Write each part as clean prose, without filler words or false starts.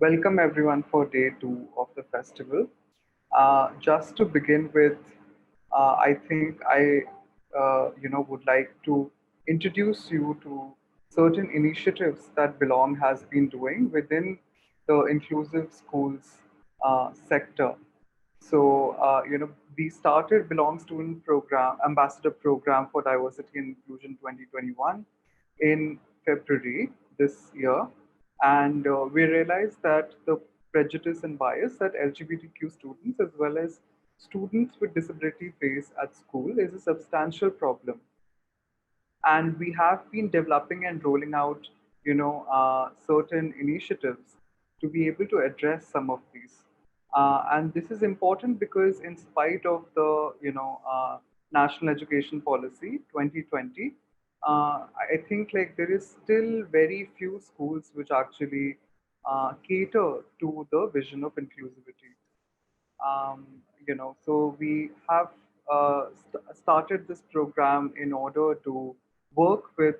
Welcome everyone for day 2 of the festival. Just to begin with, I think I would like to introduce you to certain initiatives that Belongg has been doing within the inclusive schools sector. We started Belongg Student Program, Ambassador Program for Diversity and Inclusion 2021 in February this year. And we realized that the prejudice and bias that LGBTQ students as well as students with disability face at school is a substantial problem. And we have been developing and rolling out, certain initiatives to be able to address some of these. And this is important because in spite of the, National Education Policy 2020, I think like there is still very few schools which actually cater to the vision of inclusivity. um, so we have started this program in order to work with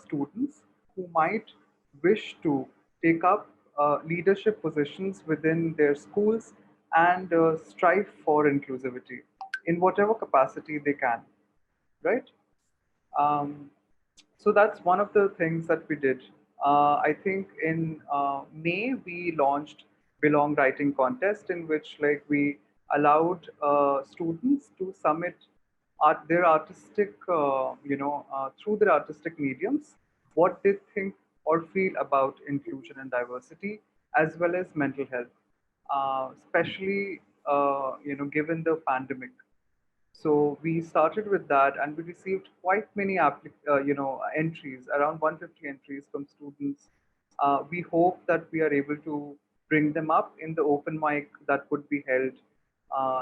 students who might wish to take up leadership positions within their schools and strive for inclusivity in whatever capacity they can, right? um, so that's one of the things that we did. I think in May we launched Belong Writing Contest, in which like we allowed students to submit their artistic, through their artistic mediums, what they think or feel about inclusion and diversity, as well as mental health, especially given the pandemic. So we started with that, and we received quite many entries, around 150 entries from students. We hope that we are able to bring them up in the open mic that would be held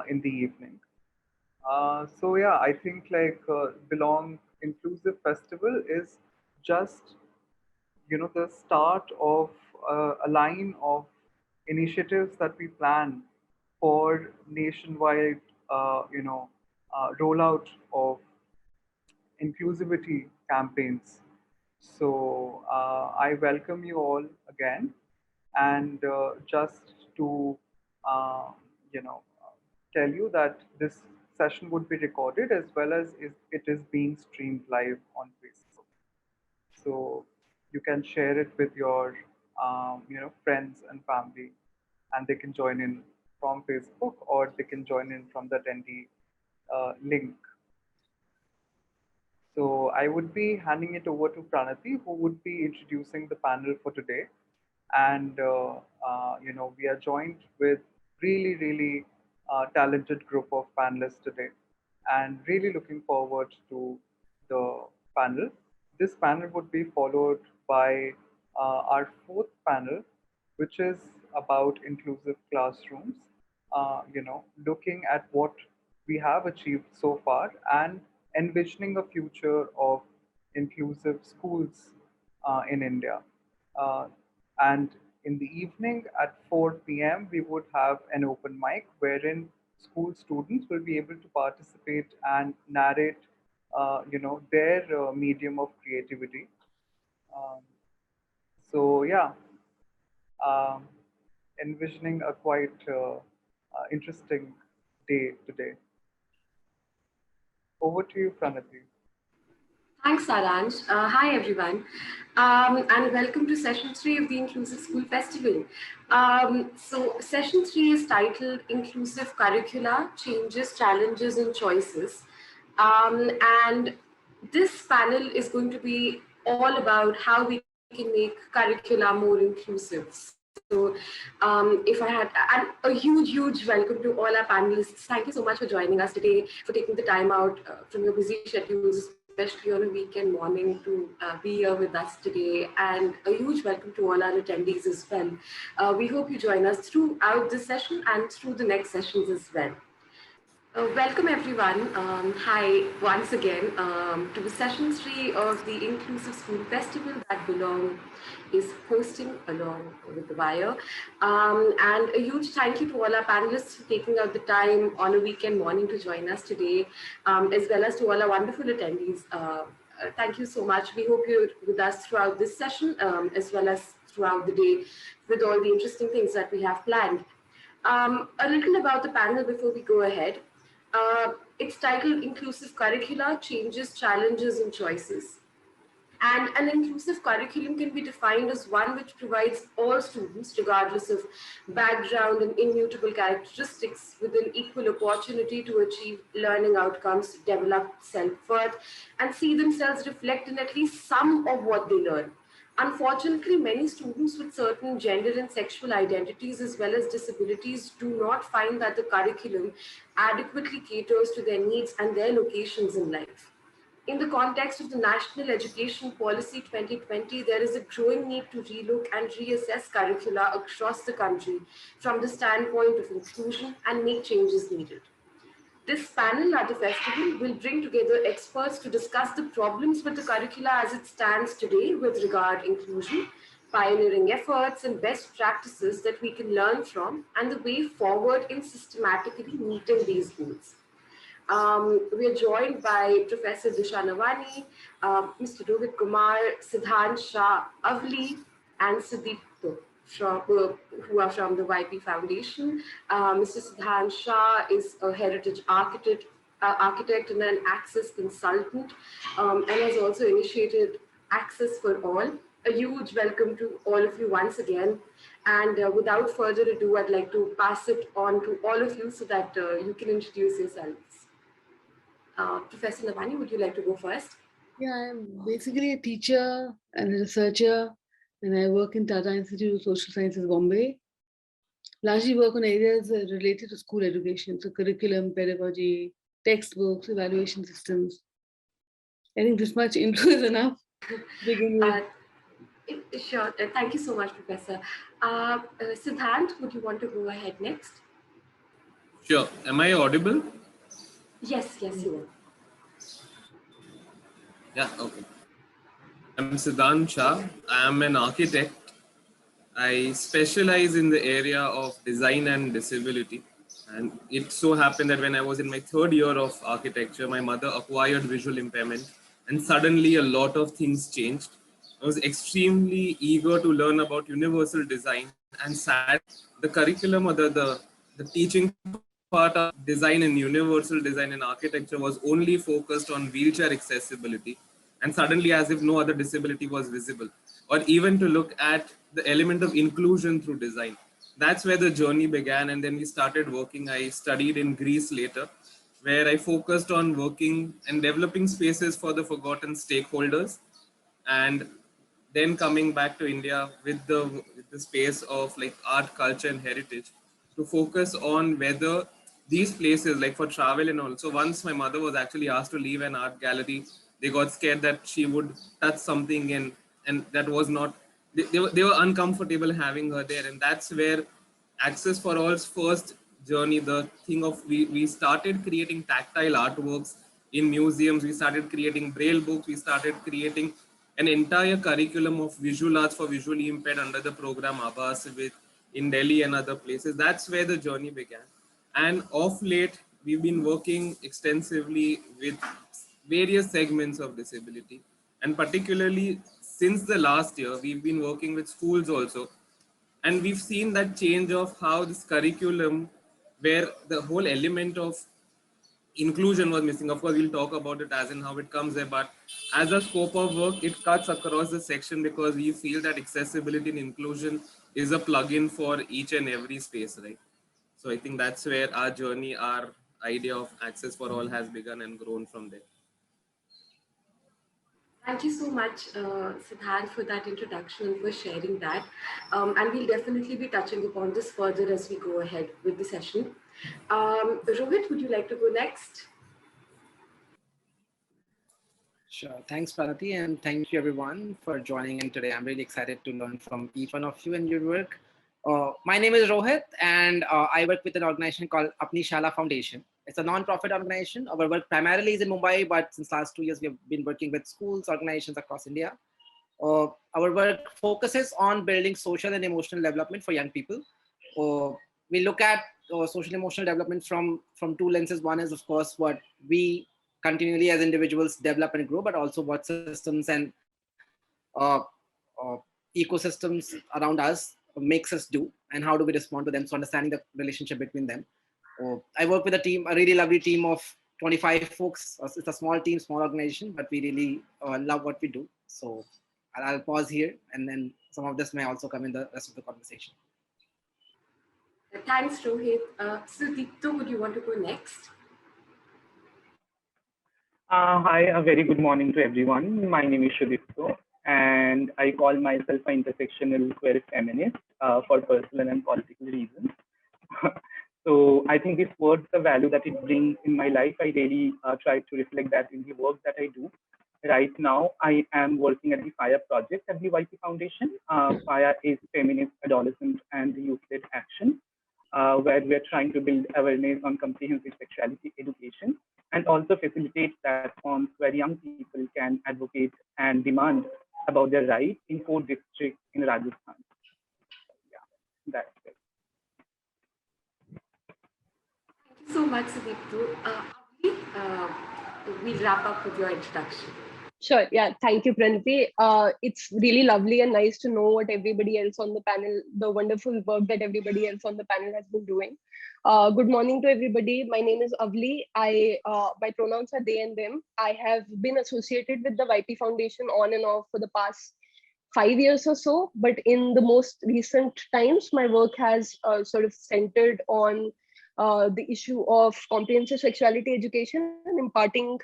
in the evening. So yeah, I think like Belong Inclusive Festival is just the start of a line of initiatives that we plan for nationwide rollout of inclusivity campaigns. So I welcome you all again, and just to uh, you know tell you that this session would be recorded as well as it is being streamed live on Facebook. So you can share it with your friends and family, and they can join in from Facebook or they can join in from the attendee link. So I would be handing it over to Pranati, who would be introducing the panel for today. And we are joined with really talented group of panelists today, and really looking forward to the panel. This panel would be followed by our fourth panel, which is about inclusive classrooms. Looking at what we have achieved so far and envisioning a future of inclusive schools in India. Uh, and in the evening at 4 p.m., we would have an open mic wherein school students will be able to participate and narrate, their medium of creativity. Um, so yeah, um, envisioning a quite interesting day today. Over to you, Pranati. Thanks, Saransh. Hi, everyone, and welcome to session 3 of the Inclusive School Festival. Session 3 is titled Inclusive Curricula, Changes, Challenges, and Choices. And this panel is going to be all about how we can make curricula more inclusive. So if I had, and a huge welcome to all our panelists. Thank you so much for joining us today, for taking the time out from your busy schedules, especially on a weekend morning, to be here with us today. And a huge welcome to all our attendees as well. We hope you join us throughout this session and through the next sessions as well. Welcome everyone. Hi once again to session 3 of the Inclusive School Festival that Belongg is hosting along with the Wire. And a huge thank you to all our panelists for taking out the time on a weekend morning to join us today, as well as to all our wonderful attendees. Thank you so much. We hope you're with us throughout this session, as well as throughout the day with all the interesting things that we have planned. A little about the panel before we go ahead. It's titled Inclusive Curricula, Changes, Challenges and Choices. And an inclusive curriculum can be defined as one which provides all students, regardless of background and immutable characteristics, with an equal opportunity to achieve learning outcomes, develop self-worth, and see themselves reflect in at least some of what they learn. Unfortunately, many students with certain gender and sexual identities as well as disabilities do not find that the curriculum adequately caters to their needs and their locations in life. In the context of the National Education Policy 2020, there is a growing need to relook and reassess curricula across the country from the standpoint of inclusion and make changes needed. This panel at the festival will bring together experts to discuss the problems with the curricula as it stands today with regard inclusion, pioneering efforts and best practices that we can learn from, and the way forward in systematically meeting these goals. We are joined by Professor Disha Nawani, Mr. Rohit Kumar, Siddhant Shah, Avli, and Sudeep from, who are from the YP Foundation. Mr. Siddhant Shah is a heritage architect and an access consultant, and has also initiated Access for All. A huge welcome to all of you once again. And without further ado, I'd like to pass it on to all of you so that you can introduce yourselves. Professor Nawani, would you like to go first? Yeah, I'm basically a teacher and a researcher, and I work in Tata Institute of Social Sciences, Bombay. Largely work on areas related to school education, so curriculum, pedagogy, textbooks, evaluation systems. I think this much intro is enough to begin with. Sure, thank you so much, Professor. Siddhant, would you want to go ahead next? Sure. Am I audible? Yes, you are. Yeah, okay. I'm Siddhant Shah. I am an architect. I specialize in the area of design and disability. And it so happened that when I was in my third year of architecture, my mother acquired visual impairment, and suddenly a lot of things changed. I was extremely eager to learn about universal design, and sad the curriculum or the teaching part of design and universal design in architecture was only focused on wheelchair accessibility, and suddenly as if no other disability was visible, or even to look at the element of inclusion through design. That's where the journey began, and then we started working. I studied in Greece later, where I focused on working and developing spaces for the forgotten stakeholders, and then coming back to India with the space of like art, culture, and heritage to focus on whether these places, like for travel and all. So once my mother was actually asked to leave an art gallery, they got scared that she would touch something, and that was not. They were uncomfortable having her there, and that's where Access for All's first journey, the thing of we started creating tactile artworks in museums, we started creating braille books, we started creating an entire curriculum of visual arts for visually impaired under the program Abbas with in Delhi and other places. That's where the journey began. And of late, we've been working extensively with various segments of disability. And particularly since the last year, we've been working with schools also, and we've seen that change of how this curriculum, where the whole element of inclusion was missing. Of course, we'll talk about it as in how it comes there, but as a scope of work, it cuts across the section because we feel that accessibility and inclusion is a plug-in for each and every space, right? So I think that's where our journey, our idea of Access for All has begun and grown from there. Thank you so much, Siddhant, for that introduction and for sharing that. And we'll definitely be touching upon this further as we go ahead with the session. Rohit, would you like to go next? Sure. Thanks, Pranati, and thank you everyone for joining in today. I'm really excited to learn from each one of you and your work. My name is Rohit, and I work with an organization called Apni Shala Foundation. It's a non-profit organization. Our work primarily is in Mumbai, but since last 2 years, we have been working with schools, organizations across India. Our work focuses on building social and emotional development for young people. We look at social emotional development from two lenses. One is, of course, what we continually as individuals develop and grow, but also what systems and ecosystems around us makes us do, and how do we respond to them. So understanding the relationship between them. I work with a team, a really lovely team of 25 folks. It's a small team, small organization, but we really love what we do. So I'll pause here, and then some of this may also come in the rest of the conversation. Thanks, Rohit. So Deepto, would you want to go next? Hi, a very good morning to everyone. My name is Shudipto, and I call myself an intersectional queer feminist for personal and political reasons. So I think this word, the value that it brings in my life, I really try to reflect that in the work that I do. Right now, I am working at the FIRE project at the YP Foundation. FIRE is Feminist, Adolescent, and Youth-led Action, where we're trying to build awareness on comprehensive sexuality education and also facilitate platforms where young people can advocate and demand about their rights in 4 districts in Rajasthan. Yeah, that's it. Thank you so much, Deepto. We'll wrap up with your introduction. Sure. Yeah. Thank you, Pranati. It's really lovely and nice to know what everybody else on the panel, the wonderful work that everybody else on the panel has been doing. Good morning to everybody. My name is Avli. My pronouns are they and them. I have been associated with the YP Foundation on and off for the past 5 years or so. But in the most recent times, my work has sort of centered on the issue of comprehensive sexuality education and imparting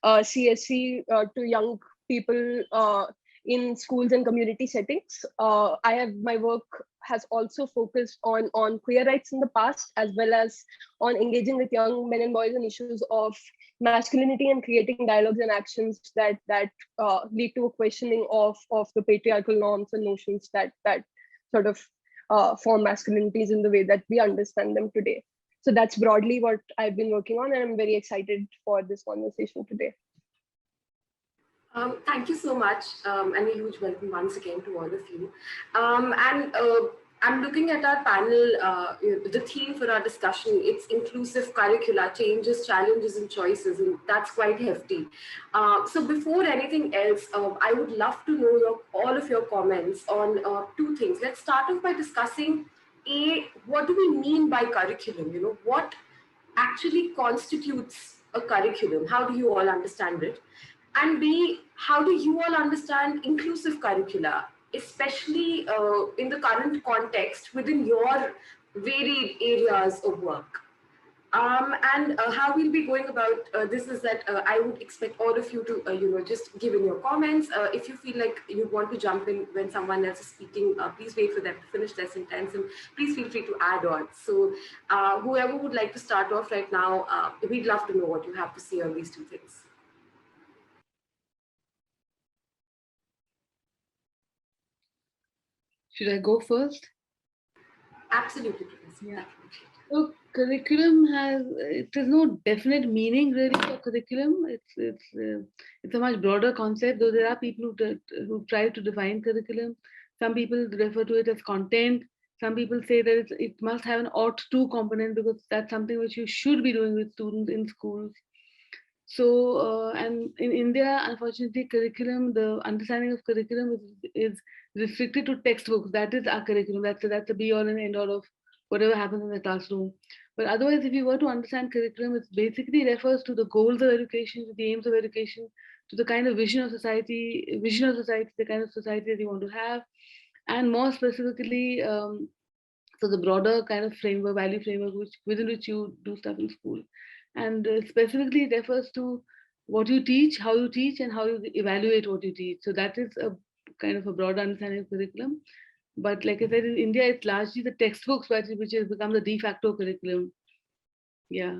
CSC to young people in schools and community settings. My work has also focused on queer rights in the past, as well as on engaging with young men and boys on issues of masculinity and creating dialogues and actions that lead to a questioning of the patriarchal norms and notions that sort of form masculinities in the way that we understand them today. So that's broadly what I've been working on, and I'm very excited for this conversation today. Thank you so much, and a huge welcome once again to all of you. I'm looking at our panel, the theme for our discussion, it's inclusive curricula, changes, challenges, and choices, and that's quite hefty. So before anything else, I would love to know all of your comments on 2 things. Let's start off by discussing what do we mean by curriculum? What actually constitutes a curriculum? How do you all understand it? And B, how do you all understand inclusive curricula, especially in the current context within your varied areas of work? And how we'll be going about this is that I would expect all of you to, just give in your comments. If you feel like you want to jump in when someone else is speaking, please wait for them to finish their sentence, and please feel free to add on. So whoever would like to start off right now, we'd love to know what you have to say on these 2 things. Should I go first? Absolutely, Professor. Yeah. So curriculum there's no definite meaning really for curriculum. It's a much broader concept, though there are people who try to define curriculum. Some people refer to it as content. Some people say that it must have an ought to component, because that's something which you should be doing with students in schools. So, and in India, unfortunately, curriculum, the understanding of curriculum is restricted to textbooks. That is our curriculum. That's the be all and end all of whatever happens in the classroom. But otherwise, if you were to understand curriculum, it basically refers to the goals of education, to the aims of education, to the kind of vision of society, the kind of society that you want to have, and more specifically, so the broader kind of framework, value framework, within which you do stuff in school. And specifically it refers to what you teach, how you teach, and how you evaluate what you teach. So that is a kind of a broad understanding of curriculum. But like I said, in India, it's largely the textbooks which has become the de facto curriculum. Yeah.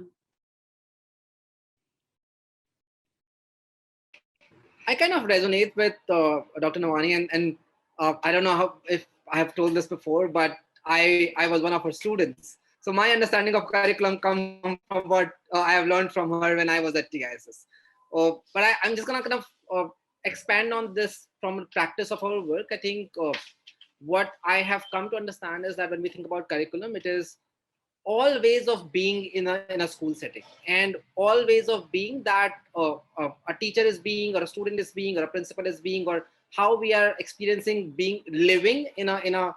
I kind of resonate with Dr. Nawani, and I don't know if I have told this before, but I was one of her students. So my understanding of curriculum comes from what I have learned from her when I was at TISS. But I'm just going to kind of expand on this from the practice of our work. I think what I have come to understand is that when we think about curriculum, it is all ways of being in a school setting, and all ways of being that a teacher is being, or a student is being, or a principal is being, or how we are experiencing living in a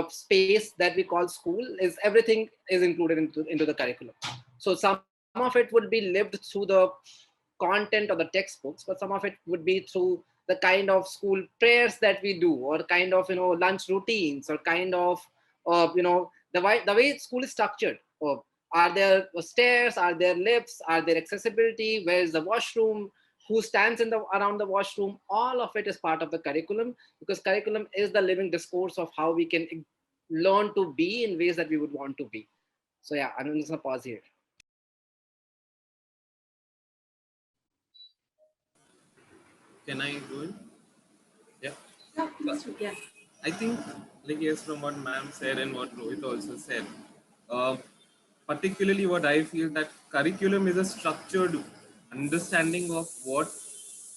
space that we call school. Is everything is included into the curriculum. So some of it would be lived through the content or the textbooks, but some of it would be through the kind of school prayers that we do, or kind of lunch routines, or kind of the way school is structured. Or are there stairs? Are there lifts? Are there accessibility? Where is the washroom? Who stands around the washroom? All of it is part of the curriculum, because curriculum is the living discourse of how we can learn to be in ways that we would want to be. So yeah, I'm just gonna pause here. Can I go in? Yeah. Yeah, please do. Yeah. I think, like, yes, from what ma'am said and what Rohit also said, uh, particularly what I feel, that curriculum is a structured understanding of what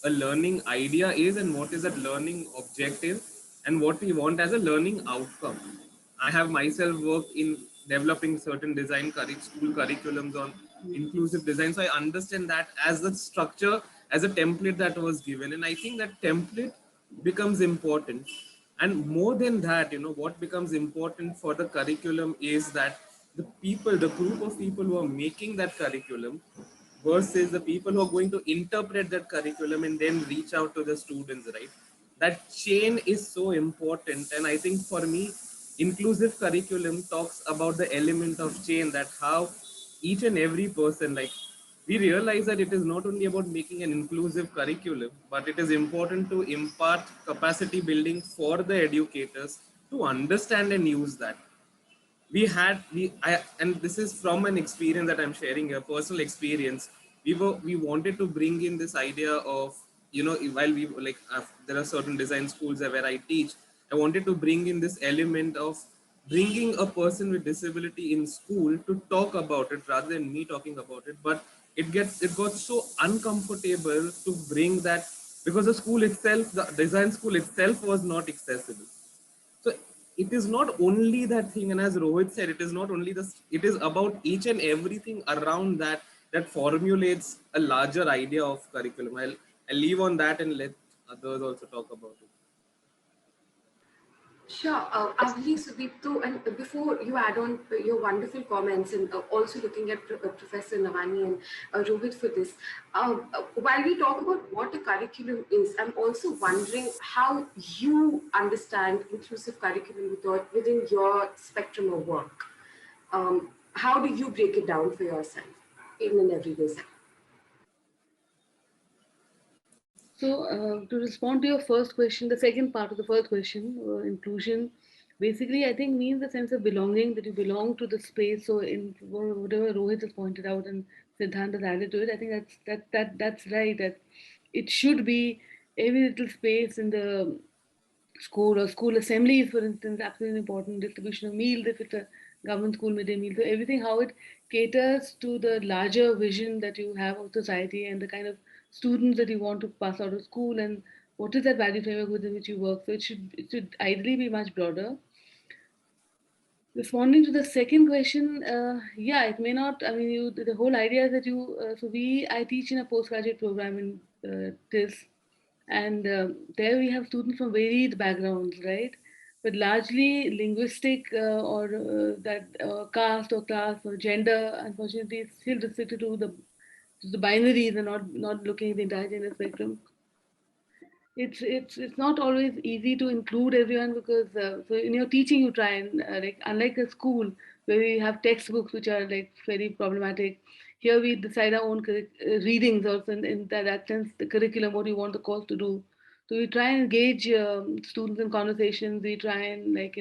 a learning idea is and what is a learning objective and what we want as a learning outcome. I have myself worked in developing certain school curriculums on inclusive design. So I understand that as a structure, as a template that was given. And I think that template becomes important. And more than that, what becomes important for the curriculum is that the group of people who are making that curriculum versus the people who are going to interpret that curriculum and then reach out to the students, right? That chain is so important. And I think for me, inclusive curriculum talks about the element of chain, that how each and every person, like, we realize that it is not only about making an inclusive curriculum, but it is important to impart capacity building for the educators to understand and use that. And this is from an experience that I'm sharing, a personal experience. We wanted to bring in this idea of, while we like, there are certain design schools where I teach. I wanted to bring in this element of bringing a person with disability in school to talk about it rather than me talking about it. But it got so uncomfortable to bring that, because the design school itself was not accessible. So it is not only that thing, and as Rohit said, it is not only this, it is about each and everything around that that formulates a larger idea of curriculum. I'll leave on that and let others also talk about it. Sure. Avli, Sudipto, and before you add on your wonderful comments, and also looking at Professor Navani and Rohit for this, while we talk about what a curriculum is, I'm also wondering how you understand inclusive curriculum within your spectrum of work. How do you break it down for yourself in an everyday setting? So to respond to your first question, the second part of the first question, inclusion, basically I think means the sense of belonging, that you belong to the space. So in whatever Rohit has pointed out and Siddhant has added to it, I think that's right. That it should be every little space in the school or school assemblies, for instance, absolutely important. Distribution of meals if it's a government school midday meal. So everything, how it caters to the larger vision that you have of society and the kind of students that you want to pass out of school, and what is that value framework within which you work. So it should ideally be much broader. Responding to the second question, yeah, it may not. I mean, the whole idea is that you. I teach in a postgraduate program in TIS, and there we have students from varied backgrounds, right? But largely linguistic or that caste or class or gender, unfortunately, is still restricted to the binaries and not looking at the entire gender spectrum. It's not always easy to include everyone, because so in your teaching you try and like, unlike a school where we have textbooks which are like very problematic, here we decide our own readings also in that sense, the curriculum, what we want the course to do. So we try and engage students in conversations. We try and, like,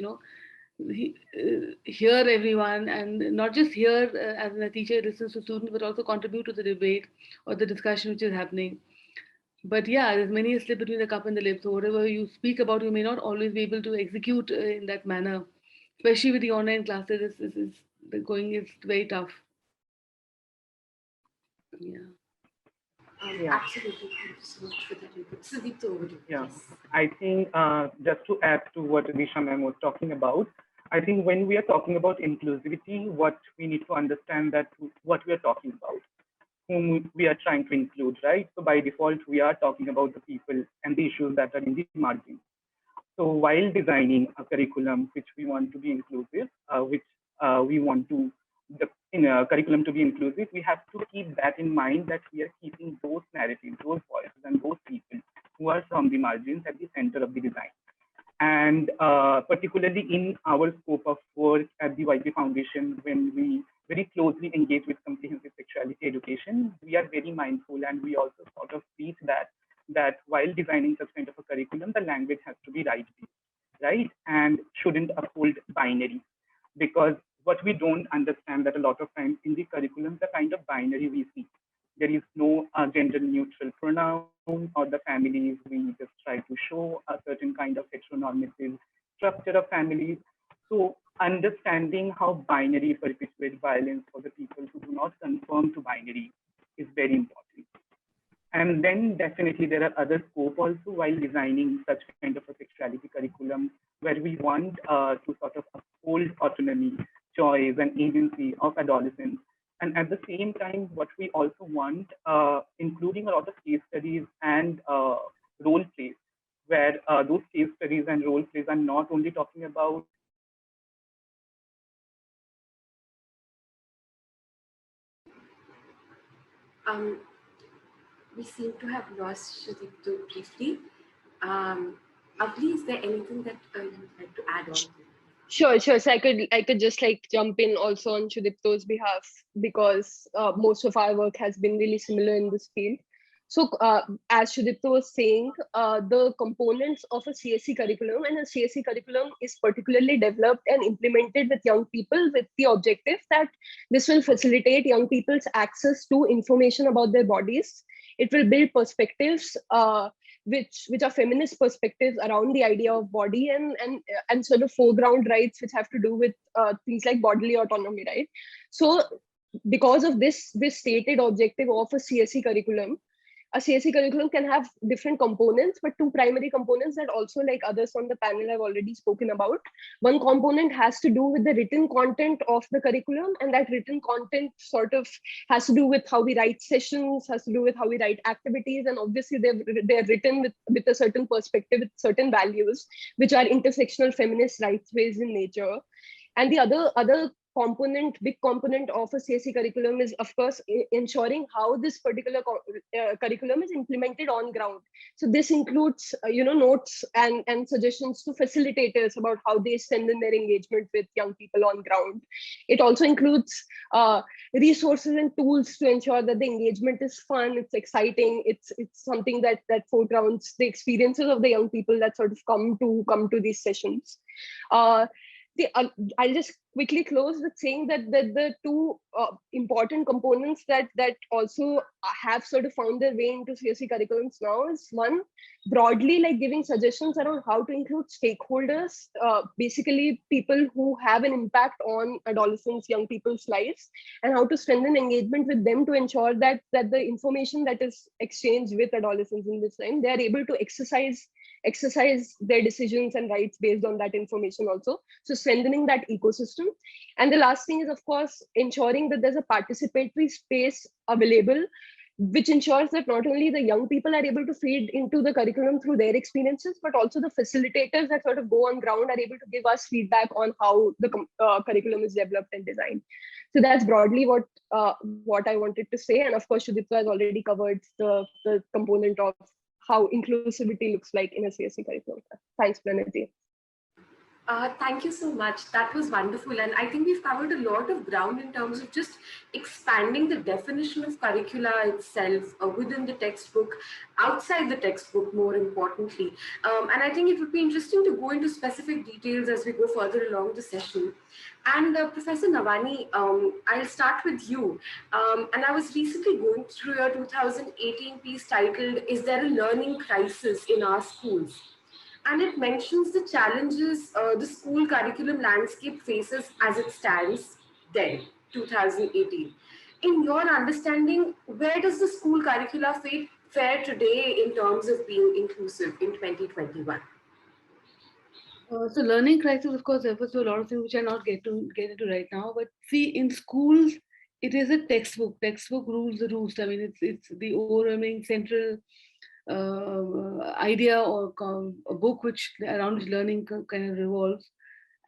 hear everyone, and not just hear as a teacher listens to students, but also contribute to the debate or the discussion which is happening. But yeah, there's many a slip between the cup and the lip. So whatever you speak about, you may not always be able to execute in that manner. Especially with the online classes, the going is very tough. Yeah. Absolutely. Thank you so much for that. Sudipto, over to you. Yeah, Yes. I think just to add to what Anisha ma'am was talking about, I think when we are talking about inclusivity, what we need to understand that what we are talking about. whom we are trying to include, right? So by default, we are talking about the people and the issues that are in the margins. So while designing a curriculum which we want to be inclusive, we want to in a curriculum to be inclusive, we have to keep that in mind, that we are keeping those narratives, those voices, and those people who are from the margins at the center of the design. And particularly in our scope of work at the YP Foundation, when we very closely engage with comprehensive sexuality education, we are very mindful, and we also sort of teach that while designing such kind of a curriculum, the language has to be right, and shouldn't uphold binary. Because what we don't understand that a lot of times in the curriculum, the kind of binary we see, there is no gender neutral pronoun or the families. We just try to show a certain kind of heteronormative structure of families. So understanding how binary perpetuate violence for the people who do not conform to binary is very important. And then definitely there are other scope also while designing such kind of a sexuality curriculum, where we want to sort of uphold autonomy, choice, and agency of adolescents. And at the same time, what we also want, including a lot of case studies and role plays, where those case studies and role plays are not only talking about we seem to have lost Shudipto briefly. Avli, is there anything that you'd like to add on? Sure. So I could just like jump in also on Shudipto's behalf, because most of our work has been really similar in this field. So as Shudipto was saying, the components of a CSC curriculum, and a CSC curriculum is particularly developed and implemented with young people with the objective that this will facilitate young people's access to information about their bodies. It will build perspectives which are feminist perspectives around the idea of body, and sort of foreground rights which have to do with things like bodily autonomy, right? So because of this stated objective of a CSC curriculum, a CSC curriculum can have different components, but two primary components that also, like others on the panel have already spoken about. One component has to do with the written content of the curriculum, and that written content sort of has to do with how we write sessions, has to do with how we write activities, and obviously they're written with a certain perspective, with certain values, which are intersectional feminist rights-based in nature. And the other big component of a CSC curriculum is, of course, ensuring how this particular curriculum is implemented on ground. So this includes, notes and suggestions to facilitators about how they strengthen their engagement with young people on ground. It also includes resources and tools to ensure that the engagement is fun, it's exciting, it's something that foregrounds the experiences of the young people that sort of come to these sessions. I'll just quickly close with saying that the two important components that also have sort of found their way into CSC curriculums now is, one, broadly like giving suggestions around how to include stakeholders, basically people who have an impact on adolescents, young people's lives, and how to strengthen engagement with them to ensure that the information that is exchanged with adolescents in this time, they are able to exercise their decisions and rights based on that information also. So strengthening that ecosystem. And the last thing is, of course, ensuring that there's a participatory space available, which ensures that not only the young people are able to feed into the curriculum through their experiences, but also the facilitators that sort of go on ground are able to give us feedback on how the curriculum is developed and designed. So that's broadly what I wanted to say. And of course, Shudipta has already covered the component of how inclusivity looks like in a CSC curriculum. Thanks, Pranati. Thank you so much. That was wonderful. And I think we've covered a lot of ground in terms of just expanding the definition of curricula itself within the textbook, outside the textbook, more importantly. And I think it would be interesting to go into specific details as we go further along the session. And Professor Navani, I'll start with you. And I was recently going through your 2018 piece titled, "Is There a Learning Crisis in Our Schools?" And it mentions the challenges the school curriculum landscape faces as it stands then, 2018. In your understanding, where does the school curricula fare today in terms of being inclusive in 2021? So learning crisis, of course, refers to a lot of things which I not get into right now. But see, in schools, it is a textbook. Textbook rules the roost. I mean, it's the overwhelming central idea or a book which around which learning kind of revolves.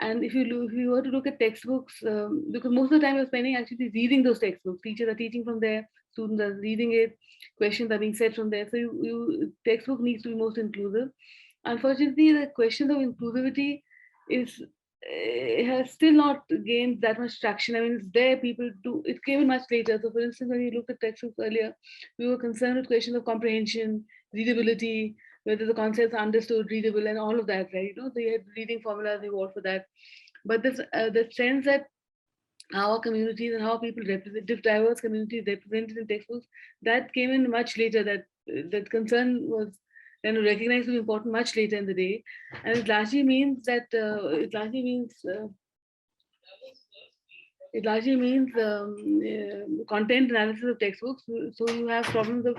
And if you were to look at textbooks, because most of the time you're spending actually reading those textbooks. Teachers are teaching from there, students are reading it, questions are being set from there. So textbook needs to be most inclusive. Unfortunately, the question of inclusivity is has still not gained that much traction. I mean, it's there, people do, it came in much later. So for instance, when we looked at textbooks earlier, we were concerned with questions of comprehension, readability, whether the concepts are understood, readable, and all of that, right? You know, they had reading formulas evolved for that. But this the sense that our communities and how people represent diverse communities represented in textbooks, that came in much later. That concern was recognized to be important much later in the day, and it largely means that content analysis of textbooks. So you have problems of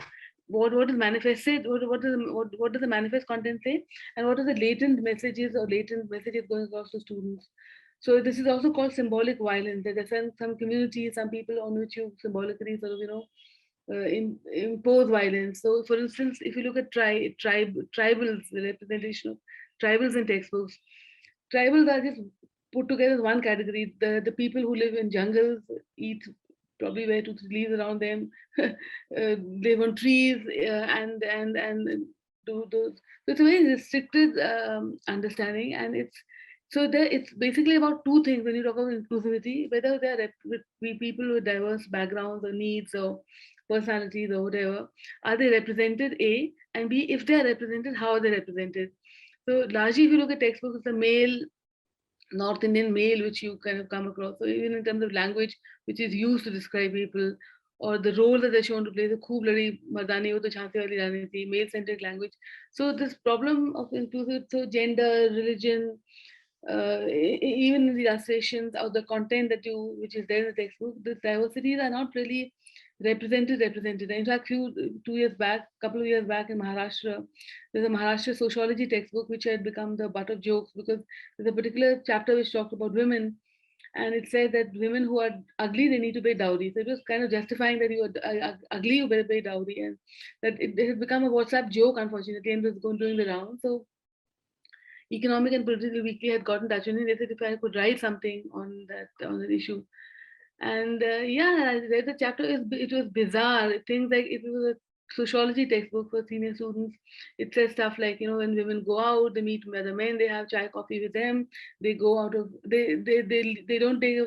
what is manifested, what does the manifest content say, and what are the latent messages going across to students. So this is also called symbolic violence. There are some communities, some people on which you symbolically sort of impose violence. So for instance, if you look at tribals, the representation of tribals in textbooks, tribals are just put together as one category. The people who live in jungles, eat probably wear 2-3 leaves around them, live on trees, and do those. So it's a very restricted understanding, and it's basically about two things when you talk about inclusivity, whether they're people with diverse backgrounds or needs or personalities or whatever. Are they represented, A, and B, if they are represented, how are they represented? So largely, if you look at textbooks, it's a male, North Indian male, which you kind of come across. So even in terms of language, which is used to describe people, or the role that they're shown to play, the khoob ladi mardani ho to jhansi wali rani thi, male-centric language. So this problem of inclusive, so gender, religion, even in the illustrations or the content which is there in the textbook, the diversities are not really represented. In fact, couple of years back in Maharashtra, there's a Maharashtra sociology textbook which had become the butt of jokes, because there's a particular chapter which talked about women, and it said that women who are ugly, they need to pay dowry. So it was kind of justifying that you are ugly, you better pay dowry, and that it has become a WhatsApp joke, unfortunately, and was doing the round. So Economic and Political Weekly had gotten touch with me. They said if I could write something on that issue. And I read the chapter. It was bizarre. Things like, if it was a sociology textbook for senior students, it says stuff like, when women go out, they meet other men, they have chai coffee with them, they go out of they don't take care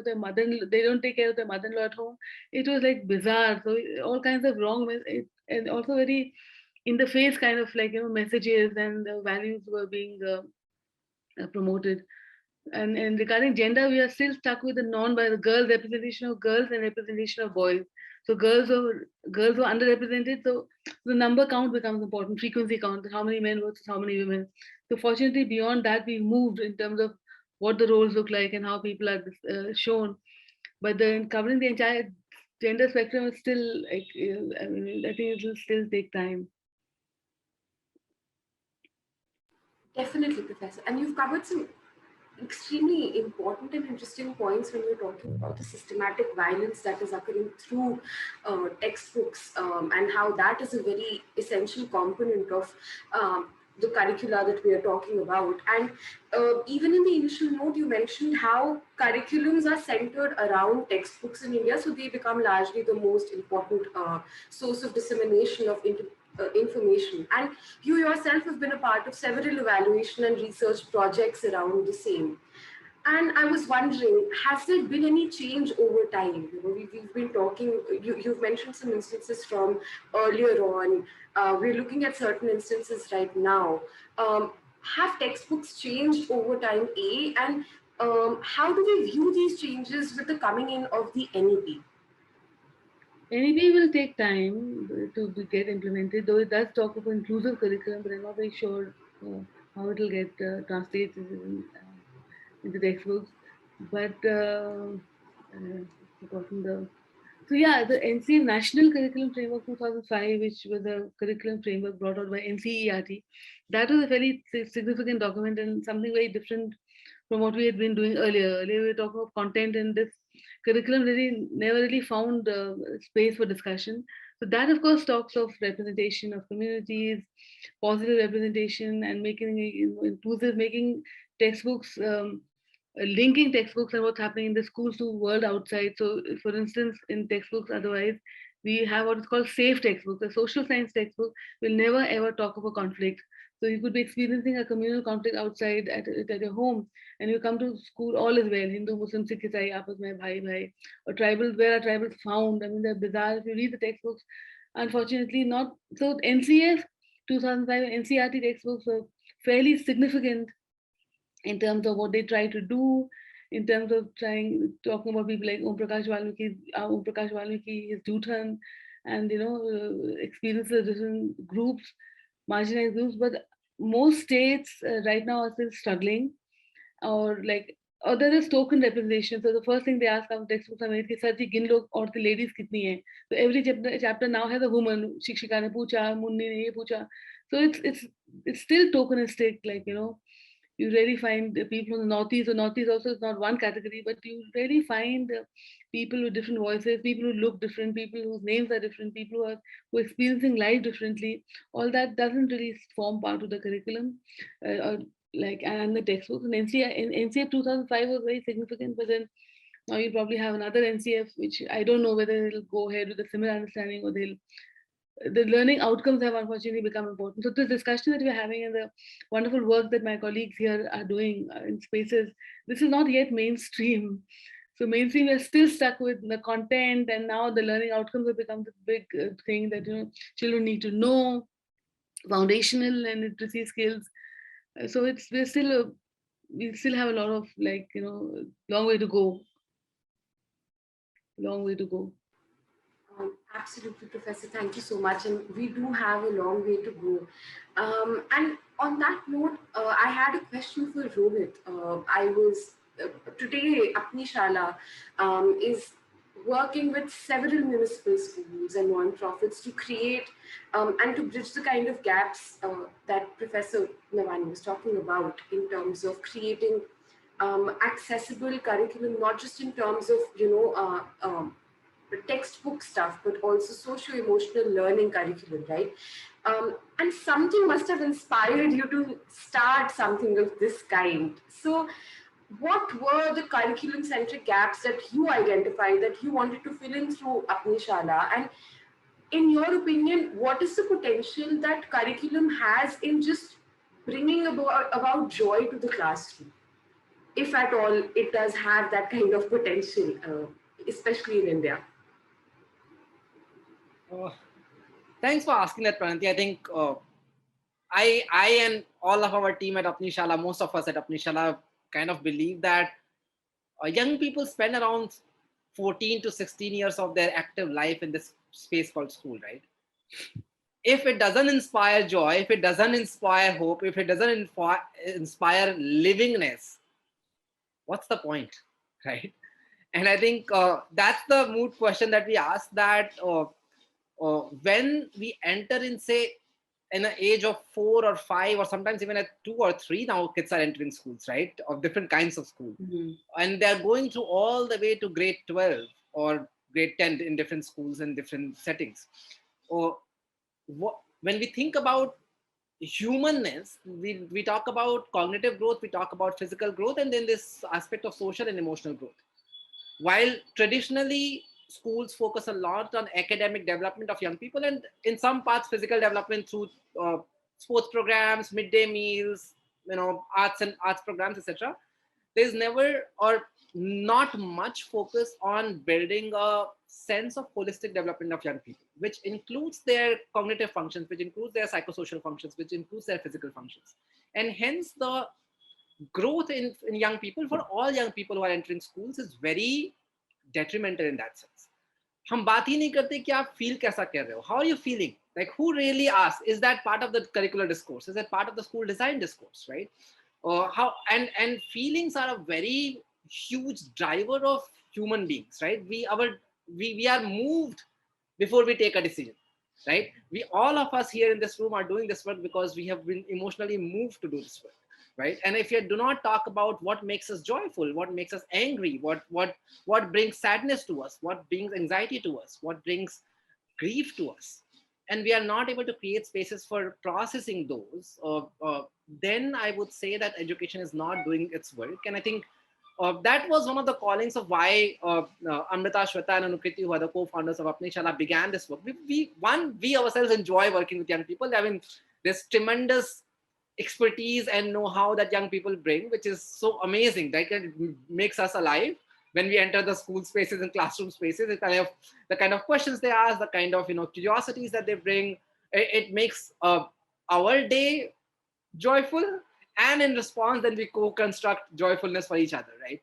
of their mother-in-law at home. It was like bizarre. So all kinds of wrong, and also very in the face kind of like messages and values were being promoted. And regarding gender, we are still stuck with the girl representation of girls and representation of boys. So girls were underrepresented. So the number count becomes important, frequency count, how many men versus how many women. So fortunately, beyond that, we moved in terms of what the roles look like and how people are shown. But then covering the entire gender spectrum is still, I think it will still take time. Definitely, Professor. And you've covered some extremely important and interesting points when you're talking about the systematic violence that is occurring through textbooks, and how that is a very essential component of the curricula that we are talking about. And even in the initial note, you mentioned how curriculums are centered around textbooks in India, so they become largely the most important source of dissemination of information. And you yourself have been a part of several evaluation and research projects around the same. And I was wondering, has there been any change over time? We've been talking, you've mentioned some instances from earlier on. We're looking at certain instances right now. Have textbooks changed over time, A? And how do we view these changes with the coming in of the NEP? NEP will take time to get implemented, though it does talk of inclusive curriculum, but I'm not very sure how it will get translated into textbooks. But the NCA National Curriculum Framework 2005, which was a curriculum framework brought out by NCERT, that was a very significant document and something very different from what we had been doing earlier. Earlier we were talking of content, and this curriculum really never really found space for discussion. So that, of course, talks of representation of communities, positive representation, and making inclusive, making textbooks, linking textbooks and what's happening in the schools to world outside. So, for instance, in textbooks, otherwise, we have what is called safe textbooks. A social science textbook will never ever talk of a conflict. So you could be experiencing a communal conflict outside at your home, and you come to school, all is well. Hindu, Muslim, Sikh, Isai, aapas mein bhai bhai. Or tribal, where are tribals found? I mean, they're bizarre. If you read the textbooks, unfortunately, not so. NCF 2005 NCRT textbooks were fairly significant in terms of what they try to do, in terms of talking about people like Om Prakash Valmiki, his Juthan, and experiences of different groups, marginalized groups. But most states right now are still struggling, or there is token representation. So the first thing they ask after textbooks are made, sir ji gin log aur ladies kitni hai. So every chapter now has a woman. Shikshika ne pucha, Munni ne ye pucha. So it's still tokenistic, you really find people from the Northeast. The Northeast also is not one category, but you really find people with different voices, people who look different, people whose names are different, people who are experiencing life differently. All that doesn't really form part of the curriculum, or and the textbooks. And NCF 2005 was very significant, but then now you probably have another NCF, which I don't know whether it'll go ahead with a similar understanding, or the learning outcomes have unfortunately become important. So this discussion that we're having and the wonderful work that my colleagues here are doing in spaces, this is not yet mainstream. So mainstream is still stuck with the content, and now the learning outcomes have become the big thing that children need to know, foundational and literacy skills. So we still have a lot of long way to go. Long way to go. Absolutely, Professor. Thank you so much. And we do have a long way to go. And on that note, I had a question for Rohit. Today, Apni Shala is working with several municipal schools and non-profits to create and to bridge the kind of gaps that Professor Navani was talking about in terms of creating accessible curriculum, not just in terms of, the textbook stuff, but also socio-emotional learning curriculum, right? And something must have inspired you to start something of this kind. So what were the curriculum-centric gaps that you identified that you wanted to fill in through Apni Shala? And in your opinion, what is the potential that curriculum has in just bringing about joy to the classroom? If at all it does have that kind of potential, especially in India. Thanks for asking that, Pranati. I think I and all of our team at Apni Shala, most of us at Apni Shala, kind of believe that young people spend around 14 to 16 years of their active life in this space called school, right? If it doesn't inspire joy, if it doesn't inspire hope, if it doesn't inspire livingness, what's the point, right? And I think that's the moot question that we ask, that when we enter in, say, in an age of 4 or 5, or sometimes even at 2 or 3, now kids are entering schools, right? Of different kinds of school. Mm-hmm. And they're going through all the way to grade 12 or grade 10 in different schools and different settings. Or when we think about humanness, we talk about cognitive growth, we talk about physical growth, and then this aspect of social and emotional growth. While traditionally schools focus a lot on academic development of young people, and in some parts physical development through sports programs, midday meals, arts programs, etc. There's never or not much focus on building a sense of holistic development of young people, which includes their cognitive functions, which includes their psychosocial functions, which includes their physical functions. And hence the growth in young people, for all young people who are entering schools, is very detrimental in that sense. हम बात ही नहीं करते कि आप feel कैसा कर रहे हो. How are you feeling? Like, who really asks? Is that part of the curricular discourse? Is that part of the school design discourse, right? How and feelings are a very huge driver of human beings, right? We are moved before we take a decision, right? All of us here in this room are doing this work because we have been emotionally moved to do this work. right? And if you do not talk about what makes us joyful, what makes us angry, what brings sadness to us, what brings anxiety to us, what brings grief to us, and we are not able to create spaces for processing those, then I would say that education is not doing its work. And I think that was one of the callings of why Amrita, Shweta, and Anukriti, who are the co-founders of Apni Shala, began this work. We ourselves enjoy working with young people. I mean, there's tremendous expertise and know-how that young people bring, which is so amazing. Like, it makes us alive when we enter the school spaces and classroom spaces. The kind of questions they ask, the kind of curiosities that they bring, it makes our day joyful, and in response then we co-construct joyfulness for each other, right?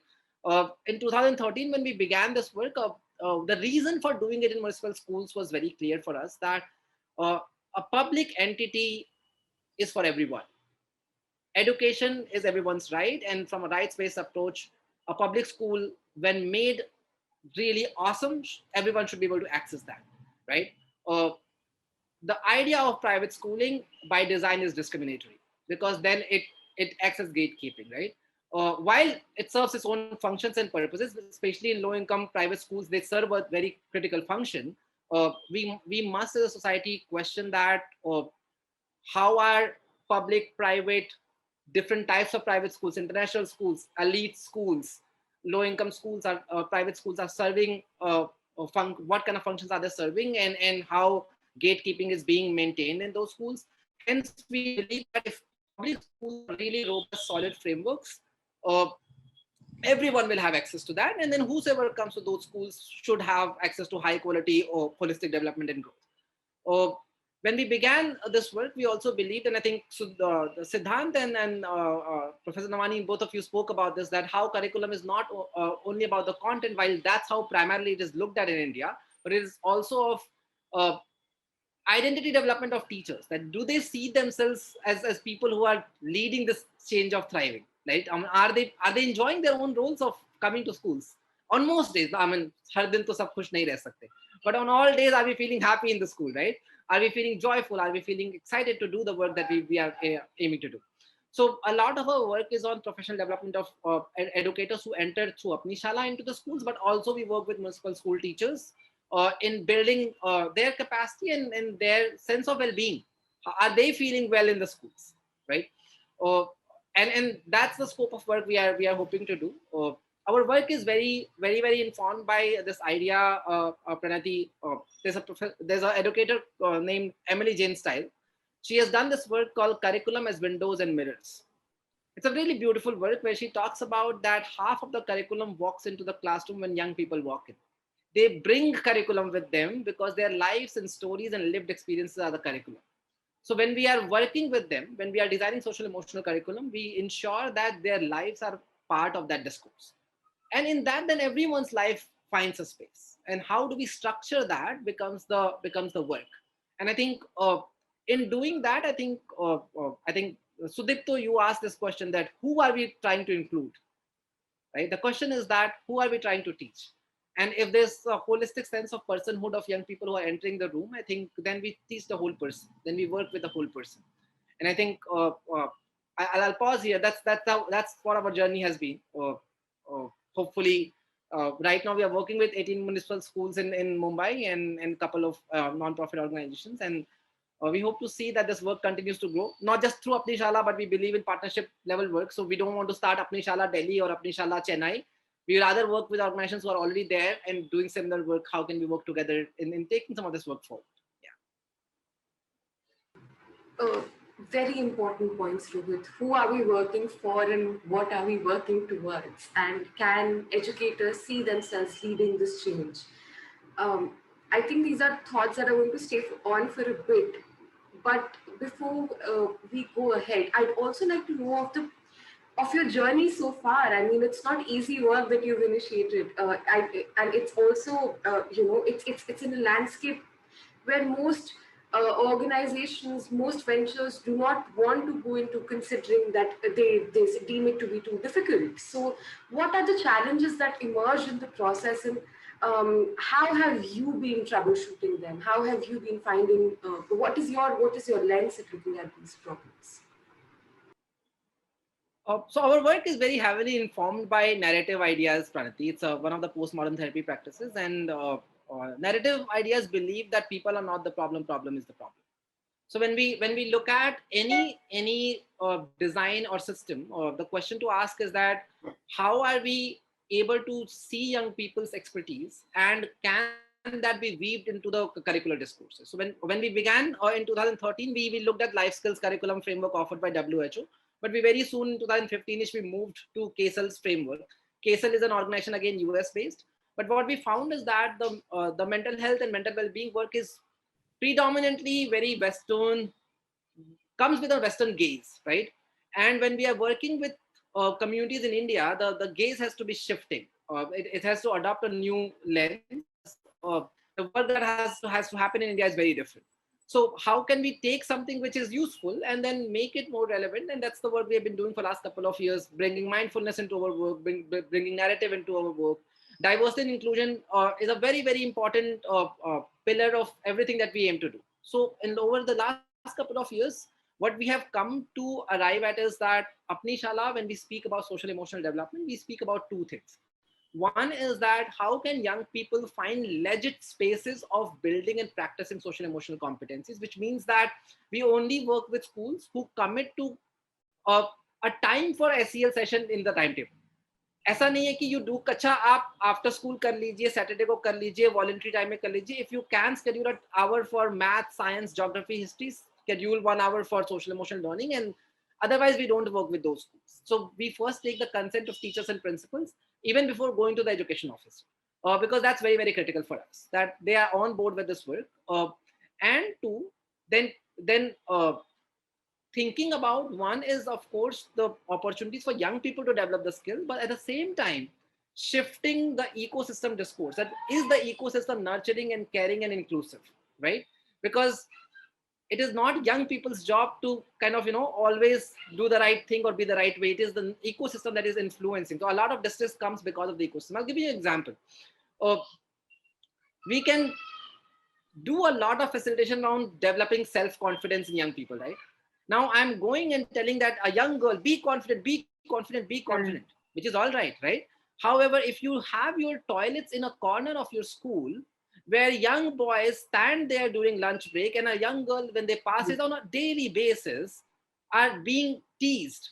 In 2013, when we began this work, the reason for doing it in municipal schools was very clear for us, that a public entity is for everyone. Education is everyone's right, and from a rights-based approach, a public school, when made really awesome, everyone should be able to access that, right? The idea of private schooling by design is discriminatory, because then it acts as gatekeeping, right? While it serves its own functions and purposes, especially in low-income private schools, they serve a very critical function. We must as a society question that, how are public, private, different types of private schools, international schools, elite schools, low-income schools, are private schools are serving, what kind of functions are they serving, and how gatekeeping is being maintained in those schools. Hence, we believe that if public schools are really robust, solid frameworks, everyone will have access to that, and then whosoever comes to those schools should have access to high quality or holistic development and growth. When we began this work, we also believed, and I think Siddhant and Professor Nawani, both of you spoke about this, that how curriculum is not only about the content, while that's how primarily it is looked at in India, but it is also of identity development of teachers. That do they see themselves as people who are leading this change of thriving, right? Are they enjoying their own roles of coming to schools? On most days, I mean, har din to sab khush nahi reh sakte, but on all days, are we feeling happy in the school, right? Are we feeling joyful? Are we feeling excited to do the work that we are aiming to do? So a lot of our work is on professional development of educators who enter through Apni Shala into the schools, but also we work with municipal school teachers in building their capacity and their sense of well-being. Are they feeling well in the schools, right? And that's the scope of work we are hoping to do. Our work is very informed by this idea, Pranati. There's an educator named Emily Jane Style. She has done this work called Curriculum as Windows and Mirrors. It's a really beautiful work where she talks about that half of the curriculum walks into the classroom when young people walk in. They bring curriculum with them because their lives and stories and lived experiences are the curriculum. So when we are working with them, when we are designing social emotional curriculum, we ensure that their lives are part of that discourse. And in that, then everyone's life finds a space. And how do we structure that becomes the work. And I think in doing that, I think Sudipto, you asked this question, that who are we trying to include, right? The question is that who are we trying to teach? And if there's a holistic sense of personhood of young people who are entering the room, I think then we teach the whole person. Then we work with the whole person. And I think I'll pause here. That's what our journey has been. Hopefully, right now we are working with 18 municipal schools in Mumbai and a couple of non-profit organizations. And we hope to see that this work continues to grow, not just through Apni Shala, but we believe in partnership level work. So we don't want to start Apni Shala Delhi or Apni Shala Chennai. We rather work with organizations who are already there and doing similar work. How can we work together in taking some of this work forward? Yeah. Very important points, Rohit. Who are we working for and what are we working towards? And can educators see themselves leading this change? I think these are thoughts that are going to stay on for a bit. But before we go ahead, I'd also like to know of your journey so far. I mean, it's not easy work that you've initiated, and it's also it's in a landscape where most organizations, most ventures do not want to go into, considering that they deem it to be too difficult. So what are the challenges that emerge in the process, and how have you been troubleshooting them? How have you been finding, what is your lens at looking at these problems? So our work is very heavily informed by narrative ideas, Pranati. It's one of the postmodern therapy practices, and narrative ideas believe that people are not the problem. Problem is the problem. So when we look at any design or system, the question to ask is that how are we able to see young people's expertise, and can that be weaved into the curricular discourses? So when we began in 2013, we looked at life skills curriculum framework offered by WHO, but we very soon in 2015ish we moved to KSL's framework. KSL is an organization again US based, but what we found is that the mental health and mental well-being work is predominantly very Western, comes with a Western gaze, right? And when we are working with communities in India, the gaze has to be shifting. It has to adopt a new lens because the work that has to happen in India is very different. So how can we take something which is useful and then make it more relevant? And that's the work we have been doing for the last couple of years, bringing mindfulness into our work, bringing narrative into our work. Diversity and inclusion is a very, very important pillar of everything that we aim to do. So over the last couple of years, what we have come to arrive at is that Apni Shala, when we speak about social emotional development, we speak about two things. One is that how can young people find legit spaces of building and practicing social emotional competencies, which means that we only work with schools who commit to a time for SEL session in the timetable. ऐसा नहीं है कि you do कच्चा आप after school कर लीजिए, Saturday को कर लीजिए, voluntary time में कर लीजिए. If you can schedule an hour for math, science, geography, history, schedule 1 hour for social emotional learning, and otherwise we don't work with those schools. So we first take the consent of teachers and principals even before going to the education office, because that's very, very critical for us that they are on board with this work. And two, then thinking about, one is of course the opportunities for young people to develop the skill, but at the same time shifting the ecosystem discourse, that is the ecosystem nurturing and caring and inclusive, right? Because it is not young people's job to kind of always do the right thing or be the right way. It is the ecosystem that is influencing. So a lot of distress comes because of the ecosystem. I'll give you an example. We can do a lot of facilitation around developing self-confidence in young people, right? Now I'm going and telling that a young girl, be confident, be confident, be confident, which is all right, right? However, if you have your toilets in a corner of your school where young boys stand there during lunch break and a young girl, when they pass it on a daily basis, are being teased,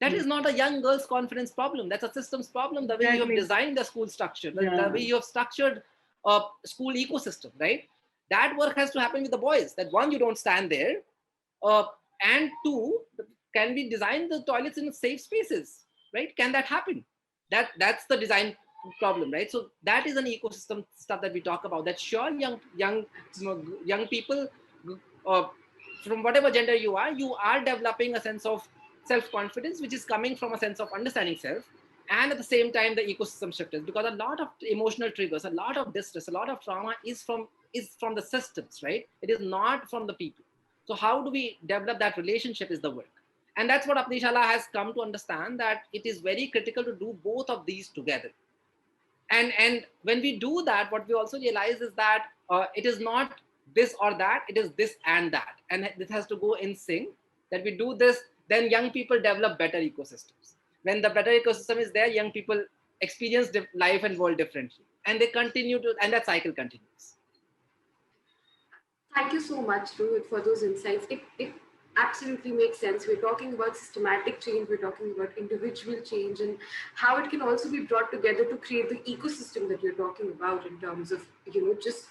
that is not a young girl's confidence problem. That's a systems problem. The way you have designed the school structure, the way you have structured a school ecosystem, right? That work has to happen with the boys. That one, you don't stand there. And two, can we design the toilets in safe spaces, right? Can that happen? That's the design problem, right? So that is an ecosystem stuff that we talk about. That sure, young people, from whatever gender you are developing a sense of self-confidence, which is coming from a sense of understanding self, and at the same time the ecosystem shifts, because a lot of emotional triggers, a lot of distress, a lot of trauma is from the systems, right? It is not from the people. So how do we develop that relationship is the work. And that's what Apni Shala has come to understand, that it is very critical to do both of these together. And when we do that, what we also realize is that it is not this or that, it is this and that. And it has to go in sync, that we do this, then young people develop better ecosystems. When the better ecosystem is there, young people experience life and world differently. And they continue to, and that cycle continues. Thank you so much, Rohit, for those insights. It absolutely makes sense. We're talking about systematic change, we're talking about individual change, and how it can also be brought together to create the ecosystem that you're talking about in terms of,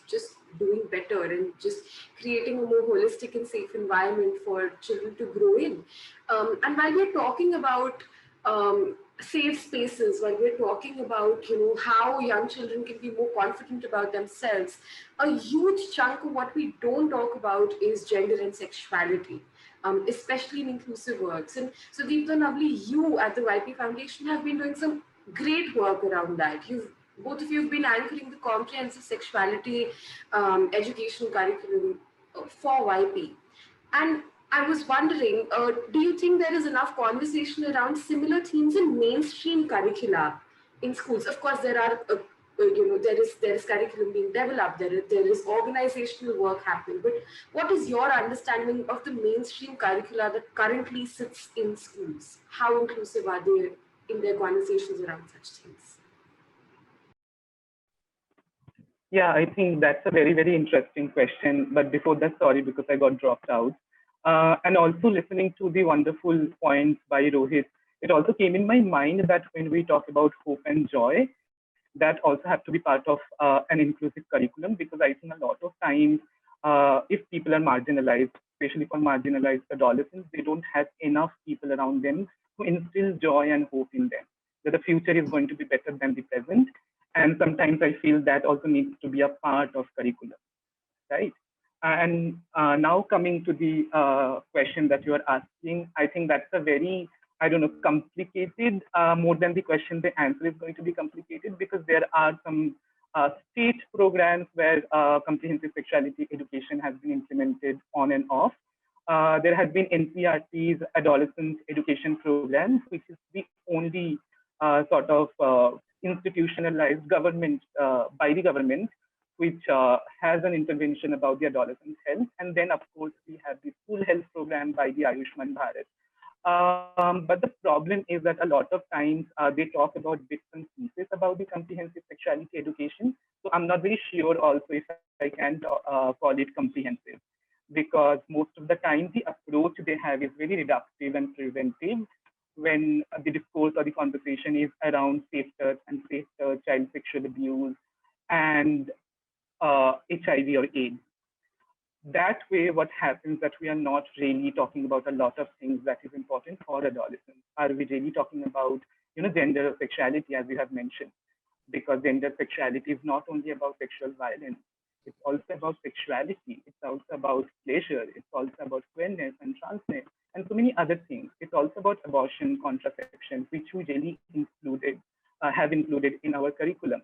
just doing better and just creating a more holistic and safe environment for children to grow in. And while we're talking about safe spaces, when we're talking about how young children can be more confident about themselves, a huge chunk of what we don't talk about is gender and sexuality, especially in inclusive works. And so Deepta, Navli, you at the YP Foundation have been doing some great work around that. Both of you have been anchoring the comprehensive sexuality education curriculum for YP. And I was wondering, do you think there is enough conversation around similar themes in mainstream curricula in schools? Of course, there are there is curriculum being developed, there is organizational work happening. But what is your understanding of the mainstream curricula that currently sits in schools? How inclusive are they in their conversations around such things? Yeah, I think that's a very, very interesting question. But before that, sorry, because I got dropped out. And also listening to the wonderful points by Rohit, it also came in my mind that when we talk about hope and joy, that also have to be part of an inclusive curriculum, because I think a lot of times, if people are marginalized, especially for marginalized adolescents, they don't have enough people around them to instill joy and hope in them, that the future is going to be better than the present. And sometimes I feel that also needs to be a part of curriculum, right? And now coming to the question that you are asking, I think that's a very, I don't know, complicated, more than the question, the answer is going to be complicated, because there are some state programs where comprehensive sexuality education has been implemented on and off. There has been NCERT's adolescent education program, which is the only sort of institutionalized government by the government, which has an intervention about the adolescent health. And then, of course, we have the school health program by the Ayushman Bharat. But the problem is that a lot of times they talk about bits and pieces about the comprehensive sexuality education. So I'm not very sure also if I can call it comprehensive, because most of the time the approach they have is very reductive and preventive, when the discourse or the conversation is around safe touch and safe touch, child sexual abuse, and HIV or AIDS. That way, what happens that we are not really talking about a lot of things that is important for adolescents. Are we really talking about, gender or sexuality, as you have mentioned? Because gender sexuality is not only about sexual violence, it's also about sexuality, it's also about pleasure, it's also about queerness and transness, and so many other things. It's also about abortion, contraception, which we really have included in our curriculum.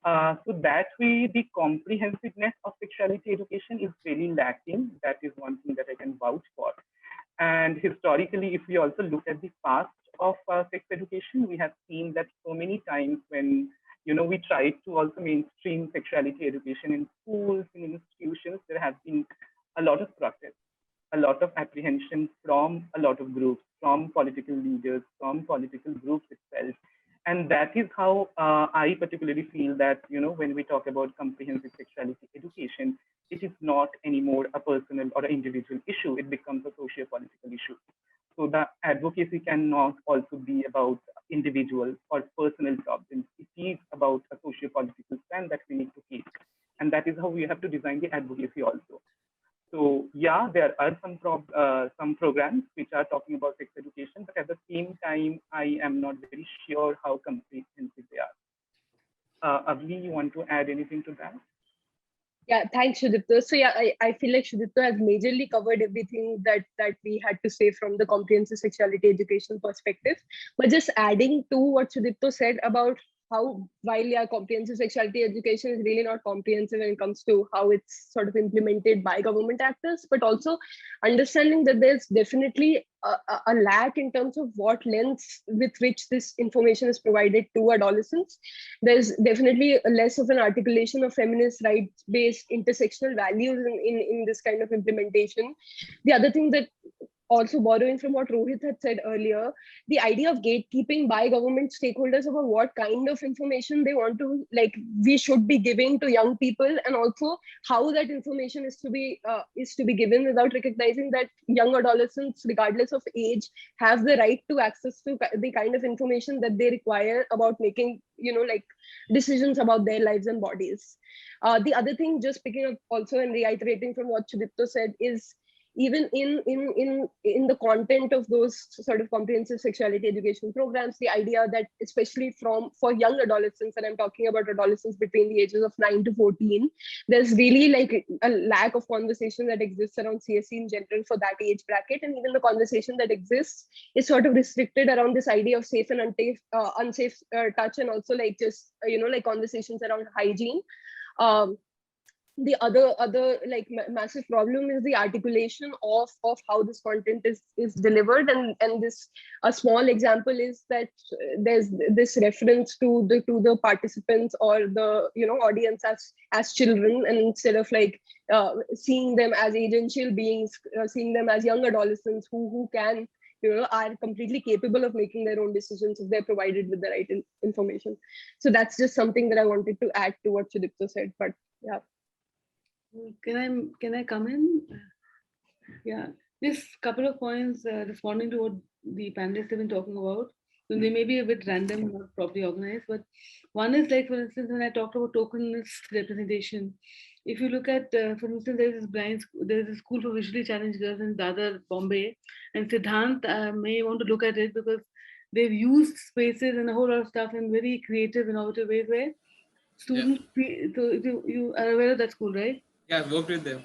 So that way, the comprehensiveness of sexuality education is really lacking. That is one thing that I can vouch for. And historically, if we also look at the past of sex education, we have seen that so many times when we tried to also mainstream sexuality education in schools, in institutions, there have been a lot of protest, a lot of apprehension from a lot of groups, from political leaders, from political groups itself. And that is how I particularly feel that, when we talk about comprehensive sexuality education, it is not anymore a personal or an individual issue. It becomes a socio-political issue. So the advocacy cannot also be about individual or personal problems. It is about a socio-political stand that we need to take. And that is how we have to design the advocacy also. So yeah, there are some programs which are talking about sex education, but at the same time, I am not very sure how comprehensive they are. Avni, you want to add anything to that? Yeah, thanks, Sudipto. So yeah, I feel like Sudipto has majorly covered everything that we had to say from the comprehensive sexuality education perspective. But just adding to what Sudipto said about how, while comprehensive sexuality education is really not comprehensive when it comes to how it's sort of implemented by government actors, but also understanding that there's definitely a lack in terms of what lens with which this information is provided to adolescents. There's definitely less of an articulation of feminist rights-based intersectional values in this kind of implementation. The other thing that, also borrowing from what Rohit had said earlier, the idea of gatekeeping by government stakeholders about what kind of information they want to, we should be giving to young people, and also how that information is to be given without recognizing that young adolescents, regardless of age, have the right to access to the kind of information that they require about making, decisions about their lives and bodies. The other thing, just picking up also and reiterating from what Sudipto said, is even in the content of those sort of comprehensive sexuality education programs, the idea that especially for young adolescents, and I'm talking about adolescents between the ages of 9 to 14, there's really a lack of conversation that exists around CSC in general for that age bracket. And even the conversation that exists is sort of restricted around this idea of safe and unsafe touch, and also just conversations around hygiene. the other like massive problem is the articulation of how this content is delivered, and this a small example is that there's this reference to the participants or the audience as children, and instead of like seeing them as agential beings, seeing them as young adolescents who can are completely capable of making their own decisions if they're provided with the right information. So that's just something that I wanted to add to what Sudipto said. But yeah. Can I come in? Yeah, just a couple of points responding to what the panelists have been talking about. So they may be a bit random, not properly organized, but one is like, for instance, when I talked about tokenless representation, if you look at, for instance, there's a school for visually challenged girls in Dadar, Bombay, and Siddhant may want to look at it because they've used spaces and a whole lot of stuff in very creative, innovative ways where students, so you are aware of that school, right? Yeah, I've worked with them.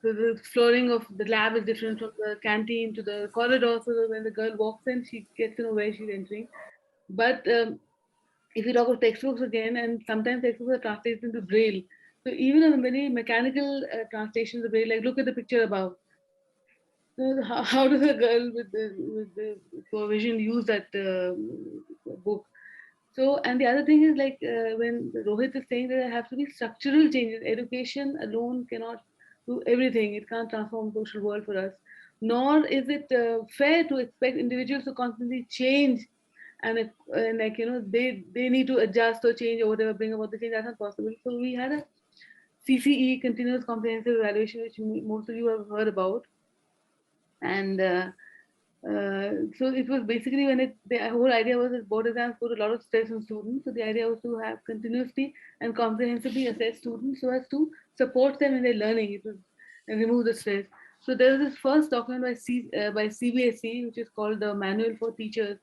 So the flooring of the lab is different from the canteen to the corridor, so that when the girl walks in, she gets to know where she's entering. But if you talk of textbooks again, and sometimes textbooks are translated into Braille. So even on a very mechanical translations of Braille, like look at the picture above. So how does a girl with the poor vision use that book? So, and the other thing is like when Rohit is saying that there have to be structural changes. Education alone cannot do everything. It can't transform the social world for us. Nor is it fair to expect individuals to constantly change and like, they need to adjust or change or whatever, bring about the change. That's not possible. So we had a CCE, continuous comprehensive evaluation, which most of you have heard about. And so it was basically when the whole idea was that board exams put a lot of stress on students. So the idea was to have continuously and comprehensively assess students so as to support them in their learning. It was and remove the stress. So there was this first document by CBSE, which is called the Manual for Teachers.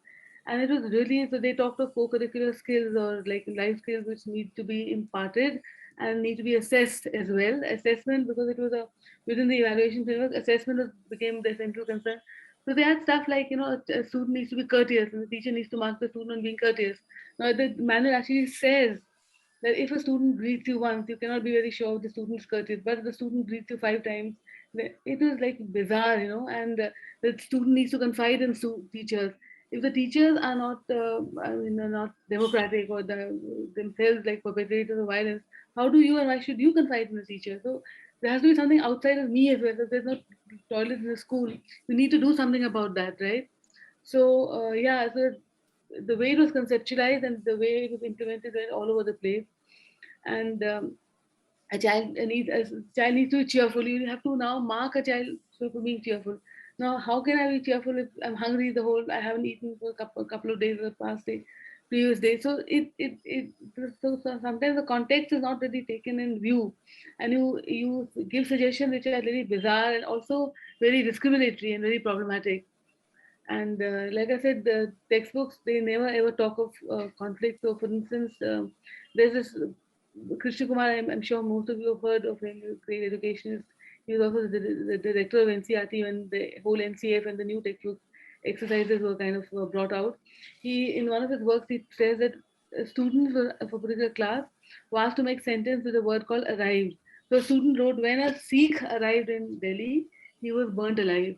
And it was really, so they talked of co-curricular skills or like life skills which need to be imparted and need to be assessed as well. Assessment, because it was within the evaluation framework, assessment became the central concern. So they had stuff like, a student needs to be courteous and the teacher needs to mark the student on being courteous. Now the manual actually says that if a student greets you once, you cannot be very sure if the student is courteous, but if the student greets you 5 times, it was like bizarre, and the student needs to confide in teachers. If the teachers are not, are not democratic or themselves like perpetrators of violence, how do you and why should you confide in the teacher? So there has to be something outside of me as well. If there's no toilet in the school, we need to do something about that, right? So yeah, so the way it was conceptualized and the way it was implemented went all over the place. And a child needs to be cheerful. You have to now mark a child for being cheerful. Now, how can I be cheerful if I'm hungry I haven't eaten for a couple of days the past day, previous day. So so sometimes the context is not really taken in view, and you give suggestions which are really bizarre and also very discriminatory and very problematic. And like I said, the textbooks, they never ever talk of conflict. So for instance, there's this Krishna Kumar, I'm sure most of you have heard of him, great educationist. He was also the director of NCRT when the whole NCF and the new textbook exercises were kind of brought out. In one of his works, he says that students of a particular class were asked to make sentence with a word called arrived. So a student wrote, when a Sikh arrived in Delhi, he was burnt alive.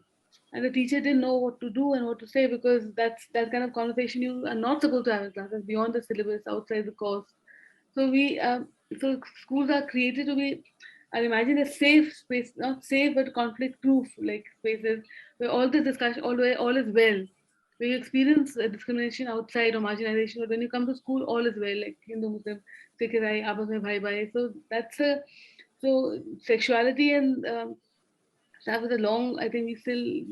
And the teacher didn't know what to do and what to say, because that's that kind of conversation you are not supposed to have in classes, beyond the syllabus, outside the course. So so schools are created to be, I imagine, a safe space, not safe but conflict-proof like spaces where all this discussion, all is well. Where you experience discrimination outside or marginalization, but when you come to school, all is well, like Hindu, Muslim, Sikh, Apas mein bhai bhai. So so sexuality and that was a long, I think we still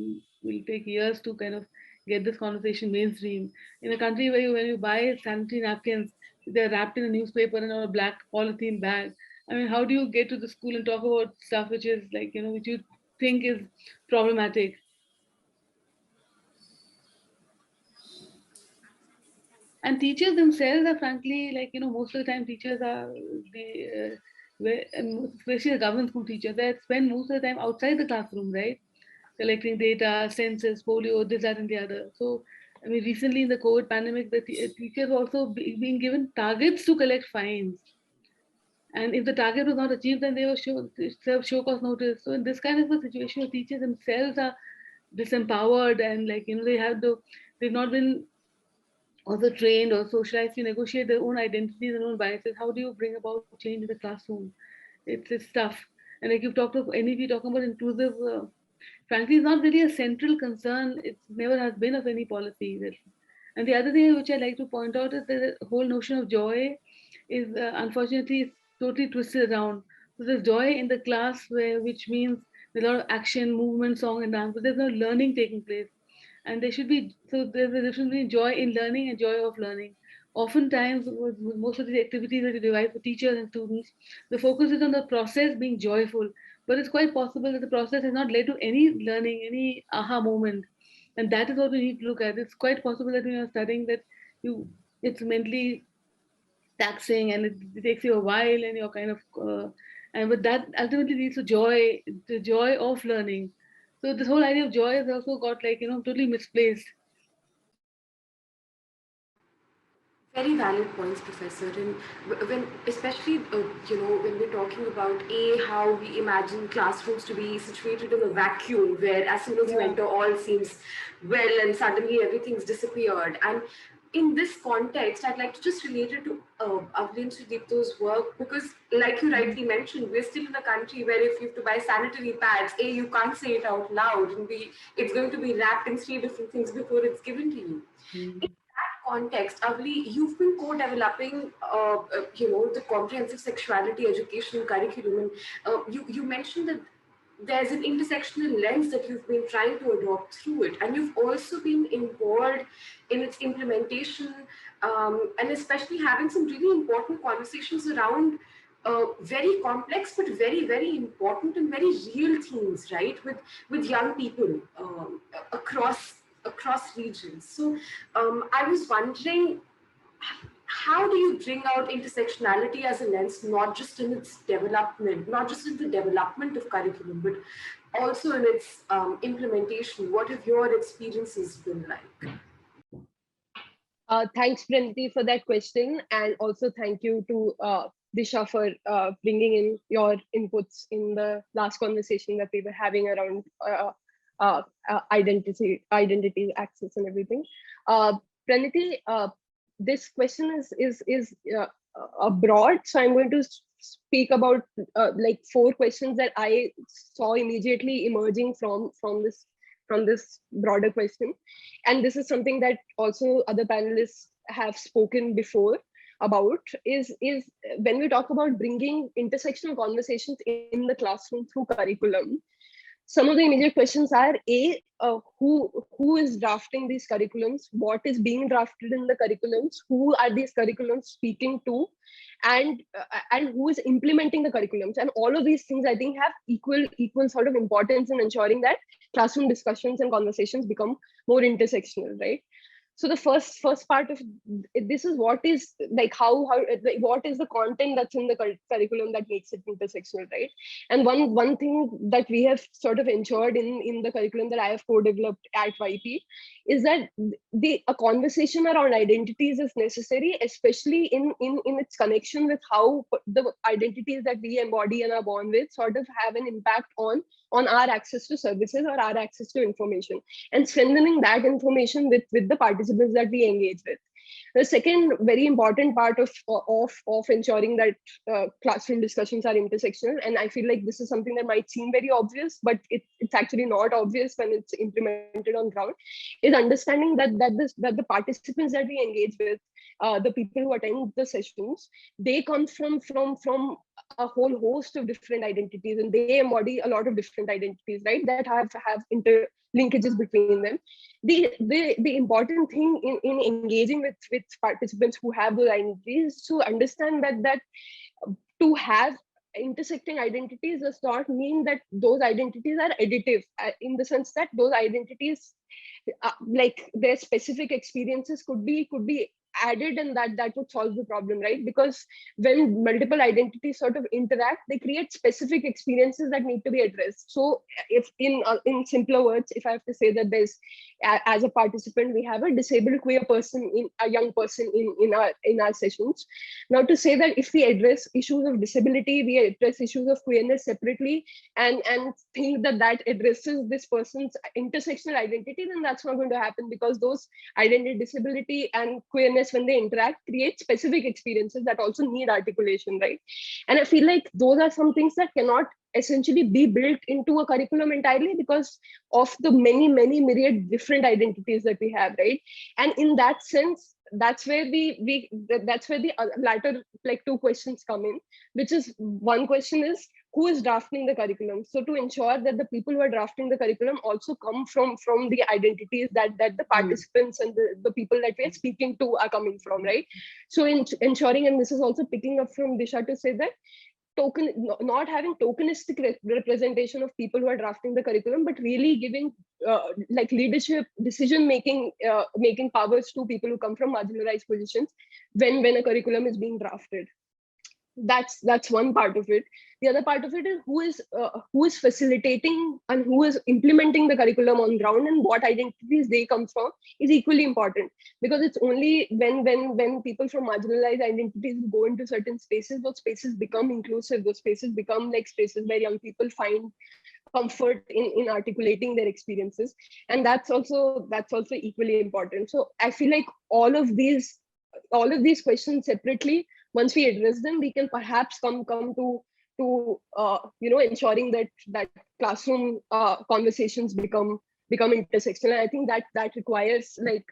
will take years to kind of get this conversation mainstream. In a country where when you buy sanitary napkins, they're wrapped in a newspaper and on a black polythene bag. I mean, how do you get to the school and talk about stuff which is like, which you think is problematic? And teachers themselves are frankly, like, most of the time teachers are, especially the government school teachers, they spend most of the time outside the classroom, right? Collecting data, census, polio, this, that, and the other. So, I mean, recently in the COVID pandemic, the teachers also being given targets to collect fines. And if the target was not achieved, then they were served show cause notice. So in this kind of a situation, the teachers themselves are disempowered, and they've not been also trained or socialized to negotiate their own identities and own biases. How do you bring about change in the classroom? It's tough. And like you've talked about, any of you talking about inclusive, frankly, it's not really a central concern. It never has been of any policy. And the other thing which I'd like to point out is that the whole notion of joy is unfortunately totally twisted around. So there's joy in the class, which means there's a lot of action, movement, song, and dance, but there's no learning taking place. And there should be, so there's a difference between joy in learning and joy of learning. Oftentimes, with most of these activities that you devise for teachers and students, the focus is on the process being joyful. But it's quite possible that the process has not led to any learning, any aha moment. And that is what we need to look at. It's quite possible that when you're studying that it's mentally taxing and it takes you a while and you're kind of, but that ultimately leads to joy, the joy of learning. So this whole idea of joy has also got totally misplaced. Very valid points, Professor. And when, especially, when we're talking about how we imagine classrooms to be situated in a vacuum where as soon as you enter, all seems well and suddenly everything's disappeared. And in this context, I'd like to just relate it to Avli and Sudipto's work, because like you rightly mentioned, we're still in a country where if you have to buy sanitary pads, you can't say it out loud, and it's going to be wrapped in 3 different things before it's given to you. In that context, Avli, you've been co-developing, the comprehensive sexuality education curriculum, and you mentioned that there's an intersectional lens that you've been trying to adopt through it, and you've also been involved in its implementation, and especially having some really important conversations around very complex but very, very important and very real themes, right, with young people across regions. So I was wondering, how do you bring out intersectionality as a lens, not just in its development, not just in the development of curriculum, but also in its implementation? What have your experiences been like? Thanks, Pranati, for that question. And also thank you to Disha for bringing in your inputs in the last conversation that we were having around identity, access and everything. Pranati, this question is broad, so I'm going to speak about like 4 questions that I saw immediately emerging from this broader question. And this is something that also other panelists have spoken before about, is when we talk about bringing intersectional conversations in the classroom through curriculum. Some of the immediate questions are who is drafting these curriculums, what is being drafted in the curriculums, who are these curriculums speaking to, and who is implementing the curriculums. And all of these things, I think, have equal sort of importance in ensuring that classroom discussions and conversations become more intersectional, right? So the first part of this is what is like what is the content that's in the curriculum that makes it intersectional, right? And one thing that we have sort of ensured in the curriculum that I have co-developed at YP is that a conversation around identities is necessary, especially in its connection with how the identities that we embody and are born with sort of have an impact on our access to services or our access to information, and strengthening that information with the participants that we engage with. The second very important part of ensuring that classroom discussions are intersectional, and I feel like this is something that might seem very obvious, but it's actually not obvious when it's implemented on ground, is understanding that the participants that we engage with, the people who attend the sessions, they come from a whole host of different identities, and they embody a lot of different identities, right, that have interlinkages between them. The important thing in engaging with participants who have those identities is to understand that to have intersecting identities does not mean that those identities are additive, in the sense that those identities, like their specific experiences could be added, and that would solve the problem, right? Because when multiple identities sort of interact, they create specific experiences that need to be addressed. So if in simpler words, if I have to say that there's, as a participant, we have a disabled queer person, in a young person in our sessions. Now, to say that if we address issues of disability, we address issues of queerness separately, and think that addresses this person's intersectional identity, then that's not going to happen, because those identity, disability, and queerness, when they interact, create specific experiences that also need articulation, right? And I feel like those are some things that cannot essentially be built into a curriculum entirely, because of the many myriad different identities that we have, right? And in that sense, that's where that's where the latter, like, two questions come in, which is, one question is, who is drafting the curriculum? So to ensure that the people who are drafting the curriculum also come from the identities that the participants and the people that we are speaking to are coming from, right? So in ensuring, and this is also picking up from Disha to say that not having tokenistic representation of people who are drafting the curriculum, but really giving like leadership, decision making powers to people who come from marginalized positions when a curriculum is being drafted. That's one part of it. The other part of it is who is facilitating and who is implementing the curriculum on ground, and what identities they come from is equally important, because it's only when people from marginalized identities go into certain spaces, those spaces become inclusive, those spaces become like spaces where young people find comfort in articulating their experiences, and that's also equally important. So I feel like all of these questions separately, once we address them, we can perhaps come to ensuring that classroom conversations become intersectional. And I think that requires, like,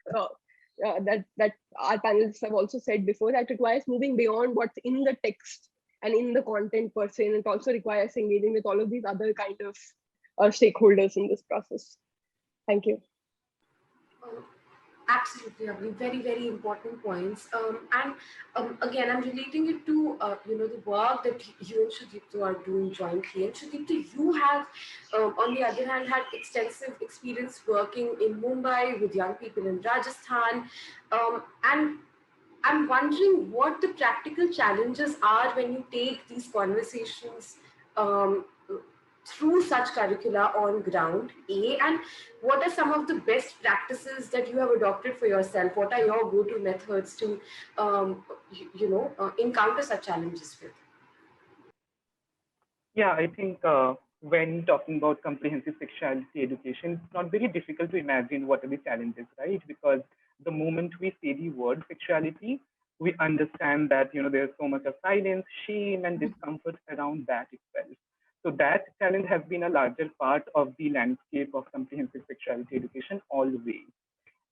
that our panelists have also said before, that requires moving beyond what's in the text and in the content per se, and it also requires engaging with all of these other kind of stakeholders in this process. Thank you. Absolutely, lovely. Very important points. Again, I'm relating it to the work that you and Shudipto are doing jointly. And Shudipto, you have, on the other hand, had extensive experience working in Mumbai with young people in Rajasthan, and I'm wondering what the practical challenges are when you take these conversations through such curricula on ground, and what are some of the best practices that you have adopted for yourself? What are your go-to methods to, encounter such challenges with? Yeah, I think when talking about comprehensive sexuality education, it's not very difficult to imagine what are the challenges, right? Because the moment we say the word sexuality, we understand that there's so much of silence, shame, and discomfort around that itself. So that challenge has been a larger part of the landscape of comprehensive sexuality education always.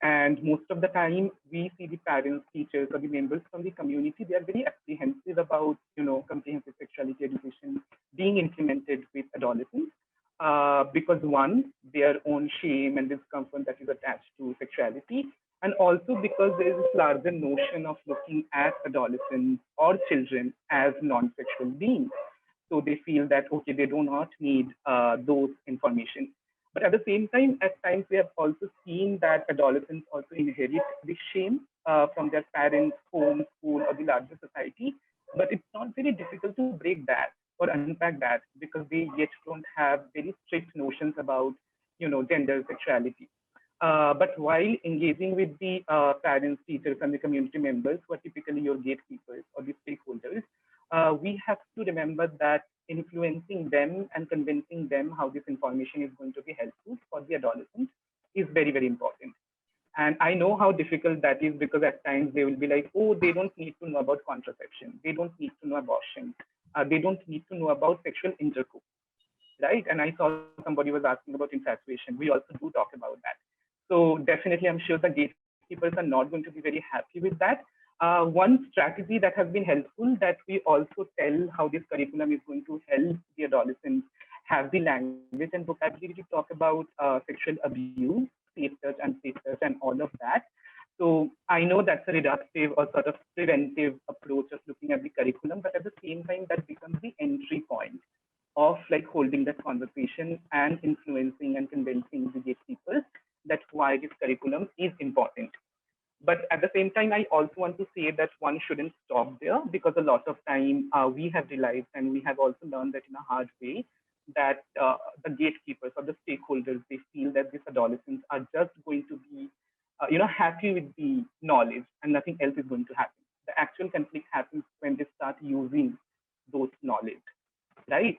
And most of the time, we see the parents, teachers, or the members from the community, they are very apprehensive about, comprehensive sexuality education being implemented with adolescents, because one, their own shame and discomfort that is attached to sexuality, and also because there is this larger notion of looking at adolescents or children as non-sexual beings. So they feel that, okay, they do not need those information. But at the same time, at times we have also seen that adolescents also inherit the shame from their parents, home, school, or the larger society. But it's not very difficult to break that or unpack that, because they yet don't have very strict notions about, gender, sexuality. But while engaging with the parents, teachers, and the community members, who are typically your gatekeepers or the stakeholders, we have to remember that influencing them and convincing them how this information is going to be helpful for the adolescents is very important. And I know how difficult that is, because at times they will be like, oh, they don't need to know about contraception. They don't need to know abortion. They don't need to know about sexual intercourse, right? And I saw somebody was asking about infatuation. We also do talk about that. So definitely, I'm sure the gatekeepers are not going to be very happy with that. One strategy that has been helpful, that we also tell how this curriculum is going to help the adolescents have the language and vocabulary to talk about sexual abuse, safe touch, unsafe touch, and all of that. So I know that's a reductive or sort of preventive approach of looking at the curriculum, but at the same time, that becomes the entry point of like holding that conversation and influencing and convincing the gatekeepers that why this curriculum is important. But at the same time, I also want to say that one shouldn't stop there, because a lot of time we have realized, and we have also learned that in a hard way, that the gatekeepers or the stakeholders, they feel that these adolescents are just going to be happy with the knowledge and nothing else is going to happen. The actual conflict happens when they start using those knowledge, right?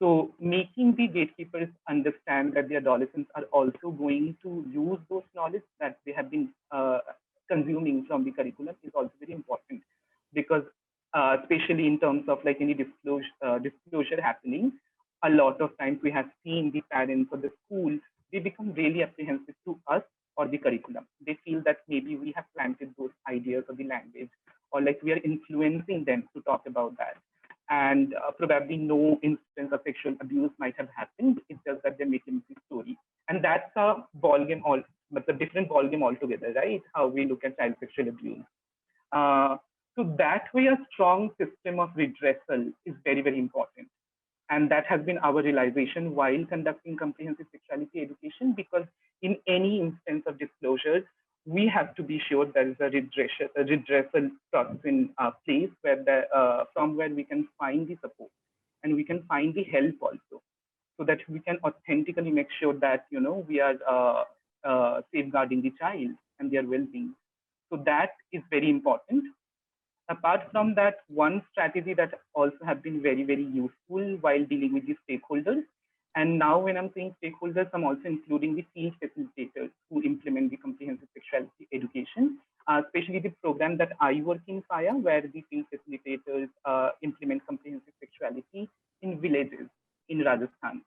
So making the gatekeepers understand that the adolescents are also going to use those knowledge that they have been consuming from the curriculum is also very important, because especially in terms of like any disclosure happening, a lot of times we have seen the parents or the school, they become really apprehensive to us or the curriculum. They feel that maybe we have planted those ideas or the language, or like we are influencing them to talk about that. And probably no instance of sexual abuse might have happened. It's just that they're making the story. And that's a ballgame, but a different ballgame altogether, right? How we look at child sexual abuse. So that way, a strong system of redressal is very, very important. And that has been our realization while conducting comprehensive sexuality education, because in any instance of disclosure, we have to be sure there is a redressal process in place from where we can find the support and we can find the help also, so that we can authentically make sure that we are safeguarding the child and their well-being. So that is very important. Apart from that, one strategy that also have been very, very useful while dealing with the stakeholders, and now when I'm saying stakeholders, I'm also including the field facilitators who implement the comprehensive sexuality education, especially the program that I work in FIRE, where the field facilitators implement comprehensive sexuality in villages in Rajasthan.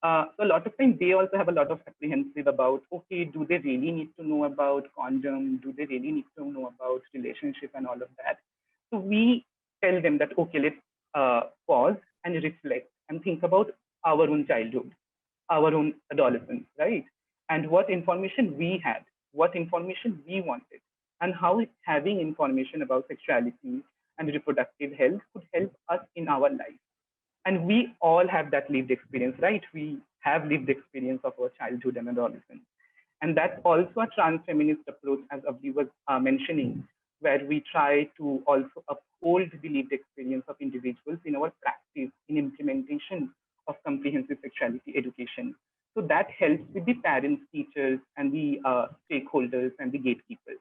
So a lot of times they also have a lot of apprehensive about, okay, do they really need to know about condom? Do they really need to know about relationship and all of that? So we tell them that, okay, let's pause and reflect and think about our own childhood, our own adolescence, right? And what information we had, what information we wanted, and how having information about sexuality and reproductive health could help us in our life. And we all have that lived experience, right? We have lived experience of our childhood and adolescence. And that's also a trans feminist approach, as Avli was mentioning, where we try to also uphold the lived experience of individuals in our practice, in implementation of comprehensive sexuality education. So that helps with the parents, teachers, and the stakeholders and the gatekeepers,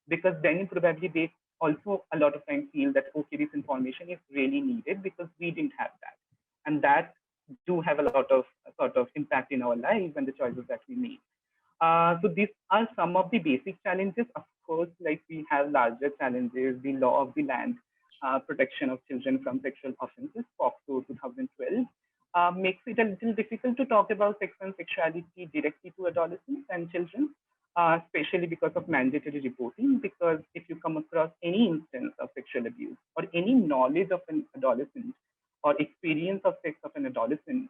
because then probably they also a lot of times feel that, okay, this information is really needed because we didn't have that. And that do have a lot of sort of impact in our lives and the choices that we make. So these are some of the basic challenges. Of course, like we have larger challenges, the law of the land, protection of children from sexual offenses, POCSO 2012, makes it a little difficult to talk about sex and sexuality directly to adolescents and children, especially because of mandatory reporting. Because if you come across any instance of sexual abuse or any knowledge of an adolescent or experience of sex of an adolescent,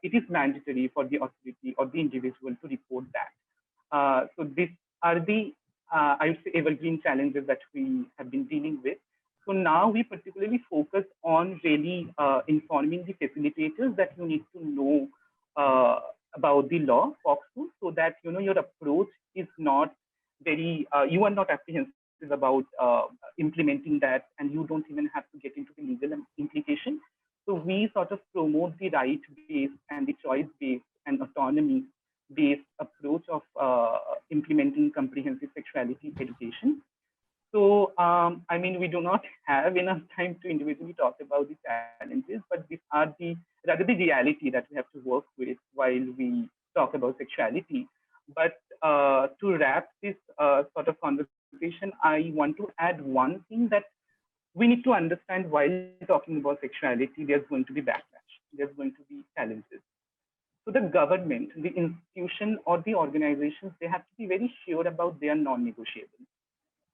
it is mandatory for the authority or the individual to report that. So these are the, I would say, evergreen challenges that we have been dealing with. So now we particularly focus on really informing the facilitators that you need to know about the law, POCSO, so that your approach is not very, you are not apprehensive about implementing that, and you don't even have to get into the legal implication. So we sort of promote the right-based and the choice-based and autonomy-based approach of implementing comprehensive sexuality education. So, I mean, we do not have enough time to individually talk about the challenges, but these are rather the reality that we have to work with while we talk about sexuality. But to wrap this sort of conversation, I want to add one thing that we need to understand while talking about sexuality, there's going to be backlash, there's going to be challenges. So the government, the institution or the organizations, they have to be very sure about their non-negotiables.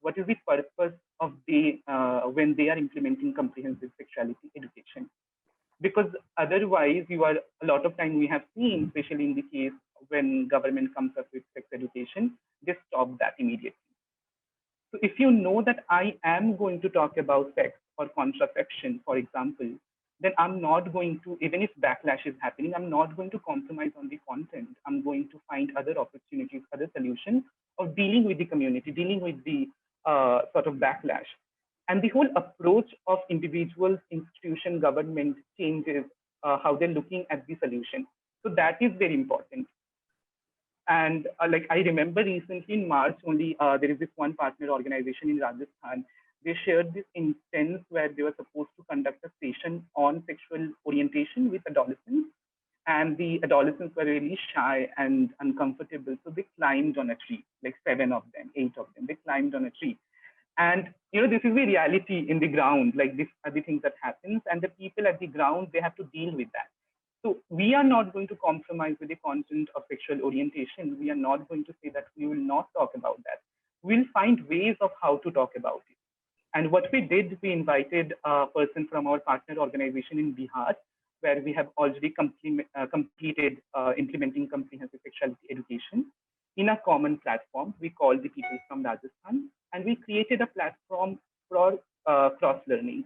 What is the purpose of when they are implementing comprehensive sexuality education? Because otherwise, a lot of time we have seen, especially in the case when government comes up with sex education, they stop that immediately. So if you know that I am going to talk about sex or contraception, for example, then I'm not going to, even if backlash is happening, I'm not going to compromise on the content. I'm going to find other opportunities, other solutions, of dealing with the community, dealing with the sort of backlash. And the whole approach of individuals, institution, government changes how they're looking at the solution. So that is very important. And like I remember recently in March only, there is this one partner organization in Rajasthan. They shared this instance where they were supposed to conduct a session on sexual orientation with adolescents. And the adolescents were really shy and uncomfortable. So they climbed on a tree, like 7 of them, 8 of them. They climbed on a tree. And this is the reality in the ground, like these are the things that happens, and the people at the ground, they have to deal with that. So we are not going to compromise with the content of sexual orientation. We are not going to say that we will not talk about that. We'll find ways of how to talk about it. And what we did, we invited a person from our partner organization in Bihar, where we have already completed implementing comprehensive sexuality education in a common platform. We called the people from Rajasthan, and we created a platform for cross-learning,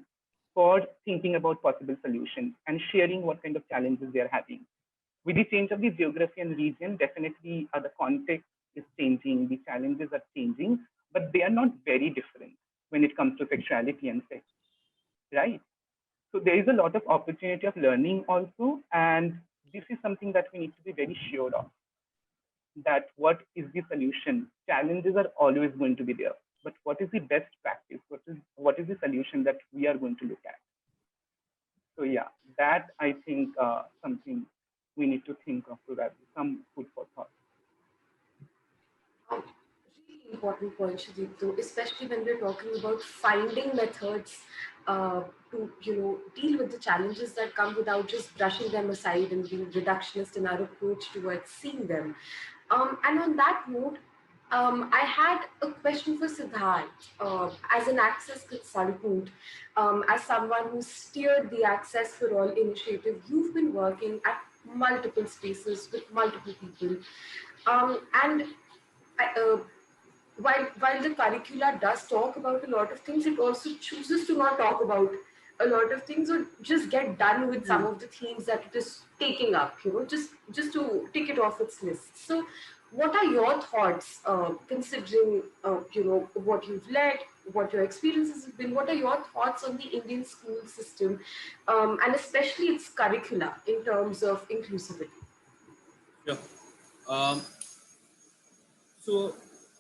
for thinking about possible solutions and sharing what kind of challenges they are having. With the change of the geography and region, definitely the context is changing, the challenges are changing, but they are not very different when it comes to sexuality and sex, right? So there is a lot of opportunity of learning also, and this is something that we need to be very sure of, that what is the solution? Challenges are always going to be there, but what is the best practice? What is the solution that we are going to look at? So yeah, that I think something we need to think of, to have some food for thought. Really important point, Shadipto, especially when we're talking about finding methods to deal with the challenges that come without just brushing them aside and being reductionist in our approach towards seeing them. And on that note, I had a question for Siddharth. As an access consultant, as someone who steered the Access for All initiative, you've been working at multiple spaces with multiple people. And while the curricula does talk about a lot of things, it also chooses to not talk about a lot of things, or just get done with some of the themes that it is taking up, just to tick it off its list. So what are your thoughts, considering what you've led, what your experiences have been? What are your thoughts on the Indian school system, and especially its curricula in terms of inclusivity? Yeah. So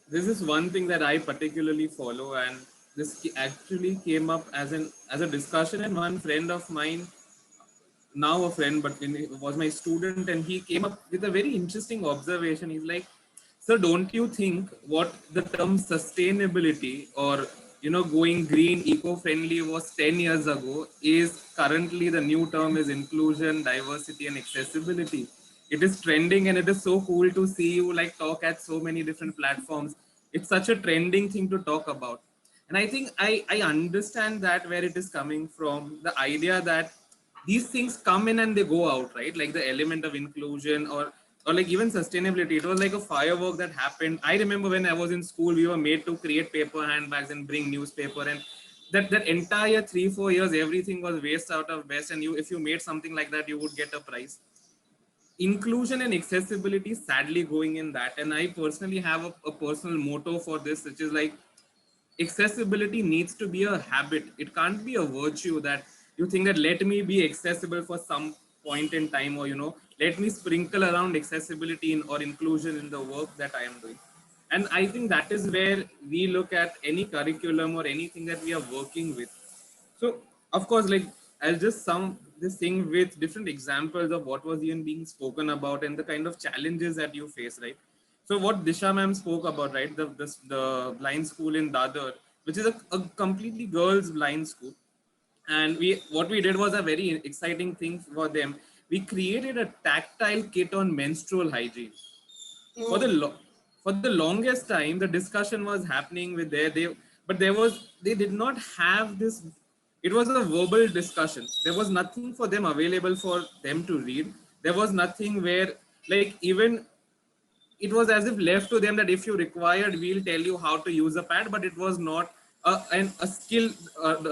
this is one thing that I particularly follow, and this actually came up as a discussion, and one friend of mine, now a friend, but was my student, and he came up with a very interesting observation. He's like, "So don't you think what the term sustainability or going green, eco-friendly was 10 years ago is currently the new term is inclusion, diversity, and accessibility. It is trending, and it is so cool to see you like talk at so many different platforms. It's such a trending thing to talk about." And I think I understand that where it is coming from, the idea that these things come in and they go out, right? Like the element of inclusion or like even sustainability. It was like a firework that happened. I remember when I was in school, we were made to create paper handbags and bring newspaper, and that entire 3-4 years, everything was waste out of best. And if you made something like that, you would get a prize. Inclusion and accessibility sadly going in that. And I personally have a personal motto for this, which is like, accessibility needs to be a habit. It can't be a virtue that you think that let me be accessible for some point in time, or let me sprinkle around accessibility or inclusion in the work that I am doing. And I think that is where we look at any curriculum or anything that we are working with. So of course, like I'll just sum this thing with different examples of what was even being spoken about and the kind of challenges that you face, right? So what Disha ma'am spoke about, right? The blind school in Dadar, which is a completely girls blind school. And what we did was a very exciting thing for them. We created a tactile kit on menstrual hygiene. For the longest time, the discussion was happening with they did not have this. It was a verbal discussion. There was nothing for them available for them to read. There was nothing where, like, even it was as if left to them that if you required, we'll tell you how to use a pad, but it was not a skill,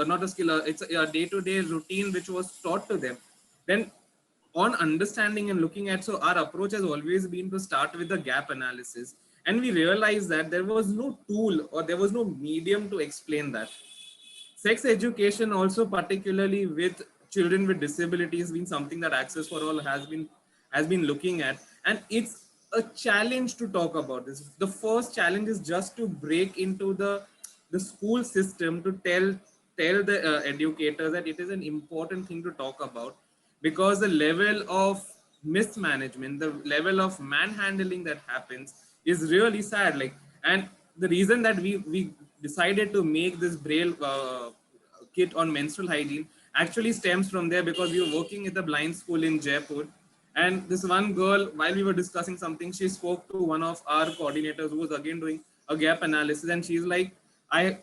not a skill, it's a day-to-day routine which was taught to them. Then on understanding and looking at, so our approach has always been to start with the gap analysis. And we realized that there was no tool or there was no medium to explain that. Sex education also, particularly with children with disabilities, been something that Access for All has been looking at, and it's a challenge to talk about this. The first challenge is just to break into the school system to tell the educators that it is an important thing to talk about, because the level of mismanagement, the level of manhandling that happens is really sad. Like, and the reason that we decided to make this braille kit on menstrual hygiene actually stems from there, because we were working at the blind school in Jaipur, and this one girl, while we were discussing something, she spoke to one of our coordinators who was again doing a gap analysis, and she's like, I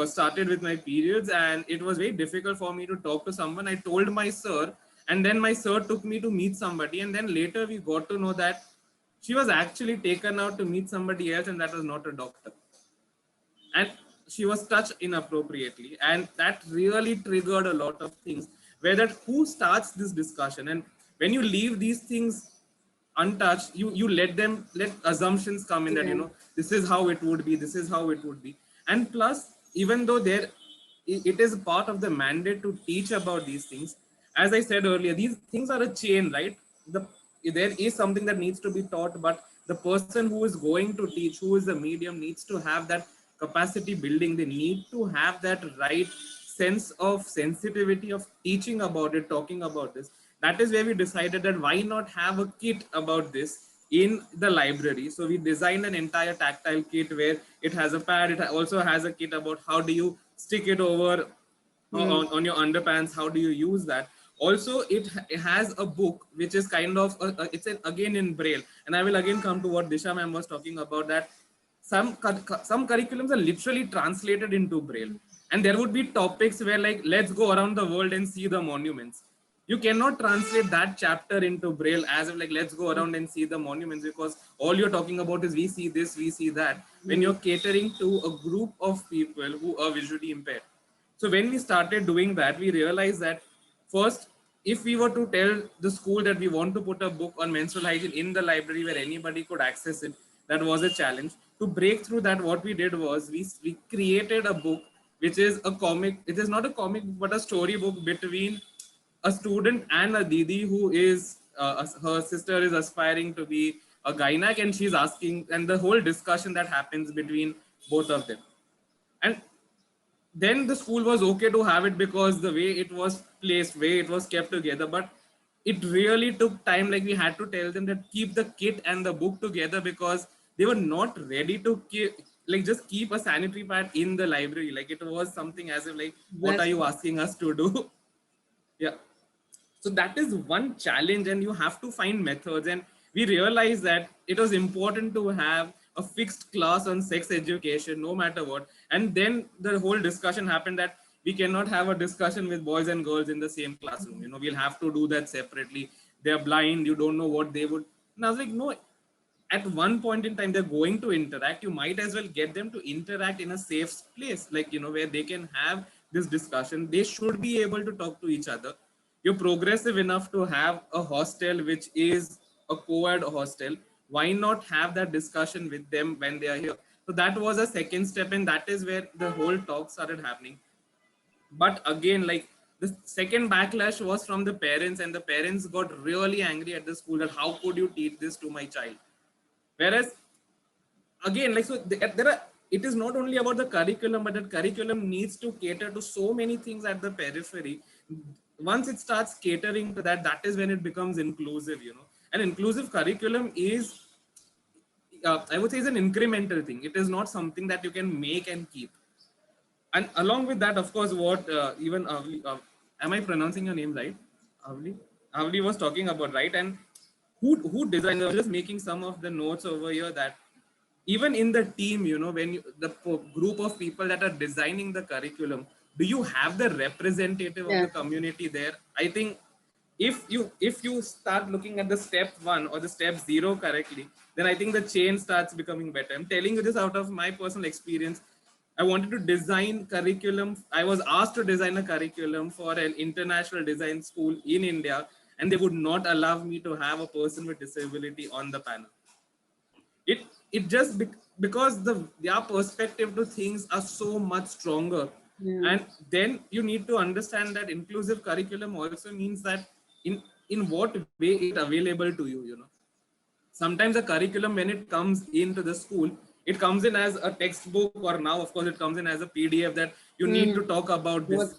started with my periods and it was very difficult for me to talk to someone. I told my sir, and then my sir took me to meet somebody, and then later we got to know that she was actually taken out to meet somebody else, and that was not a doctor. And she was touched inappropriately, and that really triggered a lot of things, where that who starts this discussion. And when you leave these things untouched, you let assumptions come in, that this is how it would be, this is how it would be. And plus, even though it is part of the mandate to teach about these things, as I said earlier, these things are a chain, right? There is something that needs to be taught, but the person who is going to teach, who is the medium, needs to have that capacity building. They need to have that right sense of sensitivity of teaching about it, talking about this. That is where we decided that why not have a kit about this in the library. So we designed an entire tactile kit where it has a pad. It also has a kit about how do you stick it over on your underpants, how do you use that. Also, it has a book which is kind of again in braille, and I will again come to what Disha ma'am was talking about, that some curriculums are literally translated into braille, and there would be topics where, like, let's go around the world and see the monuments. You cannot translate that chapter into braille as if, like, let's go around and see the monuments, because all you're talking about is we see this, we see that, when you're catering to a group of people who are visually impaired. So when we started doing that, we realized that first, if we were to tell the school that we want to put a book on menstrual hygiene in the library where anybody could access it, that was a challenge. To break through that, what we did was we created a book which is a comic. It is not a comic, but a story book between a student and a Didi who is, her sister is aspiring to be a gynac, and she's asking, and the whole discussion that happens between both of them. And then the school was okay to have it because the way it was placed, way it was kept together. But it really took time. Like, we had to tell them that keep the kit and the book together, because they were not ready to just keep a sanitary pad in the library. Like, it was something as if, like, what are you asking us to do? Yeah. So that is one challenge, and you have to find methods. And we realized that it was important to have a fixed class on sex education, no matter what. And then the whole discussion happened that we cannot have a discussion with boys and girls in the same classroom. We'll have to do that separately. They're blind, you don't know what they would. And I was like, no, at one point in time, they're going to interact. You might as well get them to interact in a safe place, like, where they can have this discussion. They should be able to talk to each other. You're progressive enough to have a hostel which is a co-ed hostel. Why not have that discussion with them when they are here? So that was a second step, and that is where the whole talk started happening. But again, like, the second backlash was from the parents, and the parents got really angry at the school that how could you teach this to my child? Whereas, again, like, so there are, it is not only about the curriculum, but that curriculum needs to cater to so many things at the periphery. Once it starts catering to that, that is when it becomes inclusive. An inclusive curriculum is, I would say, is an incremental thing. It is not something that you can make and keep. And along with that, of course, what even am I pronouncing your name right? Avli was talking about, right? And who designed? I was just making some of the notes over here that even in the team, when the group of people that are designing the curriculum, do you have the representative of the community there? I think if you start looking at the step 1 or the step 0 correctly, then I think the chain starts becoming better. I'm telling you this out of my personal experience. I wanted to design curriculum. I was asked to design a curriculum for an international design school in India, and they would not allow me to have a person with disability on the panel. it just because their perspective to things are so much stronger. And then you need to understand that inclusive curriculum also means that in what way it available to you, you know. Sometimes a curriculum, when it comes into the school, it comes in as a textbook, or now of course it comes in as a PDF that you need to talk about this.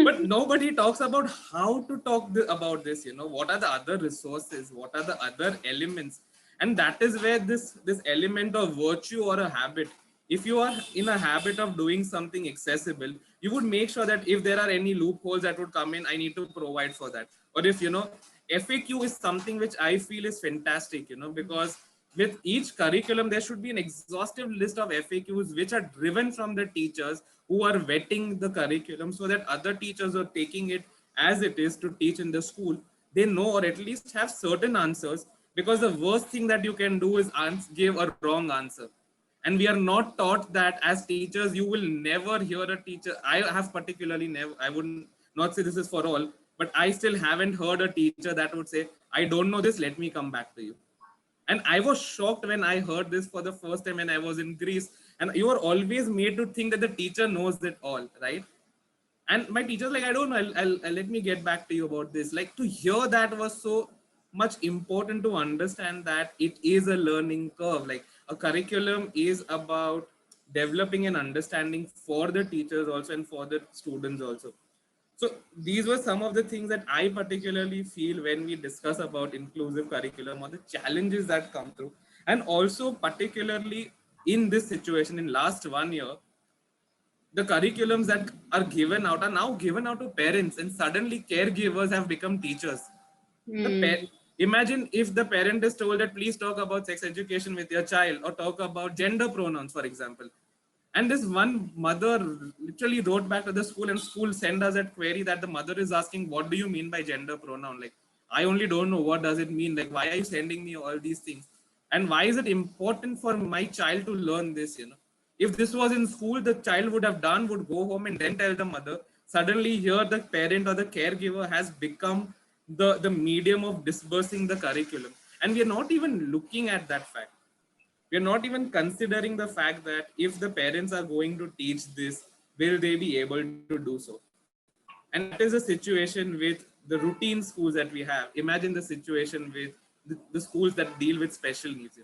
But nobody talks about how to talk about this, you know. What are the other resources, what are the other elements? And that is where this element of virtue or a habit, if you are in a habit of doing something accessible, you would make sure that if there are any loopholes that would come in, I need to provide for that. Or if, you know, FAQ is something which I feel is fantastic, you know, because with each curriculum, there should be an exhaustive list of FAQs which are driven from the teachers who are vetting the curriculum, so that other teachers are taking it as it is to teach in the school, they know or at least have certain answers. Because the worst thing that you can do is give a wrong answer. And we are not taught that as teachers. You will never hear a teacher, I have particularly never, I wouldn't not say this is for all, but I still haven't heard a teacher that would say, I don't know this, let me come back to you. And I was shocked when I heard this for the first time when I was in Greece. And you are always made to think that the teacher knows it all, right? And my teacher's like, I don't know, I'll let me get back to you about this. Like, to hear that was so much important, to understand that it is a learning curve. Like, a curriculum is about developing an understanding for the teachers also and for the students also. So these were some of the things that I particularly feel when we discuss about inclusive curriculum, or the challenges that come through. And also particularly in this situation in last 1 year, the curriculums that are given out are now given out to parents, and suddenly caregivers have become teachers. Imagine if the parent is told that please talk about sex education with your child, or talk about gender pronouns, for example. And this one mother literally wrote back to the school, and school sent us that query that the mother is asking, what do you mean by gender pronoun? Like, I only don't know, what does it mean? Like, why are you sending me all these things? And why is it important for my child to learn this, you know? If this was in school, the child would go home and then tell the mother. Suddenly here the parent or the caregiver has become the medium of disbursing the curriculum. And we are not even looking at that fact. We are not even considering the fact that if the parents are going to teach this, will they be able to do so? And that is a situation with the routine schools that we have. Imagine the situation with the schools that deal with special needs.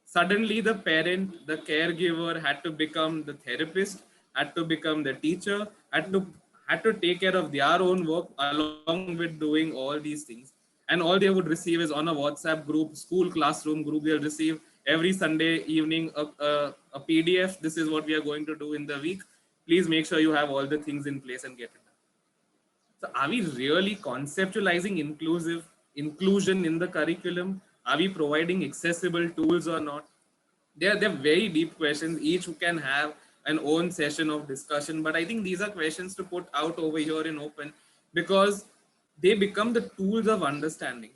Suddenly the parent, the caregiver had to become the therapist, had to become the teacher, had to take care of their own work along with doing all these things. And all they would receive is on a WhatsApp group, school classroom group, they'll receive every Sunday evening a PDF. This is what we are going to do in the week. Please make sure you have all the things in place and get it done. So are we really conceptualizing inclusion in the curriculum? Are we providing accessible tools or not? They're very deep questions. Each can have an own session of discussion, but I think these are questions to put out over here in open, because they become the tools of understanding.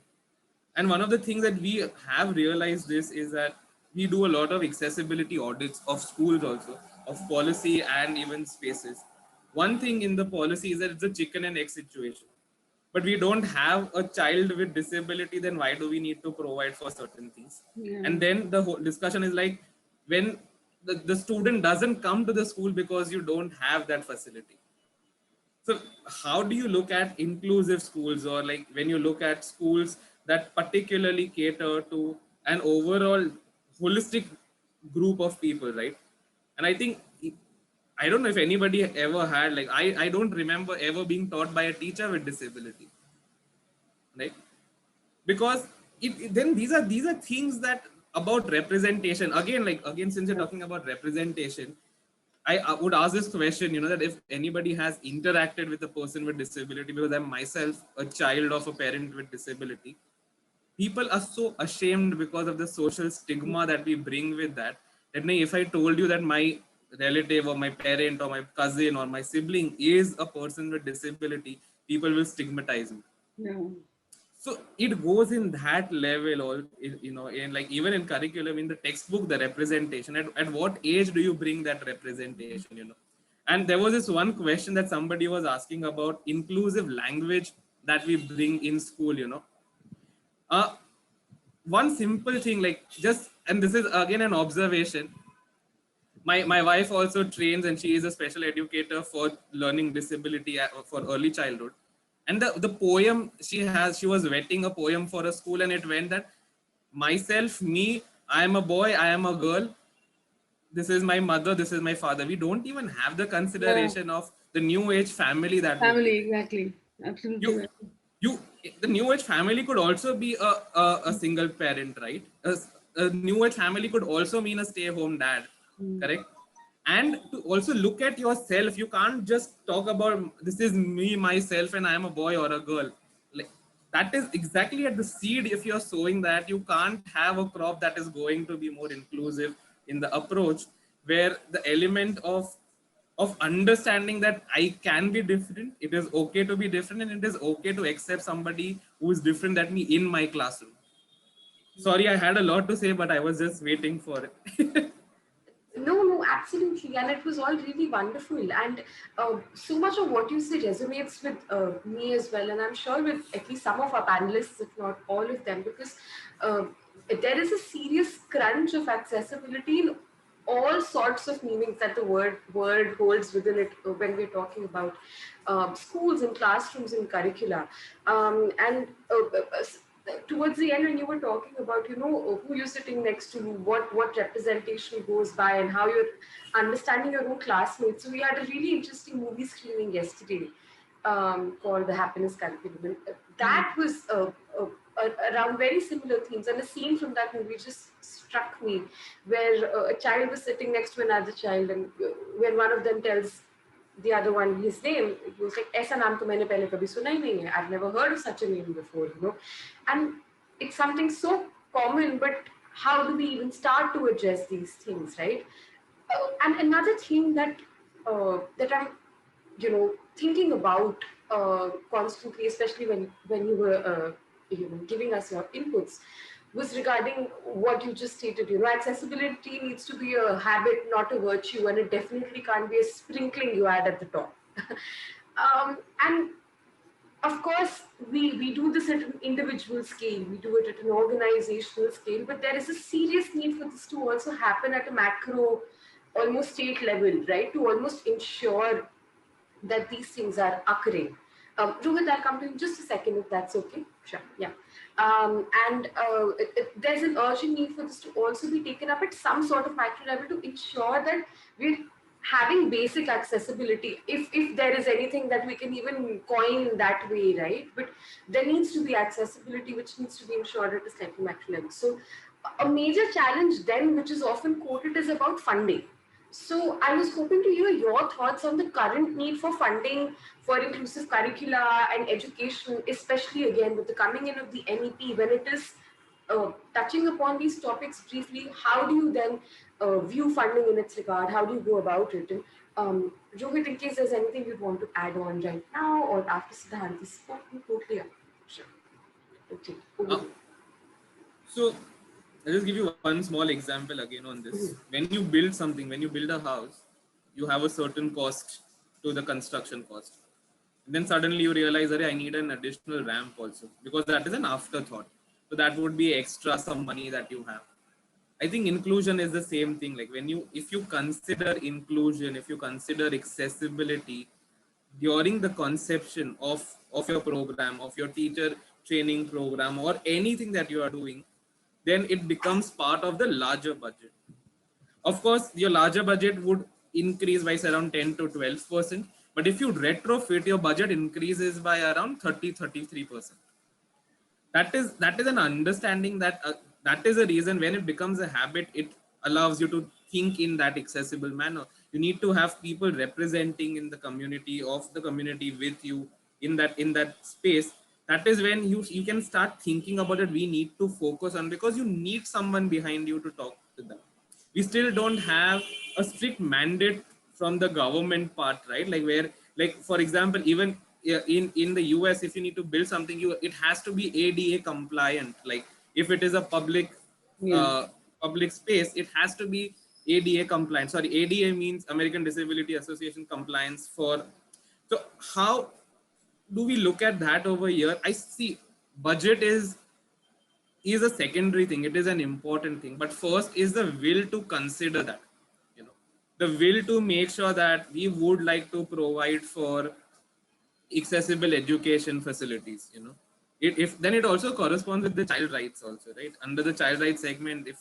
And one of the things that we have realized this is that we do a lot of accessibility audits of schools also, of policy and even spaces. One thing in the policy is that it's a chicken and egg situation. But we don't have a child with disability, then why do we need to provide for certain things? And then the whole discussion is like, when the student doesn't come to the school because you don't have that facility. So how do you look at inclusive schools, or like when you look at schools that particularly cater to an overall holistic group of people, right? And I think, I don't know if anybody ever had, like, I don't remember ever being taught by a teacher with disability, right? Because then these are things that about representation. Again, since you're talking about representation, I would ask this question, you know, that if anybody has interacted with a person with disability, because I'm myself a child of a parent with disability, people are so ashamed because of the social stigma that we bring with that. That if I told you that my relative or my parent or my cousin or my sibling is a person with disability, people will stigmatize me. Yeah. So it goes in that level, or you know, in like even in curriculum, in the textbook, the representation. At what age do you bring that representation? You know, and there was this one question that somebody was asking about inclusive language that we bring in school. You know, one simple thing, like just, and this is again an observation. My wife also trains, and she is a special educator for learning disability for early childhood. And the poem she was writing a poem for a school, and it went that myself, me, I am a boy, I am a girl, this is my mother, this is my father. We don't even have the consideration of the new age family that would be Family, there. exactly. Absolutely. You, Right. you, the new age family could also be a single parent, right? A new age family could also mean a stay-home dad, correct? And to also look at yourself, you can't just talk about this is me, myself, and I am a boy or a girl. Like that is exactly at the seed. If you're sowing that, you can't have a crop that is going to be more inclusive in the approach, where the element of understanding that I can be different, it is okay to be different, and it is okay to accept somebody who is different than me in my classroom. Sorry, I had a lot to say, but I was just waiting for it. No, absolutely. And it was all really wonderful. And so much of what you say resonates with me as well. And I'm sure with at least some of our panelists, if not all of them, because uh, there is a serious crunch of accessibility in all sorts of meanings that the word holds within it when we're talking about schools and classrooms and curricula. Towards the end, when you were talking about, who you're sitting next to, what representation goes by, and how you're understanding your own classmates. So we had a really interesting movie screening yesterday called The Happiness Curriculum. And that was around very similar themes. And a scene from that movie just struck me, where a child was sitting next to another child, and when one of them tells the other one his name, he was like, "Aisa naam to maine pehle kabhi suna hi nahi hai. I've never heard of such a name before." And it's something so common, but how do we even start to address these things, right? And another thing that I'm, thinking about constantly, especially when you were, giving us your inputs, was regarding what you just stated. Accessibility needs to be a habit, not a virtue, and it definitely can't be a sprinkling you add at the top. And of course, we do this at an individual scale, we do it at an organizational scale, but there is a serious need for this to also happen at a macro, almost state level, right? To almost ensure that these things are occurring. Rohit, I'll come to you in just a second if that's okay. Sure, yeah. There's an urgent need for this to also be taken up at some sort of macro level to ensure that we're having basic accessibility, if there is anything that we can even coin that way, right? But there needs to be accessibility, which needs to be ensured at a slightly macro level. So a major challenge then, which is often quoted, is about funding. So I was hoping to hear your thoughts on the current need for funding for inclusive curricula and education, especially again with the coming in of the NEP, when it is touching upon these topics briefly. How do you then view funding in its regard? How do you go about it? And Rohit, in case there's anything you'd want to add on right now or after Siddhanta's spoken, totally up. Sure. Okay. So I'll just give you one small example again on this. When you build something, when you build a house, you have a certain cost to the construction cost. And then suddenly you realize that I need an additional ramp also, because that is an afterthought. So that would be extra some money that you have. I think inclusion is the same thing. Like if you consider inclusion, if you consider accessibility during the conception of your program, of your teacher training program, or anything that you are doing, then it becomes part of the larger budget. Of course, your larger budget would increase by around 10 to 12%. But if you retrofit, your budget increases by around 33%. That is an understanding that is a reason. When it becomes a habit, it allows you to think in that accessible manner. You need to have people representing in the community, of the community with you in that space. That is when you can start thinking about it. We need to focus on, because you need someone behind you to talk to them. We still don't have a strict mandate from the government part, right? Like where, like for example, even in the US, if you need to build something, it has to be ADA compliant. Like if it is a public space, it has to be ADA compliant. Sorry, ADA means American Disability Association compliance. So how do we look at that over here? I see budget is is a secondary thing. It is an important thing. But first is the will to consider that, you know, the will to make sure that we would like to provide for accessible education facilities, you know. If then it also corresponds with the child rights also, right? Under the child rights segment, if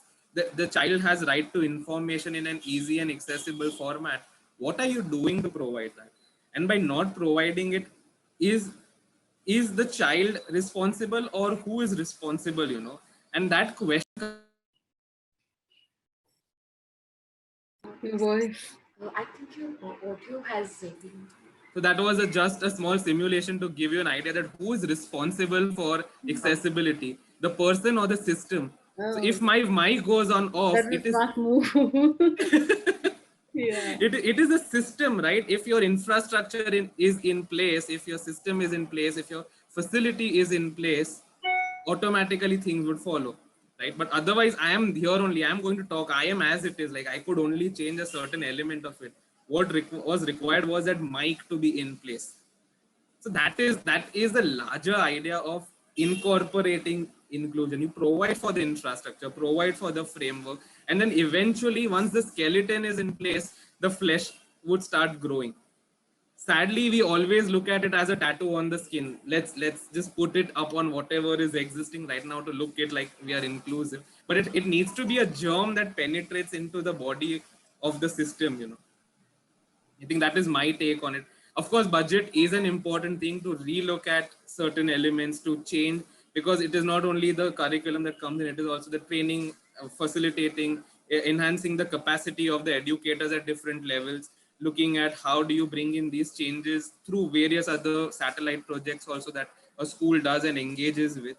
the child has right to information in an easy and accessible format, what are you doing to provide that? And by not providing it, is the child responsible or who is responsible, you know? And that question, Your voice. I think your audio has been. so that was just a small simulation to give you an idea that who is responsible for accessibility, the person or the system. So Oh, if my mic goes on off, that's a it is smart move. Yeah. it is a system, right? If your infrastructure is in place, if your system is in place, if your facility is in place, automatically things would follow, right? But otherwise, I am here only, I am going to talk, I am as it is, like I could only change a certain element of it. What was required was that mic to be in place. So that is the larger idea of incorporating inclusion. You provide for the infrastructure, provide for the framework, and then eventually, once the skeleton is in place, the flesh would start growing. Sadly, we always look at it as a tattoo on the skin. Let's just put it up on whatever is existing right now to look it like we are inclusive. But it needs to be a germ that penetrates into the body of the system, you know. I think that is my take on it. Of course, budget is an important thing to relook at certain elements to change, because it is not only the curriculum that comes in, it is also the training, facilitating, enhancing the capacity of the educators at different levels, looking at how do you bring in these changes through various other satellite projects also that a school does and engages with.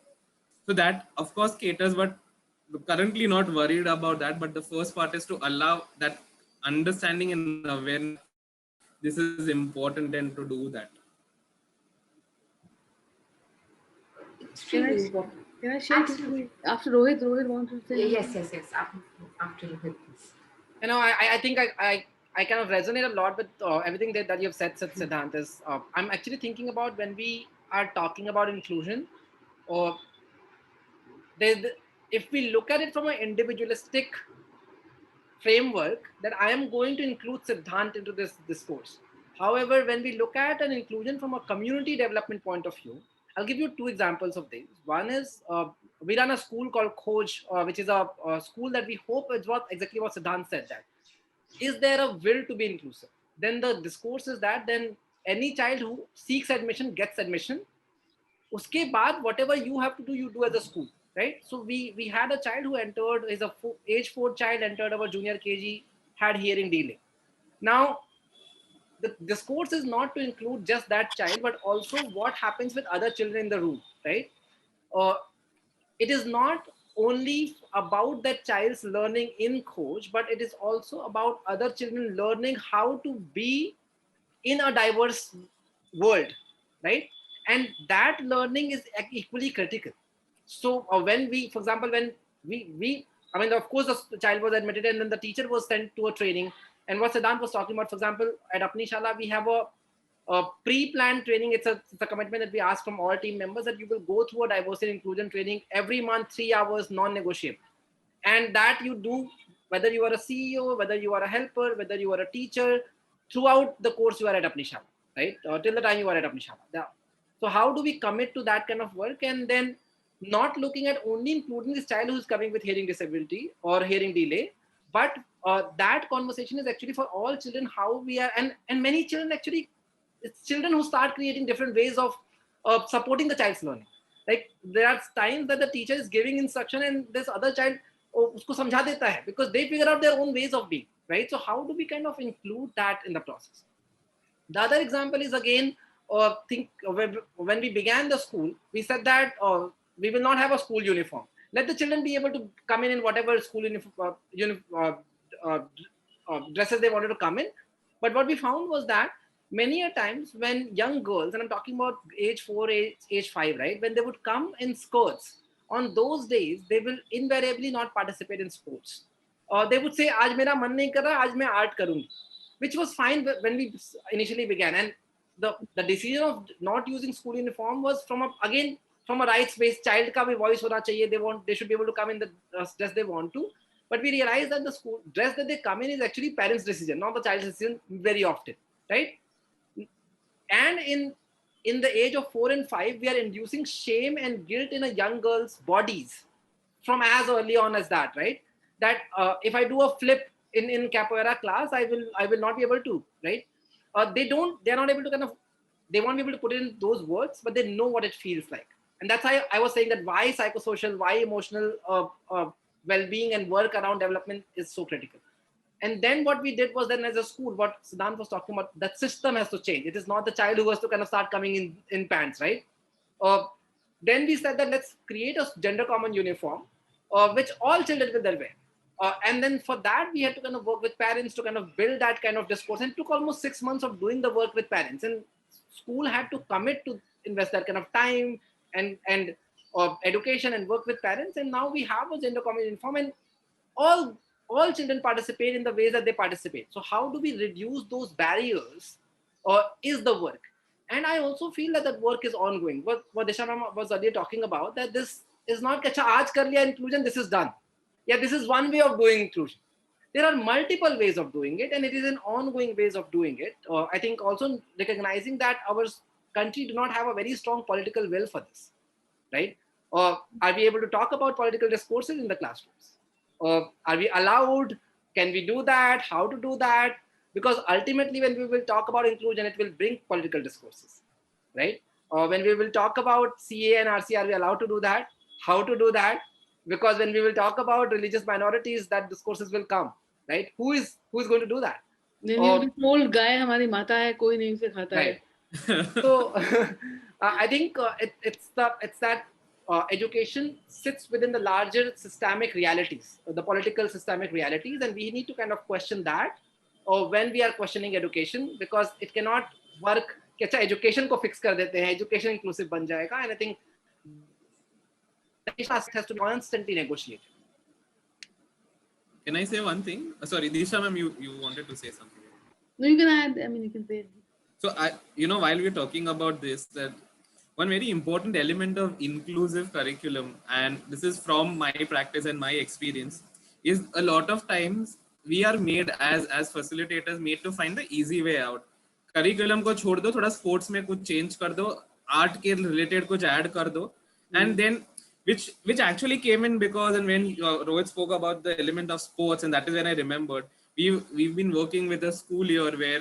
So that of course caters, but currently not worried about that. But the first part is to allow that understanding and awareness. This is important and to do that. Can I, Extremely important. can I share Absolutely. after Rohit? Rohit wants to say. Yes. After Rohit, please. You know, I think I kind of resonate a lot with everything that you've said, Siddhant. Is I'm actually thinking about when we are talking about inclusion, or if we look at it from an individualistic framework, that I am going to include Siddhant into this discourse. However, when we look at an inclusion from a community development point of view, I'll give you two examples of these. One is we run a school called Khoj, which is a school that we hope is exactly what Siddhant said, that is there a will to be inclusive? Then the discourse is that then any child who seeks admission gets admission. Uske baad, whatever you have to do, you do as a school, right? So we had a child who entered, is a age 4 child, entered our junior KG, had hearing delay. Now, the discourse is not to include just that child, but also what happens with other children in the room, right? It is not only about that child's learning in Khoj, but it is also about other children learning how to be in a diverse world, right? And that learning is equally critical. So when we, for example, when I mean, of course, the child was admitted and then the teacher was sent to a training. And what Siddhant was talking about, for example, at Apni Shala, we have a pre-planned training. It's a commitment that we ask from all team members, that you will go through a diversity inclusion training every month, 3 hours, non-negotiable. And that you do, whether you are a CEO, whether you are a helper, whether you are a teacher, throughout the course you are at Apni Shala, right? Till the time you are at Apni Shala. So how do we commit to that kind of work, and then not looking at only including this child who's coming with hearing disability or hearing delay, but that conversation is actually for all children, how we are, and many children actually, it's children who start creating different ways of supporting the child's learning. Like there are times that the teacher is giving instruction and this other child usko samjha deta hai, because they figure out their own ways of being, right? So how do we kind of include that in the process? The other example is again, when we began the school, we said that we will not have a school uniform. Let the children be able to come in whatever school dresses they wanted to come in. But what we found was that many a times when young girls, and I'm talking about age 4, age 5, right? When they would come in skirts, on those days, they will invariably not participate in sports. They would say, "Aaj mera man nahi kar raha, aaj main art karungi," which was fine when we initially began. And the decision of not using school uniform was again from a rights-based child का भी voice होना चाहिए. They should be able to come in the dress they want to. But we realize that the school dress that they come in is actually parents' decision, not the child's decision very often, right? And in the age of 4 and 5, we are inducing shame and guilt in a young girl's bodies from as early on as that, right? That if I do a flip in capoeira class, I will not be able to, right? They're not able to they won't be able to put it in those words, but they know what it feels like. And that's why I was saying that why psychosocial, why emotional well-being and work around development is so critical. And then what we did was then as a school, what Siddhant was talking about, that system has to change. It is not the child who has to kind of start coming in pants, right? Then we said that let's create a gender common uniform, which all children will wear. And then for that, we had to kind of work with parents to kind of build that kind of discourse. And it took almost 6 months of doing the work with parents. And school had to commit to invest that kind of time and education and work with parents. And now we have a gender common uniform, and all children participate in the ways that they participate. So how do we reduce those barriers is the work. And I also feel that that work is ongoing. What Disha ma'am was earlier talking about, that this is not kacha aaj kar liya inclusion, this is done. Yeah, this is one way of doing inclusion. There are multiple ways of doing it, and it is an ongoing ways of doing it. I think also recognizing that our country do not have a very strong political will for this, right? Are we able to talk about political discourses in the classrooms? Are we allowed? Can we do that? How to do that? Because ultimately, when we will talk about inclusion, it will bring political discourses, right? When we will talk about CA and RC, are we allowed to do that? How to do that? Because when we will talk about religious minorities, that discourses will come, right? Who is going to do that? Old guy, हमारी माता है, कोई नहीं उसे खाता है. So I think it's that education sits within the larger systemic realities, the political systemic realities, and we need to kind of question that when we are questioning education, because it cannot work कि अच्छा education को fix कर देते हैं, education inclusive बन जाएगा, and I think it has to be constantly negotiated. Can I say one thing? Sorry, Disha ma'am, you wanted to say something. No, you can add. I mean, you can say. So while we're talking about this, that one very important element of inclusive curriculum, and this is from my practice and my experience, is a lot of times we are made as facilitators made to find the easy way out. Curriculum को छोड़ दो, थोड़ा sports में कुछ change कर दो, art के related कुछ add कर दो, and then which actually came in because, and when Rohit spoke about the element of sports, and that is when I remembered we've been working with a school here where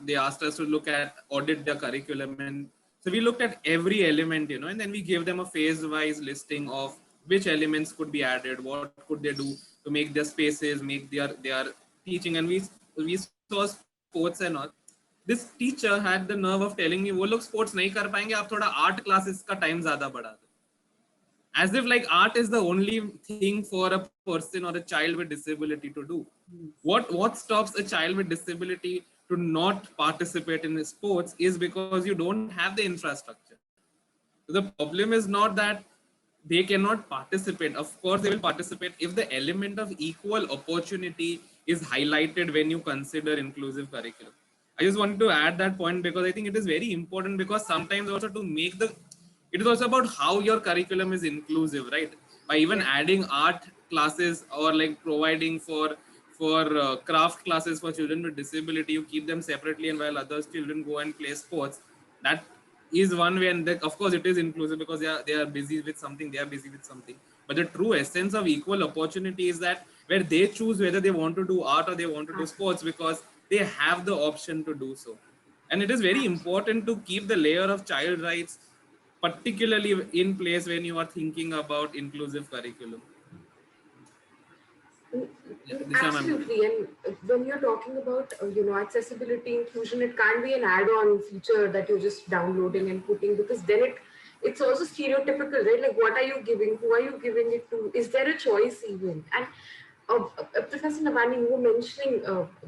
they asked us to look at audit their curriculum, and so we looked at every element, and then we gave them a phase-wise listing of which elements could be added, what could they do to make their spaces, make their teaching, and we saw sports and all. This teacher had the nerve of telling me, "वो लोग sports नहीं कर पाएंगे, आप थोड़ा art classes का time ज़्यादा बढ़ा दो." As if like art is the only thing for a person or a child with disability to do. What stops a child with disability to not participate in sports is because you don't have the infrastructure. So the problem is not that they cannot participate. Of course, they will participate if the element of equal opportunity is highlighted when you consider inclusive curriculum. I just wanted to add that point because I think it is very important, because sometimes also to make it is also about how your curriculum is inclusive, right? By even adding art classes or like providing for craft classes for children with disability, you keep them separately, and while others children go and play sports, that is one way. And of course it is inclusive because they are busy with something, but the true essence of equal opportunity is that where they choose whether they want to do art or they want to do sports, because they have the option to do so. And it is very important to keep the layer of child rights particularly in place when you are thinking about inclusive curriculum. Absolutely. And when you're talking about accessibility, inclusion, it can't be an add-on feature that you're just downloading and putting, because then it's also stereotypical, right? Like, what are you giving? Who are you giving it to? Is there a choice even? And Professor Navani, you were mentioning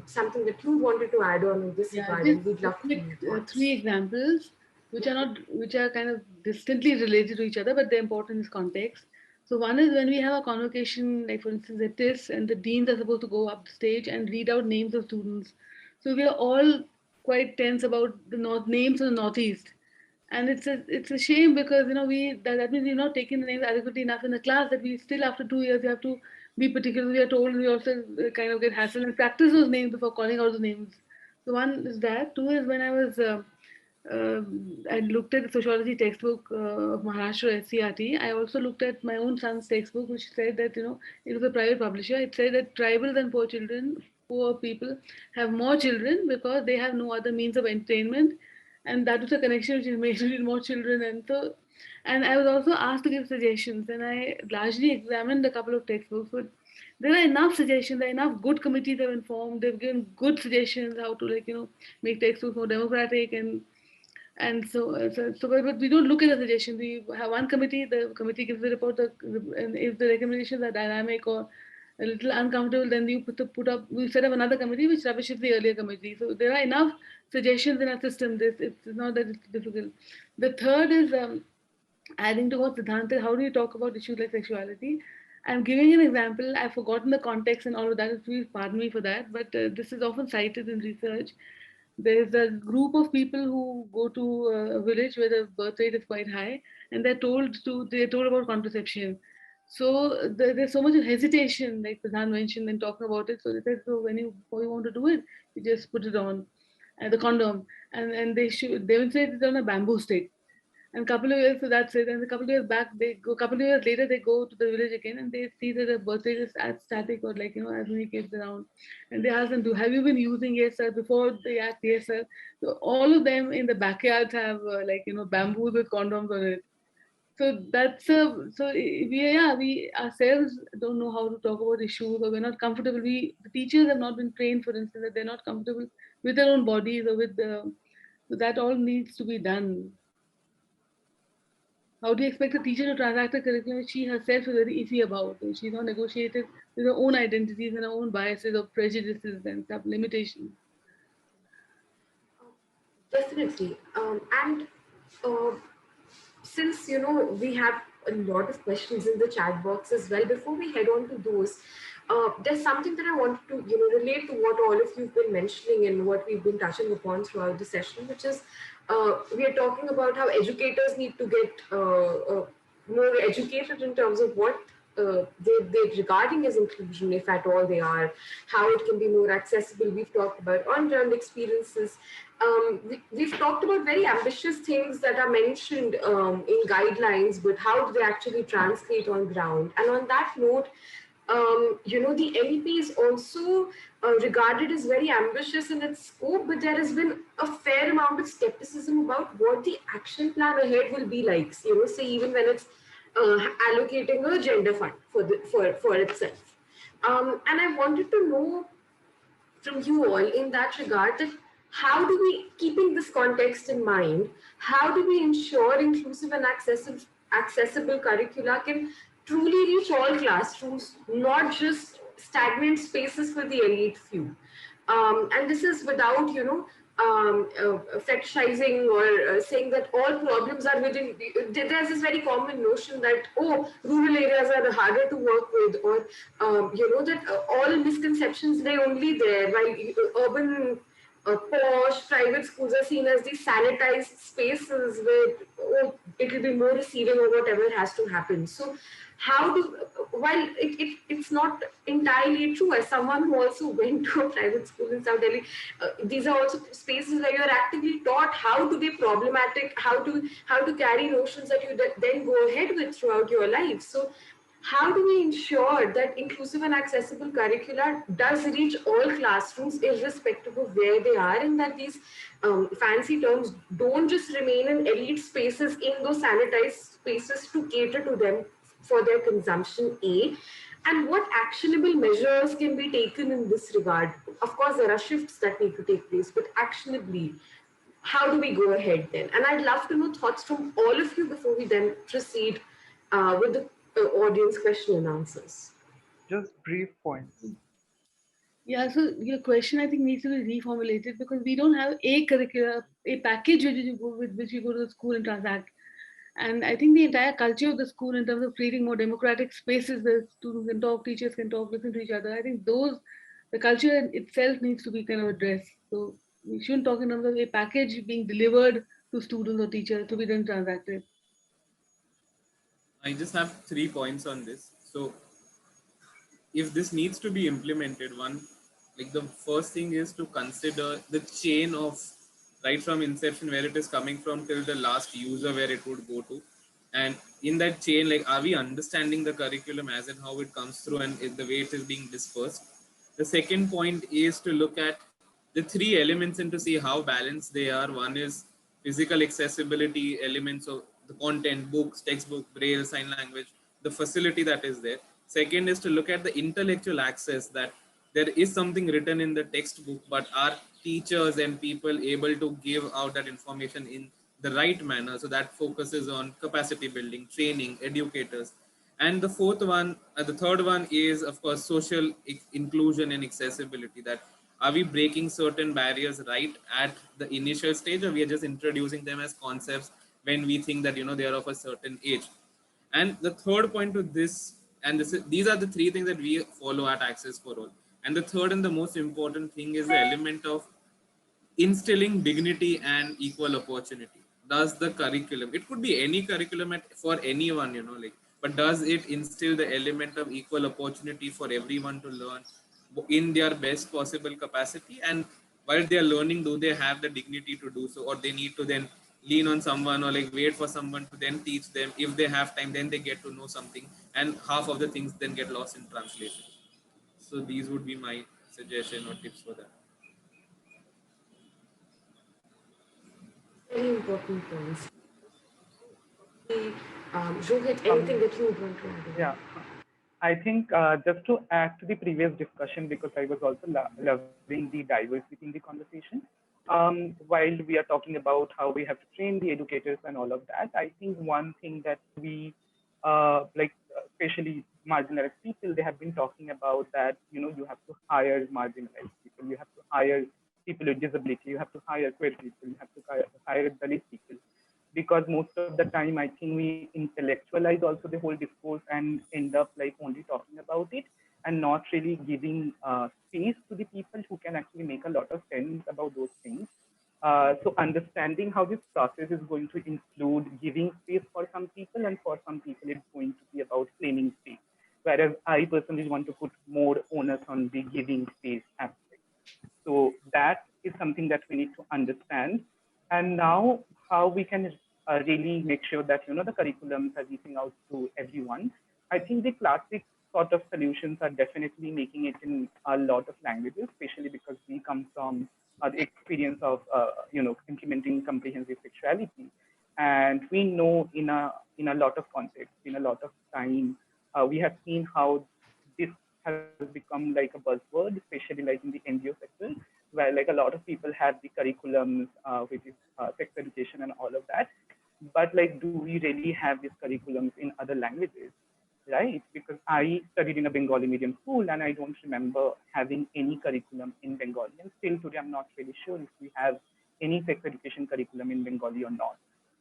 something that you wanted to add on in this regard, and we'd love to 3 examples which are kind of distantly related to each other, but they're important in this context. So one is when we have a convocation, like for instance at this, and the deans are supposed to go up the stage and read out names of students. So we are all quite tense about the names of the Northeast. And it's a shame because that means we're not taking the names adequately enough in the class, that we still after 2 years you have to be particular. We are told, we also kind of get hassled and practice those names before calling out the names. So one is that. Two is when I was I looked at the sociology textbook of Maharashtra SCRT. I also looked at my own son's textbook, which said that it was a private publisher. It said that tribal and poor people have more children because they have no other means of entertainment, and that was a connection which is made with more children. And I was also asked to give suggestions, and I largely examined a couple of textbooks. But there are enough suggestions. There are enough good committees have been formed. They've given good suggestions how to make textbooks more democratic but we don't look at the suggestions. We have one committee. The committee gives the report, and if the recommendations are dynamic or a little uncomfortable, then we set up another committee which rubbishes the earlier committee. So there are enough suggestions in our system. It's not that it's difficult. The third is adding to what Siddhant said. How do you talk about issues like sexuality? I'm giving an example. I've forgotten the context and all of that. Please pardon me for that. But this is often cited in research. There's a group of people who go to a village where the birth rate is quite high, and they're told about contraception. So there's so much hesitation, like Pradhan mentioned, in talking about it. So they said, so before you want to do it, you just put it on, the condom, and they will say it's on a bamboo stick. And a couple of years, so that's it. And a couple of years back, couple of years later, they go to the village again and they see that the birth rate is as static or as many kids around. And they ask them, have you been using? Yes, sir. Before they act, yes, sir. So all of them in the backyards have bamboo with condoms on it. So we ourselves don't know how to talk about issues, or we're not comfortable. The teachers have not been trained, for instance, that they're not comfortable with their own bodies or so that all needs to be done. How do you expect a teacher to transact a curriculum which she herself is very easy about? And she's not negotiated with her own identities and her own biases or prejudices and stuff, limitations. Definitely. And since we have a lot of questions in the chat box as well, before we head on to those, there's something that I wanted to relate to what all of you've been mentioning and what we've been touching upon throughout the session, which is we are talking about how educators need to get more educated in terms of what they're regarding as inclusion, if at all they are, how it can be more accessible. We've talked about on-ground experiences. We've talked about very ambitious things that are mentioned in guidelines, but how do they actually translate on ground? And on that note, the LEP is also regarded as very ambitious in its scope, but there has been a fair amount of skepticism about what the action plan ahead will be like. Say even when it's allocating a gender fund for itself. And I wanted to know from you all in that regard that how do we, keeping this context in mind, how do we ensure inclusive and accessible curricula can truly reach all classrooms, not just stagnant spaces for the elite few? And this is without, fetishizing or saying that all problems are within. There's this very common notion that, rural areas are harder to work with, or, that all misconceptions lay only there, while urban posh private schools are seen as these sanitized spaces where it'll be more receiving or whatever has to happen. So while it's not entirely true, as someone who also went to a private school in South Delhi, these are also spaces where you're actively taught how to be problematic, how to carry notions that you then go ahead with throughout your life. So how do we ensure that inclusive and accessible curricula does reach all classrooms irrespective of where they are, and that these fancy terms don't just remain in elite spaces, in those sanitized spaces to cater to them for their consumption, and what actionable measures can be taken in this regard? Of course, there are shifts that need to take place, but actionably, how do we go ahead then? And I'd love to know thoughts from all of you before we then proceed with the audience question and answers. Just brief points. Yeah, so your question, I think, needs to be reformulated because we don't have a curricula, a package with which you go to the school and transact. And I think the entire culture of the school, in terms of creating more democratic spaces where students can talk, teachers can talk, listen to each other, I think the culture itself needs to be kind of addressed. So we shouldn't talk in terms of a package being delivered to students or teachers to be then transacted? I just have 3 points on this. So if this needs to be implemented, one, like the first thing is to consider the chain of right from inception where it is coming from till the last user where it would go to. And in that chain, like, are we understanding the curriculum as and how it comes through and the way it is being dispersed? The second point is to look at the three elements and to see how balanced they are. One is physical accessibility elements of the content, books, textbook, braille, sign language, the facility that is there. Second is to look at the intellectual access, that there is something written in the textbook, but are teachers and people able to give out that information in the right manner? So that focuses on capacity building, training, educators. And the third one is, of course, social inclusion and accessibility. That are we breaking certain barriers right at the initial stage, or we are just introducing them as concepts when we think that they are of a certain age? And the third point to this, and these are the three things that we follow at Access for All. And the third and the most important thing is the element of instilling dignity and equal opportunity. Does the curriculum, it could be any curriculum for anyone, like, but does it instill the element of equal opportunity for everyone to learn in their best possible capacity? And while they are learning, do they have the dignity to do so, or they need to then lean on someone or like wait for someone to then teach them? If they have time, then they get to know something, and half of the things then get lost in translation. So these would be my suggestion or tips for that. Very important points. Rohit, anything that you would want to add? Yeah, I think just to add to the previous discussion, because I was also loving the diversity in the conversation. While we are talking about how we have to train the educators and all of that, I think one thing that we, especially marginalized people, they have been talking about that, you have to hire marginalized people, you have to hire people with disability, you have to hire queer people, you have to hire Dalit people, because most of the time I think we intellectualize also the whole discourse and end up like only talking about it and not really giving space to the people who can actually make a lot of sense about those things. So understanding how this process is going to include giving space for some people, and for some people it's going to be about claiming space. Whereas I personally want to put more onus on the giving space aspect. So that is something that we need to understand. And now how we can really make sure that the curriculums are reaching out to everyone. I think the classic sort of solutions are definitely making it in a lot of languages, especially because we come from the experience of implementing comprehensive sexuality, and we know in a lot of contexts, in a lot of time, we have seen how this has become like a buzzword, especially like in the NGO sector, where like a lot of people have the curriculums, which is sex education and all of that. But like, do we really have these curriculums in other languages, right? Because I studied in a Bengali medium school and I don't remember having any curriculum in Bengali. And still today, I'm not really sure if we have any sex education curriculum in Bengali or not.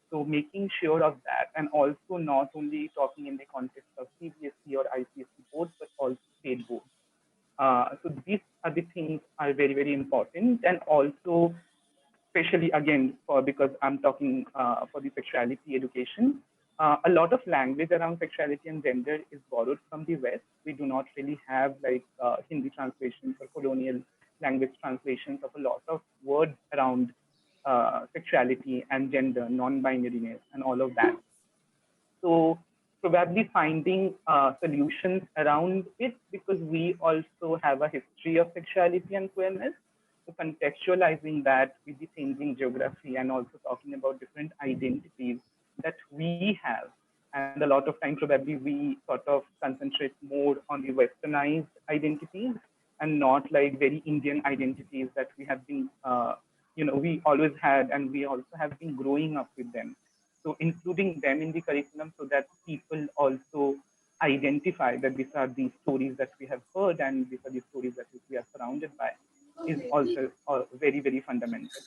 So making sure of that, and also not only talking in the context of CBSE or ICSE boards, but also state boards. So these are the things are very, very important. And also, especially again, because I'm talking for the sexuality education, a lot of language around sexuality and gender is borrowed from the West. We do not really have like Hindi translations or colonial language translations of a lot of words around sexuality and gender, non-binariness, and all of that. So probably finding solutions around it, because we also have a history of sexuality and queerness. So contextualizing that with the changing geography and also talking about different identities that we have. And a lot of time probably we sort of concentrate more on the westernized identities and not like very Indian identities that we have been, we always had, and we also have been growing up with them. So including them in the curriculum so that people also identify that these are the stories that we have heard and these are the stories that we are surrounded by is also very, very fundamental.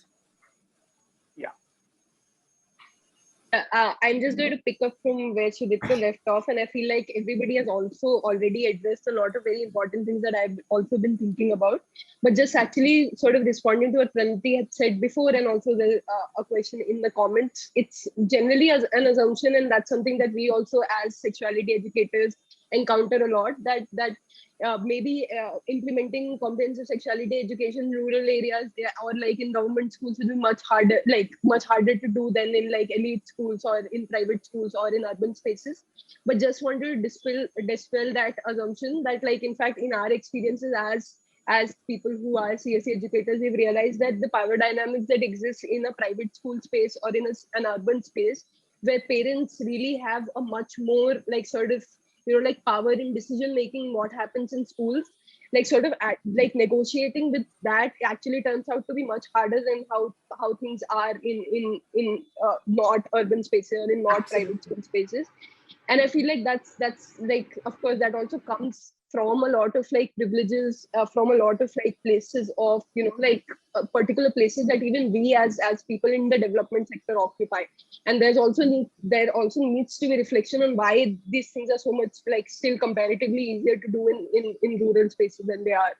Yeah. I'm just going to pick up from where Sudipto left off, and I feel like everybody has also already addressed a lot of very important things that I've also been thinking about. But just actually sort of responding to what Pranati had said before, and also a question in the comments, it's generally as an assumption, and that's something that we also as sexuality educators encounter a lot, that maybe implementing comprehensive sexuality education in rural areas or like in government schools will be much harder to do than in like elite schools or in private schools or in urban spaces. But just want to dispel that assumption that, like, in fact, in our experiences as people who are CSE educators, we've realized that the power dynamics that exist in a private school space or in an urban space, where parents really have a much more like sort of like power in decision making, what happens in schools, like sort of like negotiating with that actually turns out to be much harder than how things are in not urban spaces or in not private school spaces. And I feel like that's like, of course, that also comes from a lot of like privileges, from a lot of like places of like particular places that even we as people in the development sector occupy. And there also needs to be reflection on why these things are so much like still comparatively easier to do in rural spaces than they are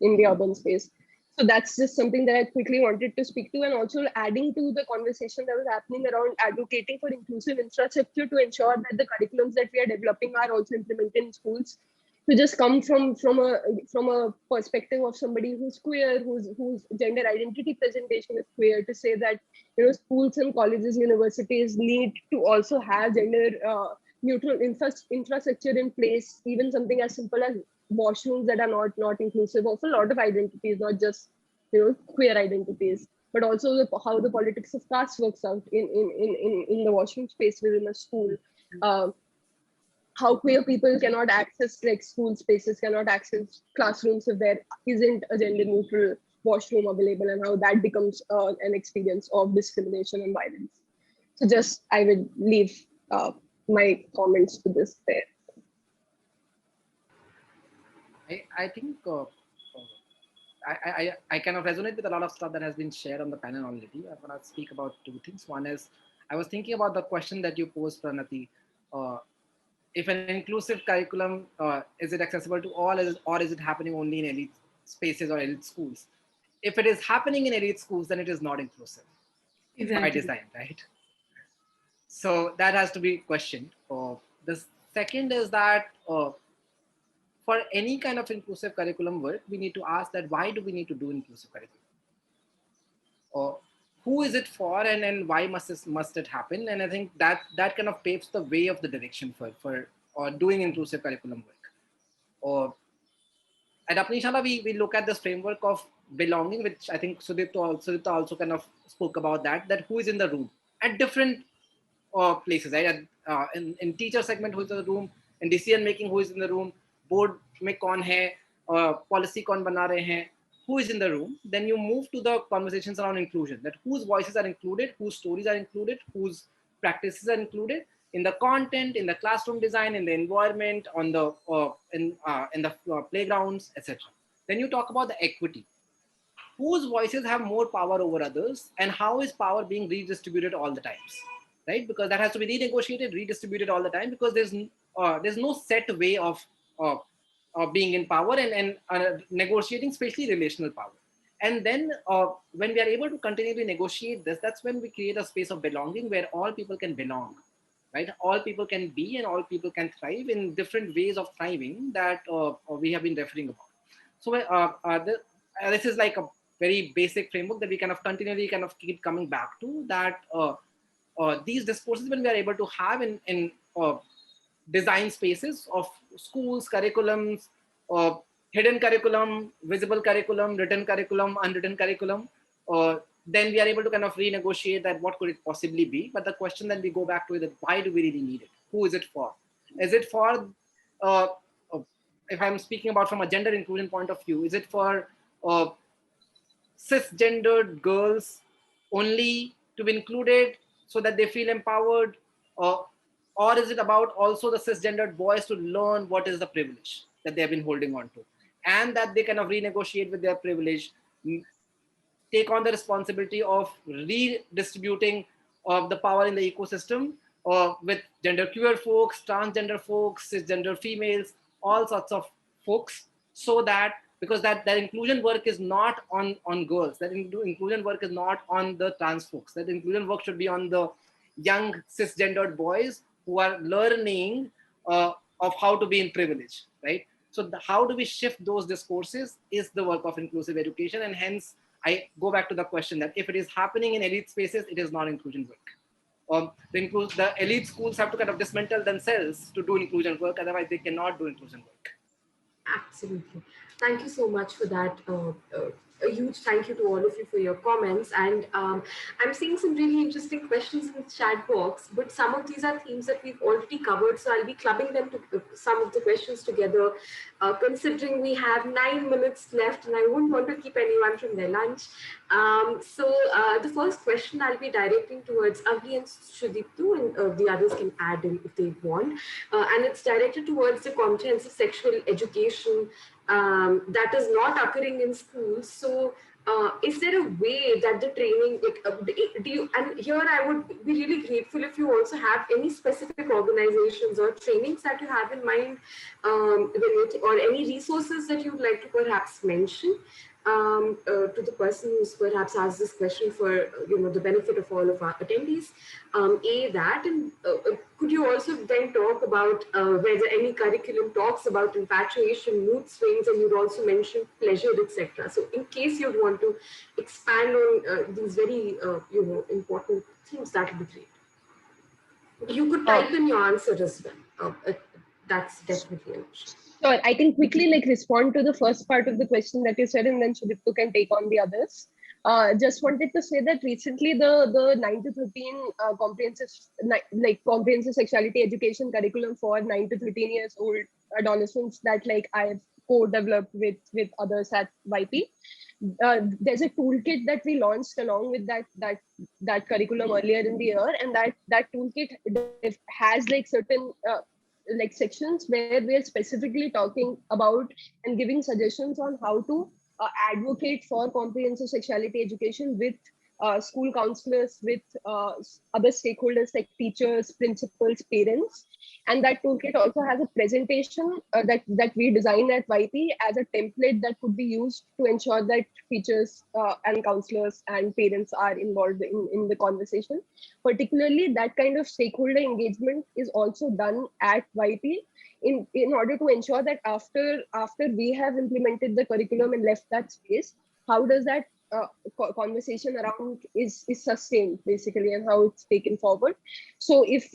in the urban space. So that's just something that I quickly wanted to speak to, and also adding to the conversation that was happening around advocating for inclusive infrastructure to ensure that the curriculums that we are developing are also implemented in schools. To just come from a perspective of somebody who's queer, whose gender identity presentation is queer, to say that schools and colleges, universities need to also have gender neutral infrastructure in place, even something as simple as washrooms that are not inclusive of a lot of identities, not just queer identities, but also how the politics of caste works out in the washroom space within a school. How queer people cannot access like school spaces, cannot access classrooms if there isn't a gender neutral washroom available, and how that becomes an experience of discrimination and violence. So just I would leave my comments to this there. I think I kind of resonate with a lot of stuff that has been shared on the panel already. I want to speak about two things. One is, I was thinking about the question that you posed, Pranati. If an inclusive curriculum, is it accessible to all, or is it happening only in elite spaces or elite schools? If it is happening in elite schools, then it is not inclusive by design, right? So that has to be questioned. The second is that for any kind of inclusive curriculum work, we need to ask that why do we need to do inclusive curriculum? Or who is it for, and why must it happen? And I think that kind of paves the way of the direction for doing inclusive curriculum work. Or at Apnishala, we look at this framework of belonging, which I think Sudipta also kind of spoke about that who is in the room at different places, right? In teacher segment, who is in the room, in decision making, who is in the room, board mein kaun hai, policy kaun bana rahe hain, who is in the room. Then you move to the conversations around inclusion, that whose voices are included, whose stories are included, whose practices are included in the content, in the classroom design, in the environment, on the in the playgrounds, etc. Then you talk about the equity. Whose voices have more power over others, and how is power being redistributed all the times, right? Because that has to be renegotiated, redistributed all the time, because there's no set way of being in power and negotiating, especially relational power. And then when we are able to continually negotiate this, that's when we create a space of belonging where all people can belong, right? All people can be, and all people can thrive in different ways of thriving that we have been referring about. So this is like a very basic framework that we kind of continually kind of keep coming back to, that these discourses, when we are able to have in design spaces of schools, curriculums, hidden curriculum, visible curriculum, written curriculum, unwritten curriculum, then we are able to kind of renegotiate that what could it possibly be. But the question that we go back to is that why do we really need it? Who is it for? Is it for, if I'm speaking about from a gender inclusion point of view, is it for cisgendered girls only to be included so that they feel empowered? Or is it about also the cisgendered boys to learn what is the privilege that they have been holding on to, and that they kind of renegotiate with their privilege, take on the responsibility of redistributing of the power in the ecosystem, with genderqueer folks, transgender folks, cisgender females, all sorts of folks, so that because that inclusion work is not on girls, that inclusion work is not on the trans folks, that inclusion work should be on the young cisgendered boys who are learning of how to be in privilege, right? So how do we shift those discourses is the work of inclusive education, and hence I go back to the question that if it is happening in elite spaces, it is not inclusion work. The elite schools have to kind of dismantle themselves to do inclusion work, otherwise they cannot do inclusion work. Absolutely. Thank you so much for that. A huge thank you to all of you for your comments. And I'm seeing some really interesting questions in the chat box, but some of these are themes that we've already covered. So I'll be clubbing them to some of the questions together, considering we have 9 minutes left and I wouldn't want to keep anyone from their lunch. So the first question I'll be directing towards Avni and Sudiptu, and the others can add in if they want. And it's directed towards the comprehensive sexual education that is not occurring in schools. So is there a way that the training, do you, and here I would be really grateful if you also have any specific organizations or trainings that you have in mind, or any resources that you'd like to perhaps mention to the person who's perhaps asked this question for the benefit of all of our attendees. And could you also then talk about whether any curriculum talks about infatuation, mood swings, and you'd also mention pleasure, etc. So in case you'd want to expand on these very important themes, that would be great. You could type in your answer as well. That's definitely an option. Sure, I can quickly respond to the first part of the question that you said, and then Sudiptu can take on the others. Just wanted to say that recently the 9 to 13 comprehensive sexuality education curriculum for 9 to 13 years old adolescents that I have co-developed with others at YP. There's a toolkit that we launched along with that curriculum earlier in the year, and that toolkit has certain sections where we are specifically talking about and giving suggestions on how to advocate for comprehensive sexuality education with school counselors, with other stakeholders like teachers, principals, parents. And that toolkit also has a presentation that we designed at YP as a template that could be used to ensure that teachers and counselors and parents are involved in the conversation. Particularly, that kind of stakeholder engagement is also done at YP in order to ensure that after we have implemented the curriculum and left that space, how does that conversation around is sustained basically, and how it's taken forward. So if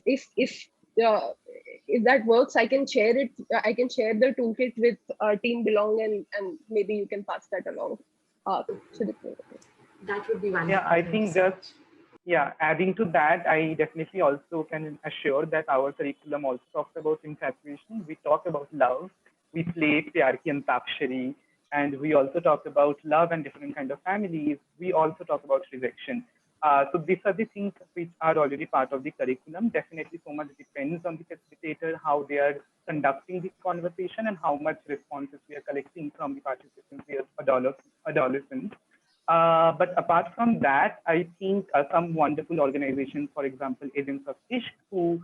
that works, I can share it. I can share the toolkit with Team Belongg, and maybe you can pass that along. That would be wonderful. Yeah, I think adding to that, I definitely also can assure that our curriculum also talks about infatuation. We talk about love. We play Pyar Ki Antakshari. And we also talk about love and different kind of families. We also talk about rejection. So these are the things which are already part of the curriculum. Definitely so much depends on the facilitator, how they are conducting the conversation and how much responses we are collecting from the participants, adolescents. But apart from that, I think some wonderful organizations, for example, Agents of Ishq, who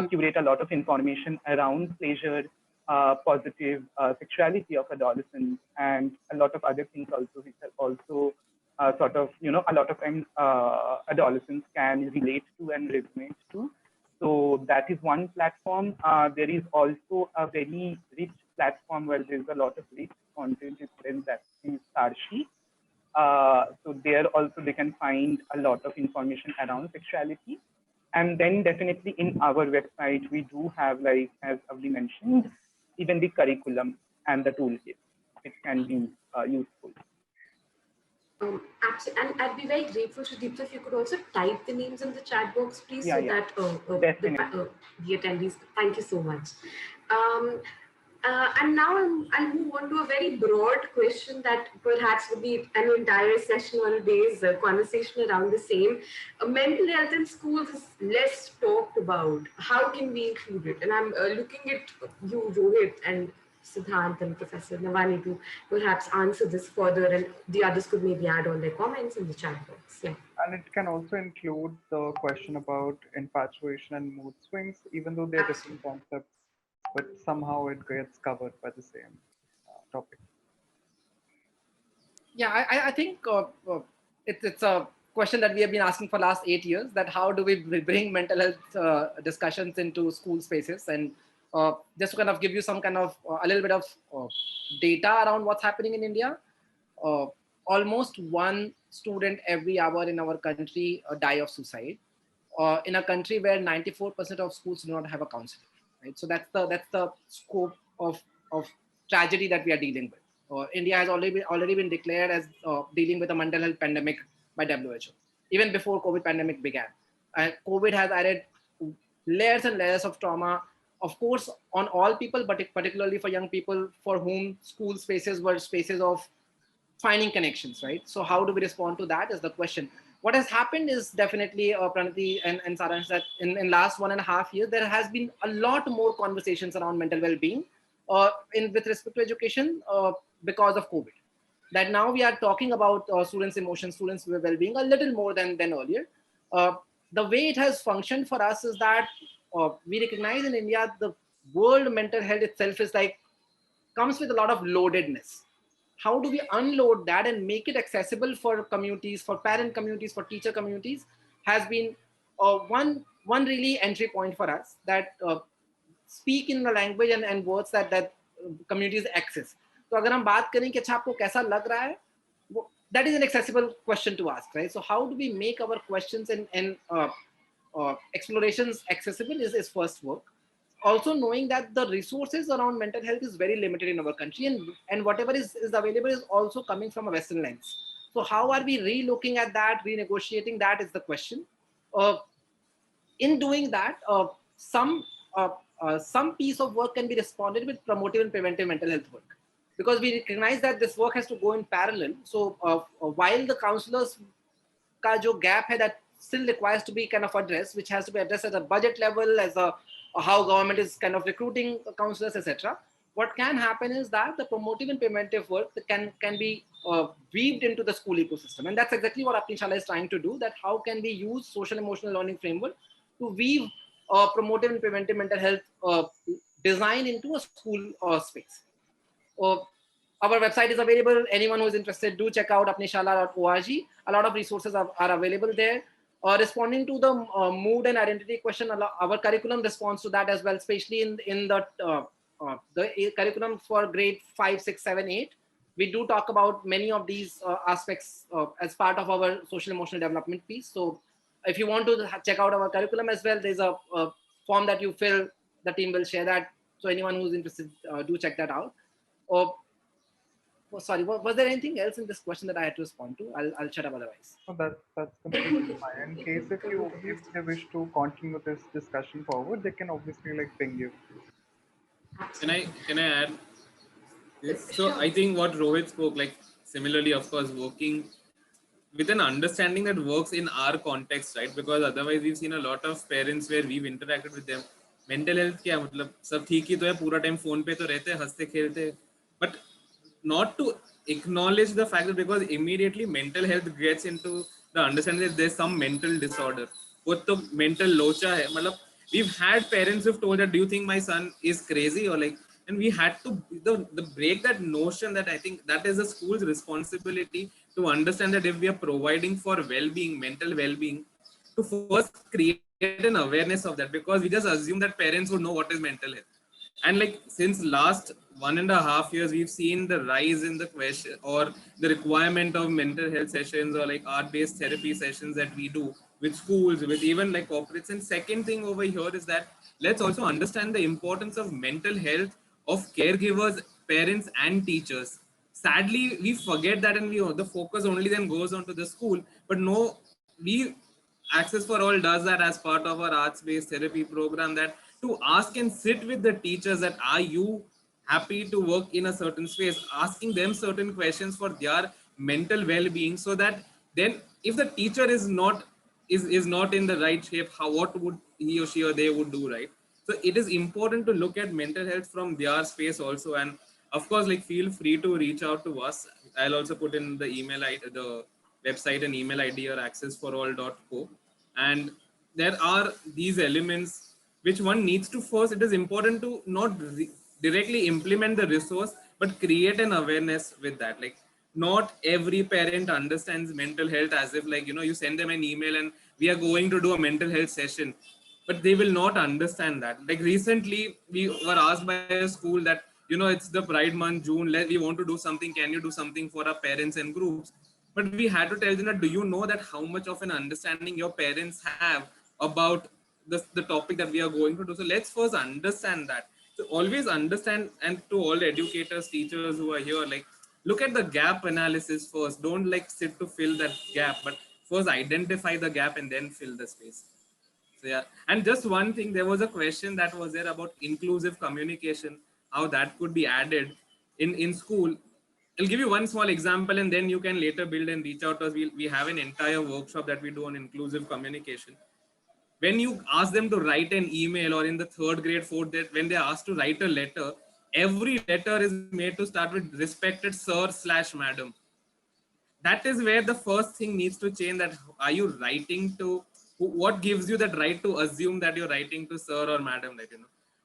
curate a lot of information around pleasure, positive sexuality of adolescents, and a lot of other things also, which are also sort of, a lot of times adolescents can relate to and resonate to. So that is one platform. There is also a very rich platform where there's a lot of rich content, that is Sarshi. So there also they can find a lot of information around sexuality. And then definitely in our website, we do have, as Avni mentioned, even the curriculum and the toolkit, which can be useful. Absolutely. And I'd be very grateful, Sudipta, if you could also type the names in the chat box, please, so that the attendees, thank you so much. And now I'll move on to a very broad question that perhaps would be an entire session or a day's conversation around the same. Mental health in schools is less talked about. How can we include it? And I'm looking at you, Rohit, and Siddhant and Professor Navani to perhaps answer this further, and the others could maybe add on their comments in the chat box. Yeah. And it can also include the question about infatuation and mood swings, even though they're different concepts, but somehow it gets covered by the same topic. Yeah, I think it's a question that we have been asking for last 8 years, that how do we bring mental health discussions into school spaces, and just to kind of give you some kind of a little bit of data around what's happening in India. Almost one student every hour in our country die of suicide, in a country where 94% of schools do not have a counselor, right? So that's the scope of tragedy that we are dealing with. India has already been declared as dealing with a mental health pandemic by WHO, even before COVID pandemic began. And COVID has added layers and layers of trauma, of course, on all people, but particularly for young people for whom school spaces were spaces of finding connections, right? So how do we respond to that is the question. What has happened is definitely, Pranati and Saransh, that in last 1.5 years, there has been a lot more conversations around mental well-being with respect to education because of COVID. That now we are talking about students' emotions, students' well-being a little more than earlier. The way it has functioned for us is that we recognize in India, the world mental health itself is like, comes with a lot of loadedness. How do we unload that and make it accessible for communities, for parent communities, for teacher communities, has been one really entry point for us, that speak in the language and words that communities access. So अगर हम बात करें कि अच्छा आपको कैसा लग रहा है, that is an accessible question to ask, right? So how do we make our questions and explorations accessible is first work. Also knowing that the resources around mental health is very limited in our country, and whatever is available is also coming from a Western lens. So how are we re-looking at that, renegotiating that is the question. In doing that, some piece of work can be responded with promotive and preventive mental health work, because we recognize that this work has to go in parallel. So while the counselors ka jo gap hai, that still requires to be kind of addressed, which has to be addressed at a budget level, as a how government is kind of recruiting counselors, etc. What can happen is that the promotive and preventive work can be weaved into the school ecosystem, and that's exactly what Apni Shala is trying to do. That how can we use social emotional learning framework to weave promotive and preventive mental health design into a school space. Our website is available. Anyone who is interested, do check out apnishala.org. A lot of resources are available there. Responding to the mood and identity question, our curriculum responds to that as well, especially in the curriculum for grade 5, 6, 7, 8. We do talk about many of these aspects as part of our social emotional development piece. So if you want to check out our curriculum as well, there's a form that you fill. The team will share that. So anyone who's interested, do check that out. Sorry, was there anything else in this question that I had to respond to? I'll shut up otherwise. So that's completely fine. In case if they wish to continue this discussion forward, they can obviously like ping you. Can I add this? So I think what Rohit spoke, like similarly, of course, working with an understanding that works in our context, right? Because otherwise we've seen a lot of parents where we've interacted with them. Mental health क्या मतलब सब ठीक ही तो है, पूरा time phone पे तो रहते हैं, हंसते खेलते, but not to acknowledge the fact that because immediately mental health gets into the understanding that there's some mental disorder. वो तो mental लोचा है, मतलब we've had parents who've told that, do you think my son is crazy, or like, and we had to the break that notion that I think that is the school's responsibility to understand that if we are providing for well-being, mental well-being, to first create an awareness of that, because we just assume that parents would know what is mental health. And like since last 1.5 years, we've seen the rise in the question or the requirement of mental health sessions or like art-based therapy sessions that we do with schools, with even like corporates. And second thing over here is that let's also understand the importance of mental health of caregivers, parents, and teachers. Sadly, we forget that, and the focus only then goes on to the school. But no, we Access for All does that as part of our arts-based therapy program, that to ask and sit with the teachers that are you happy to work in a certain space, asking them certain questions for their mental well-being, so that then if the teacher is not in the right shape, what would he or she or they would do, right? So it is important to look at mental health from their space also. And of course, like, feel free to reach out to us. I'll also put in the email, the website and email ID are accessforall.co. And there are these elements which one needs to first, it is important to not directly implement the resource, but create an awareness with that. Like not every parent understands mental health as if like, you send them an email and we are going to do a mental health session, but they will not understand that. Like recently we were asked by a school that, it's the Pride month, June, we want to do something. Can you do something for our parents and groups? But we had to tell them that, do you know that how much of an understanding your parents have about the topic that we are going to do? So let's first understand that. So always understand, and to all educators, teachers who are here, like look at the gap analysis first. Don't like sit to fill that gap, but first identify the gap and then fill the space. So yeah, and just one thing, there was a question that was there about inclusive communication, how that could be added in school. I'll give you one small example, and then you can later build and reach out to us. We have an entire workshop that we do on inclusive communication. When you ask them to write an email, or in the 3rd grade, 4th grade, when they're asked to write a letter, every letter is made to start with respected sir/madam. That is where the first thing needs to change. That are you writing to, what gives you that right to assume that you're writing to sir or madam, like,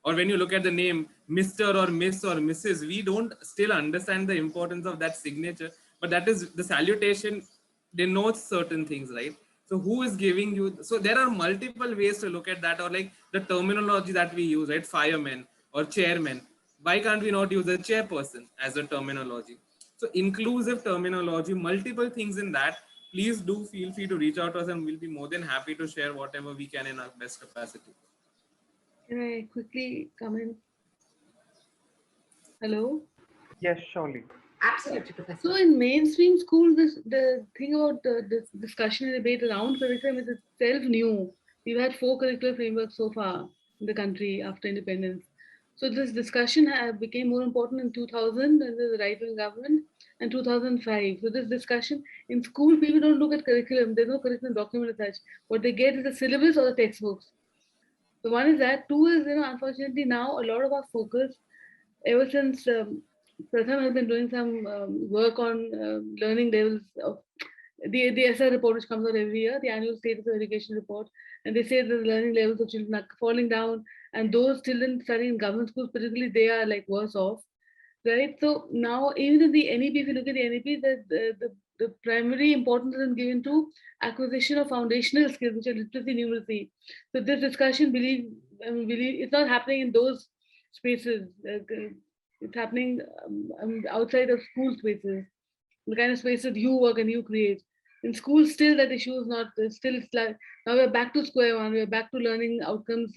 or when you look at the name Mr. or Miss or Mrs., we don't still understand the importance of that signature, but that is the salutation denotes certain things, right? So who is giving you, so there are multiple ways to look at that, or like the terminology that we use, right? Fireman or chairman, why can't we not use a chairperson as a terminology? So inclusive terminology, multiple things in that. Please do feel free to reach out to us, and we'll be more than happy to share whatever we can in our best capacity. Can I quickly come in? Hello? Yes, surely. Absolutely, Professor. So in mainstream schools, the thing about this discussion and debate around curriculum is itself new. We've had 4 curricular frameworks so far in the country after independence. So this discussion became more important in 2000 under the right-wing government, and 2005. So this discussion in school, people don't look at curriculum. There's no curriculum document as such. What they get is the syllabus or the textbooks. So one is that. 2 is, unfortunately now a lot of our focus, ever since Pratham has been doing some work on learning levels of the SR report, which comes out every year, the annual status of education report, and they say that the learning levels of children are falling down, and those children studying in government schools, particularly, they are like worse off, right? So now, even in the NEP, if you look at the NEP, the primary importance is given to acquisition of foundational skills, which are literacy, numeracy. So this discussion, believe it's not happening in those spaces. It's happening outside of school spaces, the kind of spaces you work and you create. In school, still that issue is not, still it's like, now we're back to square one, we're back to learning outcomes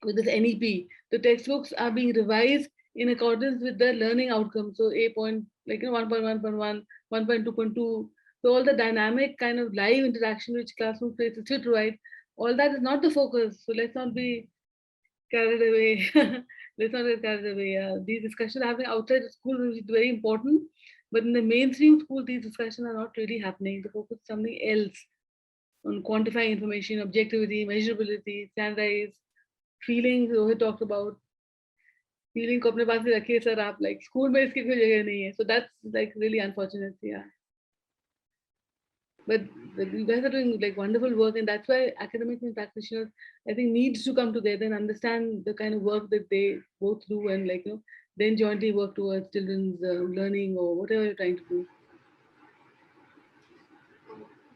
with this NEP. The textbooks are being revised in accordance with the learning outcomes. So A point, 1.1.1, 1.2.2. So all the dynamic kind of live interaction which classroom spaces should provide, all that is not the focus. So let's not be carried away. Let's not get carried away. These discussions are happening outside the school, which is very important. But in the mainstream school, these discussions are not really happening. The focus is something else, on quantifying information, objectivity, measurability, standardize, feelings. Rohit talked about feeling को अपने पास ही रखिए sir आप, like school में इसकी कोई जगह नहीं है. So that's like really unfortunate. Yeah. But you guys are doing like wonderful work, and that's why academics and practitioners, I think, needs to come together and understand the kind of work that they both do, and then jointly work towards children's learning or whatever you're trying to do.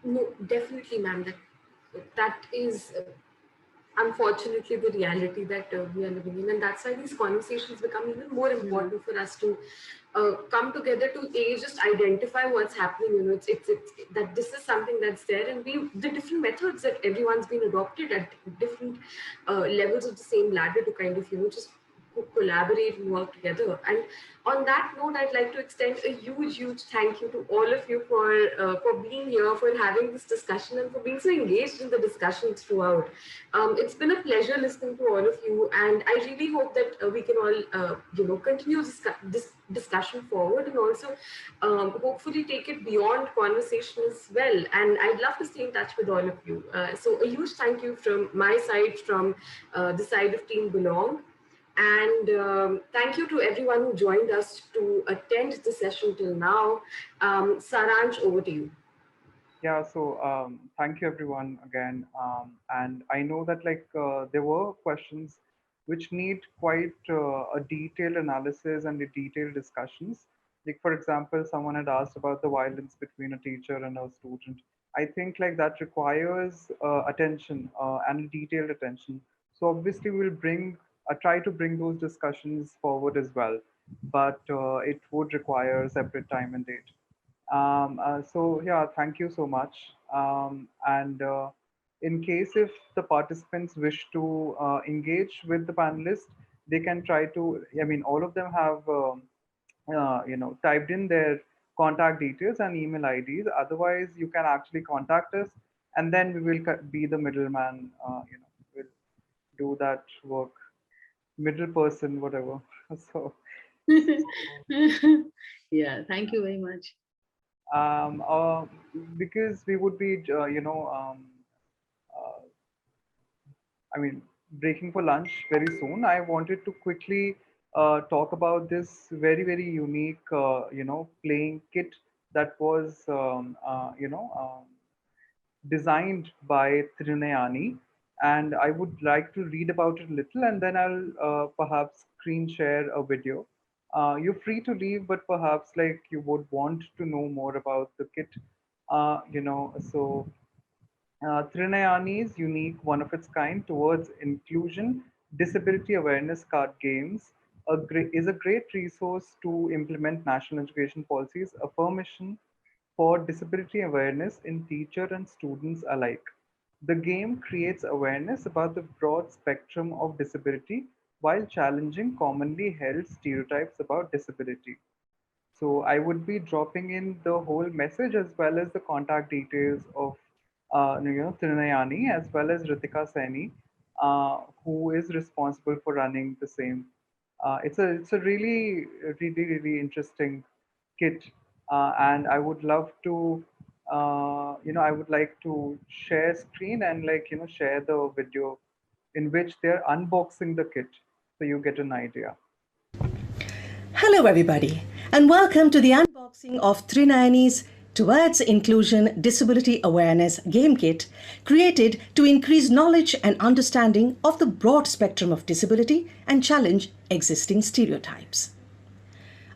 No, definitely, ma'am. That is unfortunately the reality that we are living in, and that's why these conversations become even more important for us to come together to just identify what's happening. It's that this is something that's there, and the different methods that everyone's been adopted at different levels of the same ladder to kind of just collaborate and work together. And on that note, I'd like to extend a huge thank you to all of you for being here, for having this discussion, and for being so engaged in the discussions throughout. It's been a pleasure listening to all of you, and I really hope that we can all continue this discussion forward, and also hopefully take it beyond conversation as well. And I'd love to stay in touch with all of you. So a huge thank you from my side, from the side of Team Belongg. And thank you to everyone who joined us to attend the session till now. Saransh, over to you. Yeah, so thank you everyone again. And I know that there were questions which need quite a detailed analysis and a detailed discussions. Like for example, someone had asked about the violence between a teacher and a student. I think like that requires attention and detailed attention. So obviously we'll try to bring those discussions forward as well, but it would require separate time and date. So yeah, thank you so much. And in case if the participants wish to engage with the panelists, they can try to. I mean, all of them have typed in their contact details and email IDs. Otherwise, you can actually contact us, and then we will be the middleman. We'll do that work, middle person, whatever. So. Yeah, thank you very much. um, uh, because we would be, uh, I mean, breaking for lunch very soon. I wanted to quickly talk about this very, very unique, playing kit that was, designed by Trinayani. And I would like to read about it a little, and then I'll perhaps screen share a video. You're free to leave, but perhaps like you would want to know more about the kit. So Trinayani's unique, one of its kind, towards inclusion, disability awareness card games is a great resource to implement national education policies, affirmation for disability awareness in teacher and students alike. The game creates awareness about the broad spectrum of disability while challenging commonly held stereotypes about disability. So I would be dropping in the whole message as well as the contact details of Trinayani as well as Ritika Saini, who is responsible for running the same. It's a really interesting kit, and I would love to I would like to share screen and share the video in which they're unboxing the kit so you get an idea. Hello, everybody, and welcome to the unboxing of Trinayani's Towards Inclusion Disability Awareness Game Kit, created to increase knowledge and understanding of the broad spectrum of disability and challenge existing stereotypes.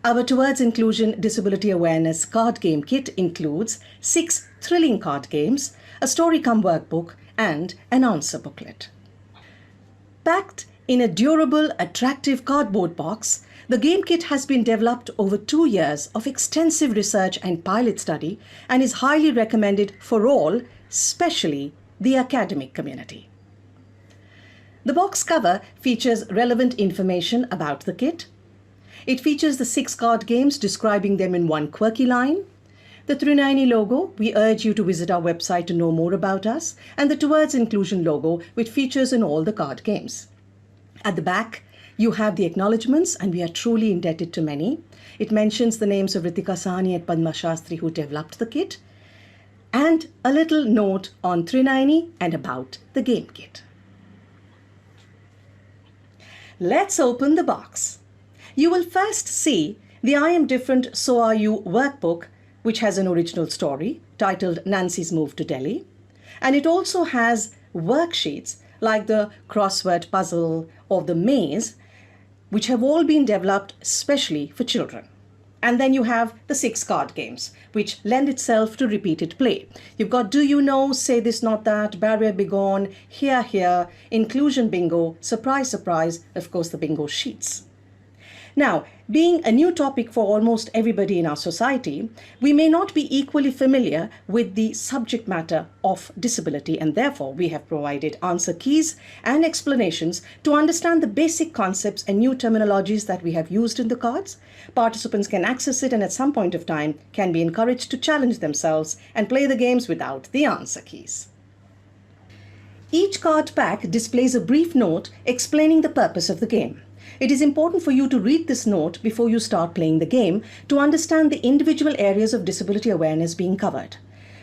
Our Towards Inclusion Disability Awareness card game kit includes 6 thrilling card games, a story-cum workbook, and an answer booklet. Packed in a durable, attractive cardboard box, the game kit has been developed over 2 years of extensive research and pilot study and is highly recommended for all, especially the academic community. The box cover features relevant information about the kit. It features the 6 card games, describing them in one quirky line. The Trinayani logo, we urge you to visit our website to know more about us, and the Towards Inclusion logo, which features in all the card games. At the back, you have the acknowledgements, and we are truly indebted to many. It mentions the names of Ritika Sahni and Padma Shastri who developed the kit, and a little note on Trinayani and about the game kit. Let's open the box. You will first see the I Am Different, So Are You workbook, which has an original story titled Nancy's Move to Delhi. And it also has worksheets like the crossword puzzle or the maze, which have all been developed specially for children. And then you have the 6 card games, which lend itself to repeated play. You've got Do You Know, Say This Not That, Barrier Begone, Here Here, Inclusion Bingo, Surprise Surprise, of course the bingo sheets. Now, being a new topic for almost everybody in our society, we may not be equally familiar with the subject matter of disability, and therefore we have provided answer keys and explanations to understand the basic concepts and new terminologies that we have used in the cards. Participants can access it and at some point of time can be encouraged to challenge themselves and play the games without the answer keys. Each card pack displays a brief note explaining the purpose of the game. It is important for you to read this note before you start playing the game to understand the individual areas of disability awareness being covered.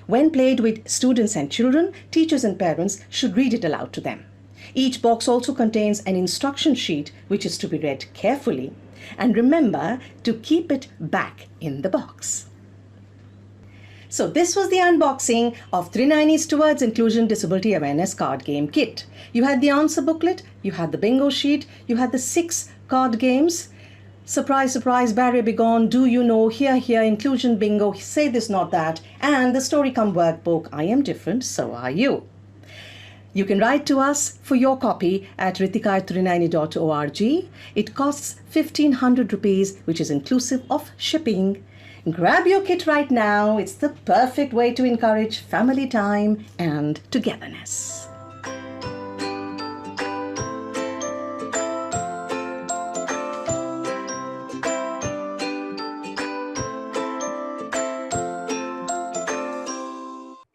When played with students and children, teachers and parents should read it aloud to them. Each box also contains an instruction sheet which is to be read carefully, and remember to keep it back in the box. So this was the unboxing of 390's Towards Inclusion Disability Awareness card game kit. You had the answer booklet, you had the bingo sheet, you had the 6 card games. Surprise, surprise, barrier be gone, do you know, here, here, inclusion bingo, say this, not that, and the story come workbook, I am different, so are you. You can write to us for your copy at ritika@390.org. It costs 1,500 rupees, which is inclusive of shipping. Grab your kit right now. It's the perfect way to encourage family time and togetherness.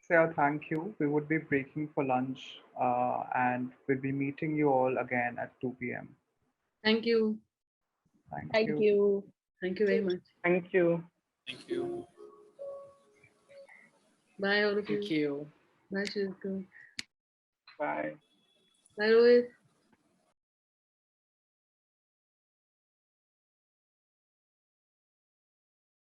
Sarah, thank you. We would be breaking for lunch and we'll be meeting you all again at 2 p.m. Thank you. Thank you. Thank you very much. Thank you. Thank you. Bye, all of you. Thank you. Bye, Shiriko. Bye. Bye, Rohit.